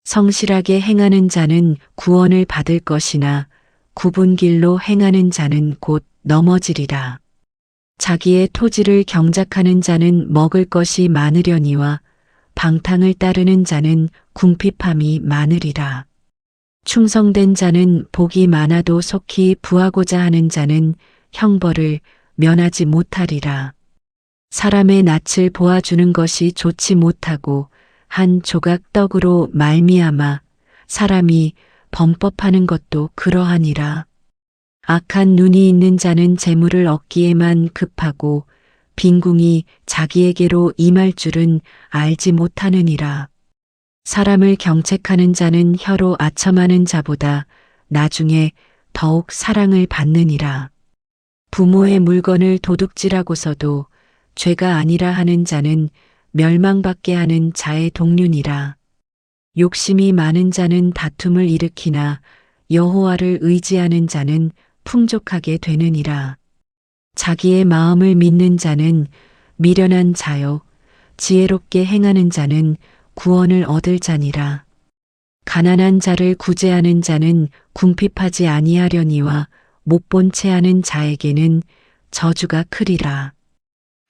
성실하게 행하는 자는 구원을 받을 것이나 굽은 길로 행하는 자는 곧 넘어지리라. 자기의 토지를 경작하는 자는 먹을 것이 많으려니와 방탕을 따르는 자는 궁핍함이 많으리라. 충성된 자는 복이 많아도 속히 부하고자 하는 자는 형벌을 면하지 못하리라. 사람의 낯을 보아주는 것이 좋지 못하고 한 조각 떡으로 말미암아 사람이 범법하는 것도 그러하니라. 악한 눈이 있는 자는 재물을 얻기에만 급하고 빈궁이 자기에게로 임할 줄은 알지 못하느니라. 사람을 경책하는 자는 혀로 아첨하는 자보다 나중에 더욱 사랑을 받느니라. 부모의 물건을 도둑질하고서도 죄가 아니라 하는 자는 멸망받게 하는 자의 동류니라. 욕심이 많은 자는 다툼을 일으키나 여호와를 의지하는 자는 풍족하게 되느니라. 자기의 마음을 믿는 자는 미련한 자요 지혜롭게 행하는 자는 구원을 얻을 자니라. 가난한 자를 구제하는 자는 궁핍하지 아니하려니와 못본 채 하는 자에게는 저주가 크리라.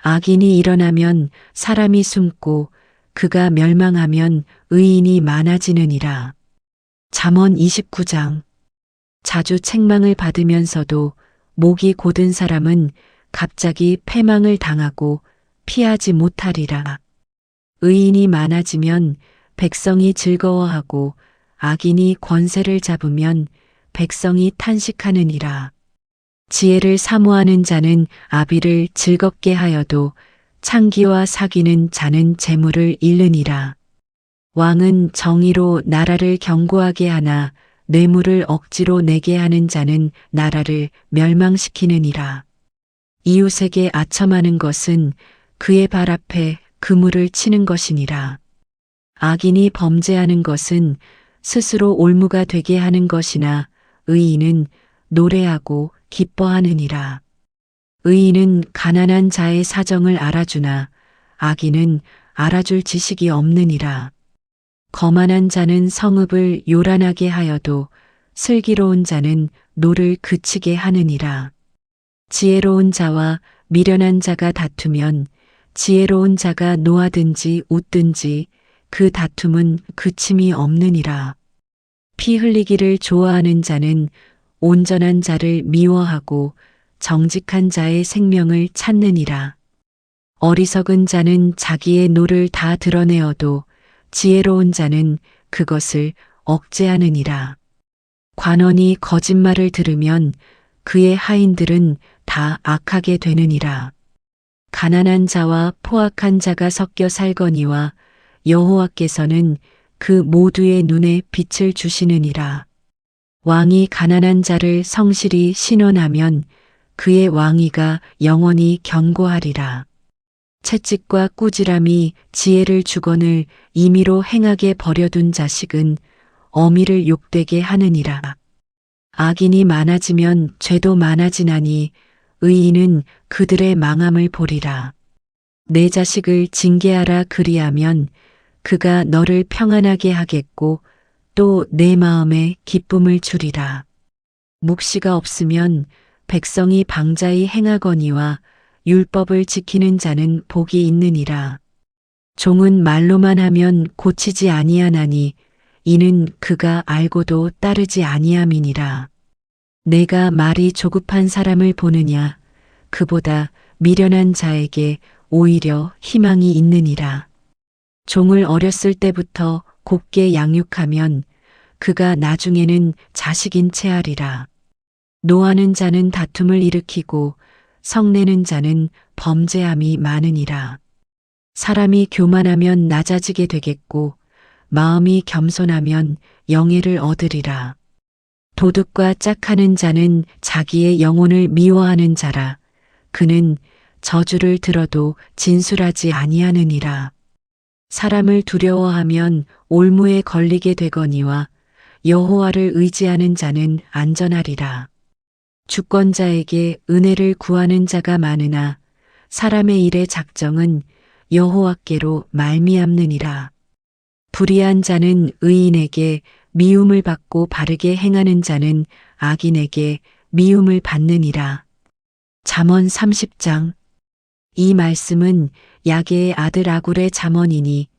악인이 일어나면 사람이 숨고 그가 멸망하면 의인이 많아지느니라. 잠언 29장. 자주 책망을 받으면서도 목이 곧은 사람은 갑자기 패망을 당하고 피하지 못하리라. 의인이 많아지면 백성이 즐거워하고 악인이 권세를 잡으면 백성이 탄식하느니라. 지혜를 사모하는 자는 아비를 즐겁게 하여도 창기와 사귀는 자는 재물을 잃느니라. 왕은 정의로 나라를 견고하게 하나 뇌물을 억지로 내게 하는 자는 나라를 멸망시키느니라. 이웃에게 아첨하는 것은 그의 발 앞에 그물을 치는 것이니라. 악인이 범죄하는 것은 스스로 올무가 되게 하는 것이나 의인은 노래하고 기뻐하느니라. 의인은 가난한 자의 사정을 알아주나 악인은 알아줄 지식이 없느니라. 거만한 자는 성읍을 요란하게 하여도 슬기로운 자는 노를 그치게 하느니라. 지혜로운 자와 미련한 자가 다투면 지혜로운 자가 노하든지 웃든지 그 다툼은 그침이 없느니라. 피 흘리기를 좋아하는 자는 온전한 자를 미워하고 정직한 자의 생명을 찾느니라. 어리석은 자는 자기의 노를 다 드러내어도 지혜로운 자는 그것을 억제하느니라. 관원이 거짓말을 들으면 그의 하인들은 다 악하게 되느니라. 가난한 자와 포악한 자가 섞여 살거니와 여호와께서는 그 모두의 눈에 빛을 주시느니라. 왕이 가난한 자를 성실히 신원하면 그의 왕위가 영원히 견고하리라. 채찍과 꾸지람이 지혜를 주거늘 임의로 행하게 버려둔 자식은 어미를 욕되게 하느니라. 악인이 많아지면 죄도 많아지나니 의인은 그들의 망함을 보리라. 내 자식을 징계하라 그리하면 그가 너를 평안하게 하겠고 또 내 마음에 기쁨을 주리라. 묵시가 없으면 백성이 방자히 행하거니와 율법을 지키는 자는 복이 있느니라. 종은 말로만 하면 고치지 아니하나니 이는 그가 알고도 따르지 아니함이니라. 내가 말이 조급한 사람을 보느냐 그보다 미련한 자에게 오히려 희망이 있느니라. 종을 어렸을 때부터 곱게 양육하면 그가 나중에는 자식인 채하리라. 노하는 자는 다툼을 일으키고 성내는 자는 범죄함이 많으니라. 사람이 교만하면 낮아지게 되겠고 마음이 겸손하면 영예를 얻으리라. 도둑과 짝하는 자는 자기의 영혼을 미워하는 자라. 그는 저주를 들어도 진술하지 아니하느니라. 사람을 두려워하면 올무에 걸리게 되거니와 여호와를 의지하는 자는 안전하리라. 주권자에게 은혜를 구하는 자가 많으나 사람의 일의 작정은 여호와께로 말미암느니라. 불의한 자는 의인에게 미움을 받고 바르게 행하는 자는 악인에게 미움을 받느니라. 잠언 30장. 이 말씀은 야게의 아들 아굴의 잠언이니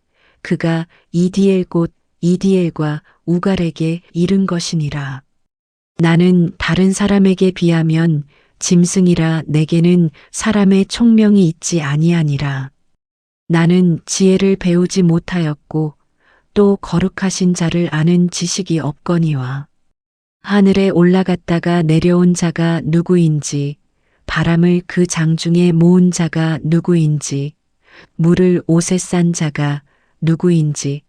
그가 이디엘 곧 이디엘과 우갈에게 이른 것이니라. 나는 다른 사람에게 비하면 짐승이라 내게는 사람의 총명이 있지 아니하니라. 나는 지혜를 배우지 못하였고 또 거룩하신 자를 아는 지식이 없거니와 하늘에 올라갔다가 내려온 자가 누구인지 바람을 그 장중에 모은 자가 누구인지 물을 옷에 싼 자가 누구인지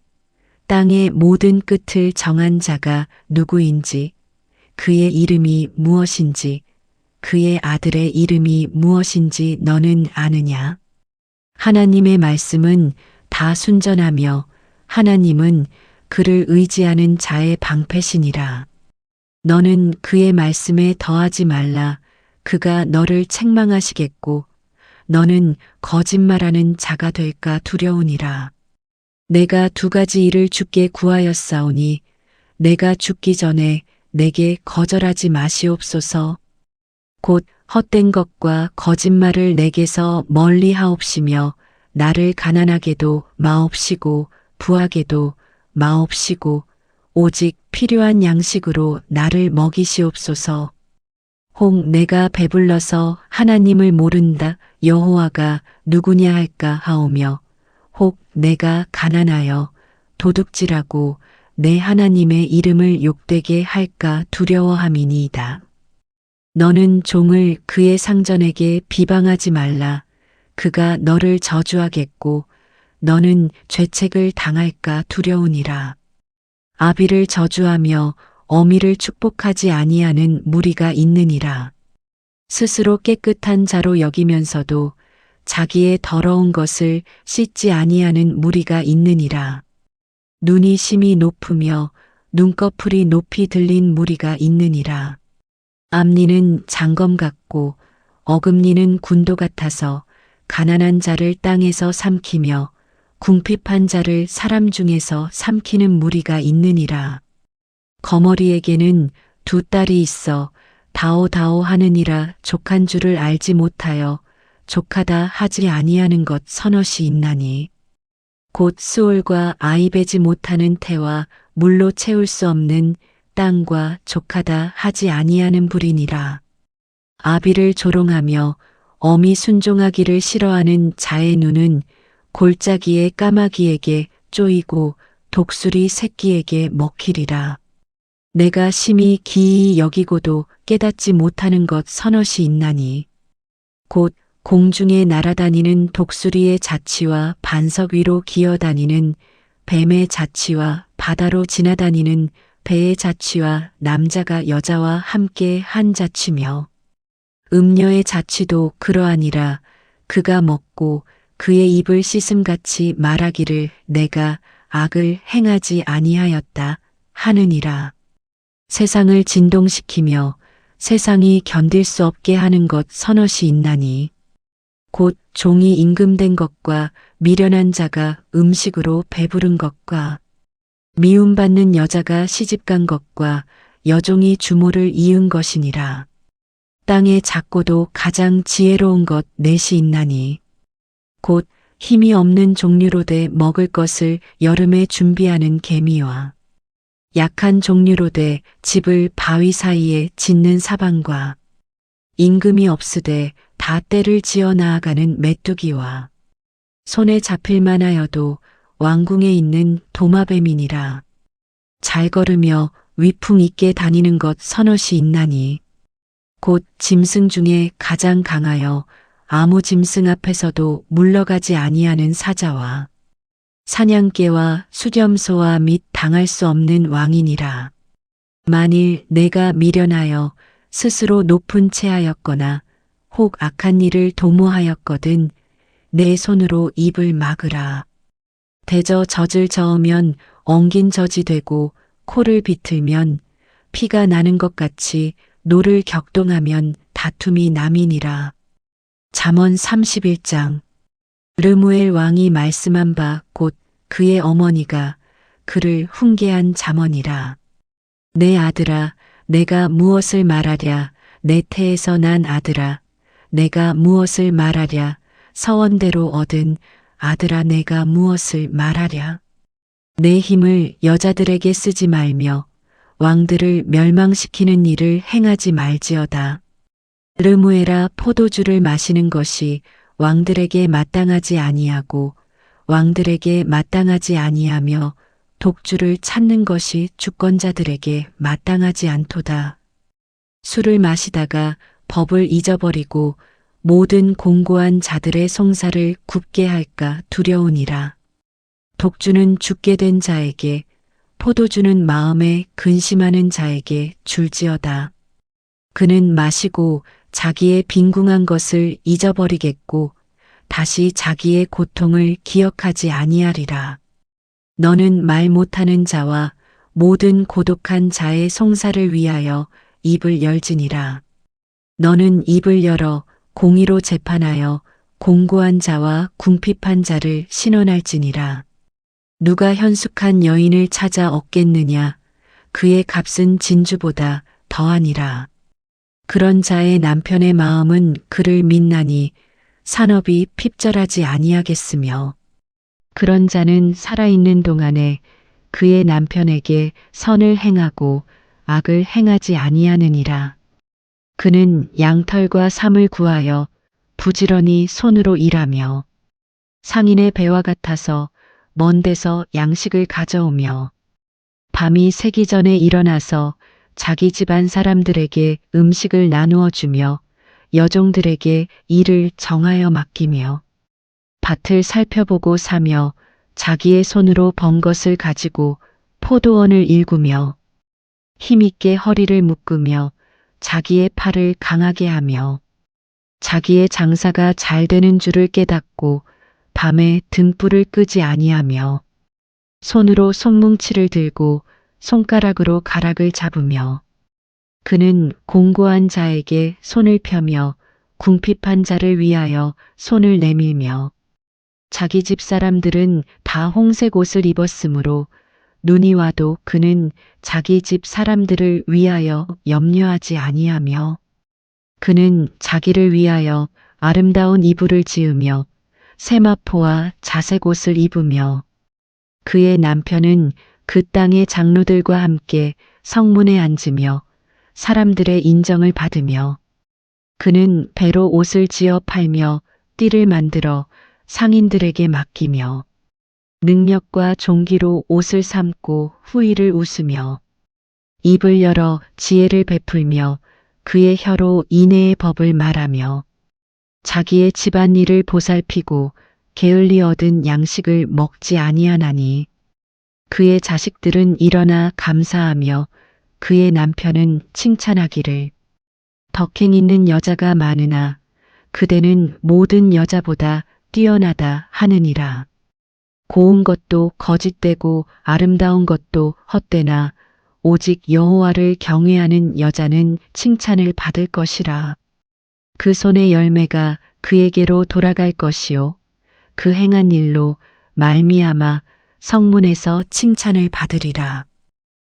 땅의 모든 끝을 정한 자가 누구인지 그의 이름이 무엇인지 그의 아들의 이름이 무엇인지 너는 아느냐? 하나님의 말씀은 다 순전하며 하나님은 그를 의지하는 자의 방패시니라. 너는 그의 말씀에 더하지 말라. 그가 너를 책망하시겠고 너는 거짓말하는 자가 될까 두려우니라. 내가 두 가지 일을 주께 구하였사오니 내가 죽기 전에 내게 거절하지 마시옵소서. 곧 헛된 것과 거짓말을 내게서 멀리 하옵시며 나를 가난하게도 마옵시고 부하게도 마옵시고 오직 필요한 양식으로 나를 먹이시옵소서. 혹 내가 배불러서 하나님을 모른다 여호와가 누구냐 할까 하오며 혹 내가 가난하여 도둑질하고 내 하나님의 이름을 욕되게 할까 두려워함이니이다. 너는 종을 그의 상전에게 비방하지 말라. 그가 너를 저주하겠고 너는 죄책을 당할까 두려우니라. 아비를 저주하며 어미를 축복하지 아니하는 무리가 있느니라. 스스로 깨끗한 자로 여기면서도 자기의 더러운 것을 씻지 아니하는 무리가 있느니라. 눈이 심히 높으며 눈꺼풀이 높이 들린 무리가 있느니라. 앞니는 장검 같고 어금니는 군도 같아서 가난한 자를 땅에서 삼키며 궁핍한 자를 사람 중에서 삼키는 무리가 있느니라. 거머리에게는 두 딸이 있어 다오다오 하느니라 족한 줄을 알지 못하여 족하다 하지 아니하는 것 서너시 있나니 곧 수올과 아이 베지 못하는 태와 물로 채울 수 없는 땅과 족하다 하지 아니하는 불이니라. 아비를 조롱하며 어미 순종하기를 싫어하는 자의 눈은 골짜기의 까마귀에게 쪼이고 독수리 새끼에게 먹히리라. 내가 심히 기이 여기고도 깨닫지 못하는 것 서너시 있나니 곧 공중에 날아다니는 독수리의 자치와 반석 위로 기어다니는 뱀의 자치와 바다로 지나다니는 배의 자취와 남자가 여자와 함께 한 자취며 음녀의 자취도 그러하니라. 그가 먹고 그의 입을 씻음같이 말하기를 내가 악을 행하지 아니하였다 하느니라. 세상을 진동시키며 세상이 견딜 수 없게 하는 것 서너시 있나니 곧 종이 임금된 것과 미련한 자가 음식으로 배부른 것과 미움받는 여자가 시집간 것과 여종이 주모를 이은 것이니라. 땅의 작고도 가장 지혜로운 것 넷이 있나니 곧 힘이 없는 종류로되 먹을 것을 여름에 준비하는 개미와 약한 종류로되 집을 바위 사이에 짓는 사방과 임금이 없으되 다 때를 지어 나아가는 메뚜기와 손에 잡힐 만하여도 왕궁에 있는 도마뱀이니라. 잘 걸으며 위풍 있게 다니는 것 서너시 있나니 곧 짐승 중에 가장 강하여 아무 짐승 앞에서도 물러가지 아니하는 사자와 사냥개와 수렴소와 및 당할 수 없는 왕이니라. 만일 내가 미련하여 스스로 높은 채하였거나 혹 악한 일을 도모하였거든 내 손으로 입을 막으라. 대저 젖을 저으면 엉긴 젖이 되고 코를 비틀면 피가 나는 것 같이 노를 격동하면 다툼이 남이니라. 잠언 31장. 르무엘 왕이 말씀한 바 곧 그의 어머니가 그를 훈계한 잠언이라. 내 아들아 내가 무엇을 말하랴 내 태에서 난 아들아 내가 무엇을 말하랴 서원대로 얻은 아들아 내가 무엇을 말하랴. 내 힘을 여자들에게 쓰지 말며 왕들을 멸망시키는 일을 행하지 말지어다. 르무엘아 포도주를 마시는 것이 왕들에게 마땅하지 아니하고 왕들에게 마땅하지 아니하며 독주를 찾는 것이 주권자들에게 마땅하지 않도다. 술을 마시다가 법을 잊어버리고 모든 공고한 자들의 송사를 굽게 할까 두려우니라. 독주는 죽게 된 자에게 포도주는 마음에 근심하는 자에게 줄지어다. 그는 마시고 자기의 빈궁한 것을 잊어버리겠고 다시 자기의 고통을 기억하지 아니하리라. 너는 말 못하는 자와 모든 고독한 자의 송사를 위하여 입을 열지니라. 너는 입을 열어 공의로 재판하여 공고한 자와 궁핍한 자를 신원할지니라. 누가 현숙한 여인을 찾아 얻겠느냐 그의 값은 진주보다 더하니라. 그런 자의 남편의 마음은 그를 믿나니 산업이 핍절하지 아니하겠으며 그런 자는 살아있는 동안에 그의 남편에게 선을 행하고 악을 행하지 아니하느니라. 그는 양털과 삼을 구하여 부지런히 손으로 일하며 상인의 배와 같아서 먼 데서 양식을 가져오며 밤이 새기 전에 일어나서 자기 집안 사람들에게 음식을 나누어 주며 여종들에게 일을 정하여 맡기며 밭을 살펴보고 사며 자기의 손으로 번 것을 가지고 포도원을 일구며 힘있게 허리를 묶으며 자기의 팔을 강하게 하며 자기의 장사가 잘 되는 줄을 깨닫고 밤에 등불을 끄지 아니하며 손으로 손뭉치를 들고 손가락으로 가락을 잡으며 그는 공고한 자에게 손을 펴며 궁핍한 자를 위하여 손을 내밀며 자기 집 사람들은 다 홍색 옷을 입었으므로 눈이 와도 그는 자기 집 사람들을 위하여 염려하지 아니하며 그는 자기를 위하여 아름다운 이불을 지으며 세마포와 자색 옷을 입으며 그의 남편은 그 땅의 장로들과 함께 성문에 앉으며 사람들의 인정을 받으며 그는 배로 옷을 지어 팔며 띠를 만들어 상인들에게 맡기며 능력과 종기로 옷을 삼고 후의를 웃으며 입을 열어 지혜를 베풀며 그의 혀로 인애의 법을 말하며 자기의 집안일을 보살피고 게을리 얻은 양식을 먹지 아니하나니 그의 자식들은 일어나 감사하며 그의 남편은 칭찬하기를 덕행 있는 여자가 많으나 그대는 모든 여자보다 뛰어나다 하느니라. 고운 것도 거짓되고 아름다운 것도 헛되나 오직 여호와를 경외하는 여자는 칭찬을 받을 것이라. 그 손의 열매가 그에게로 돌아갈 것이요 그 행한 일로 말미암아 성문에서 칭찬을 받으리라.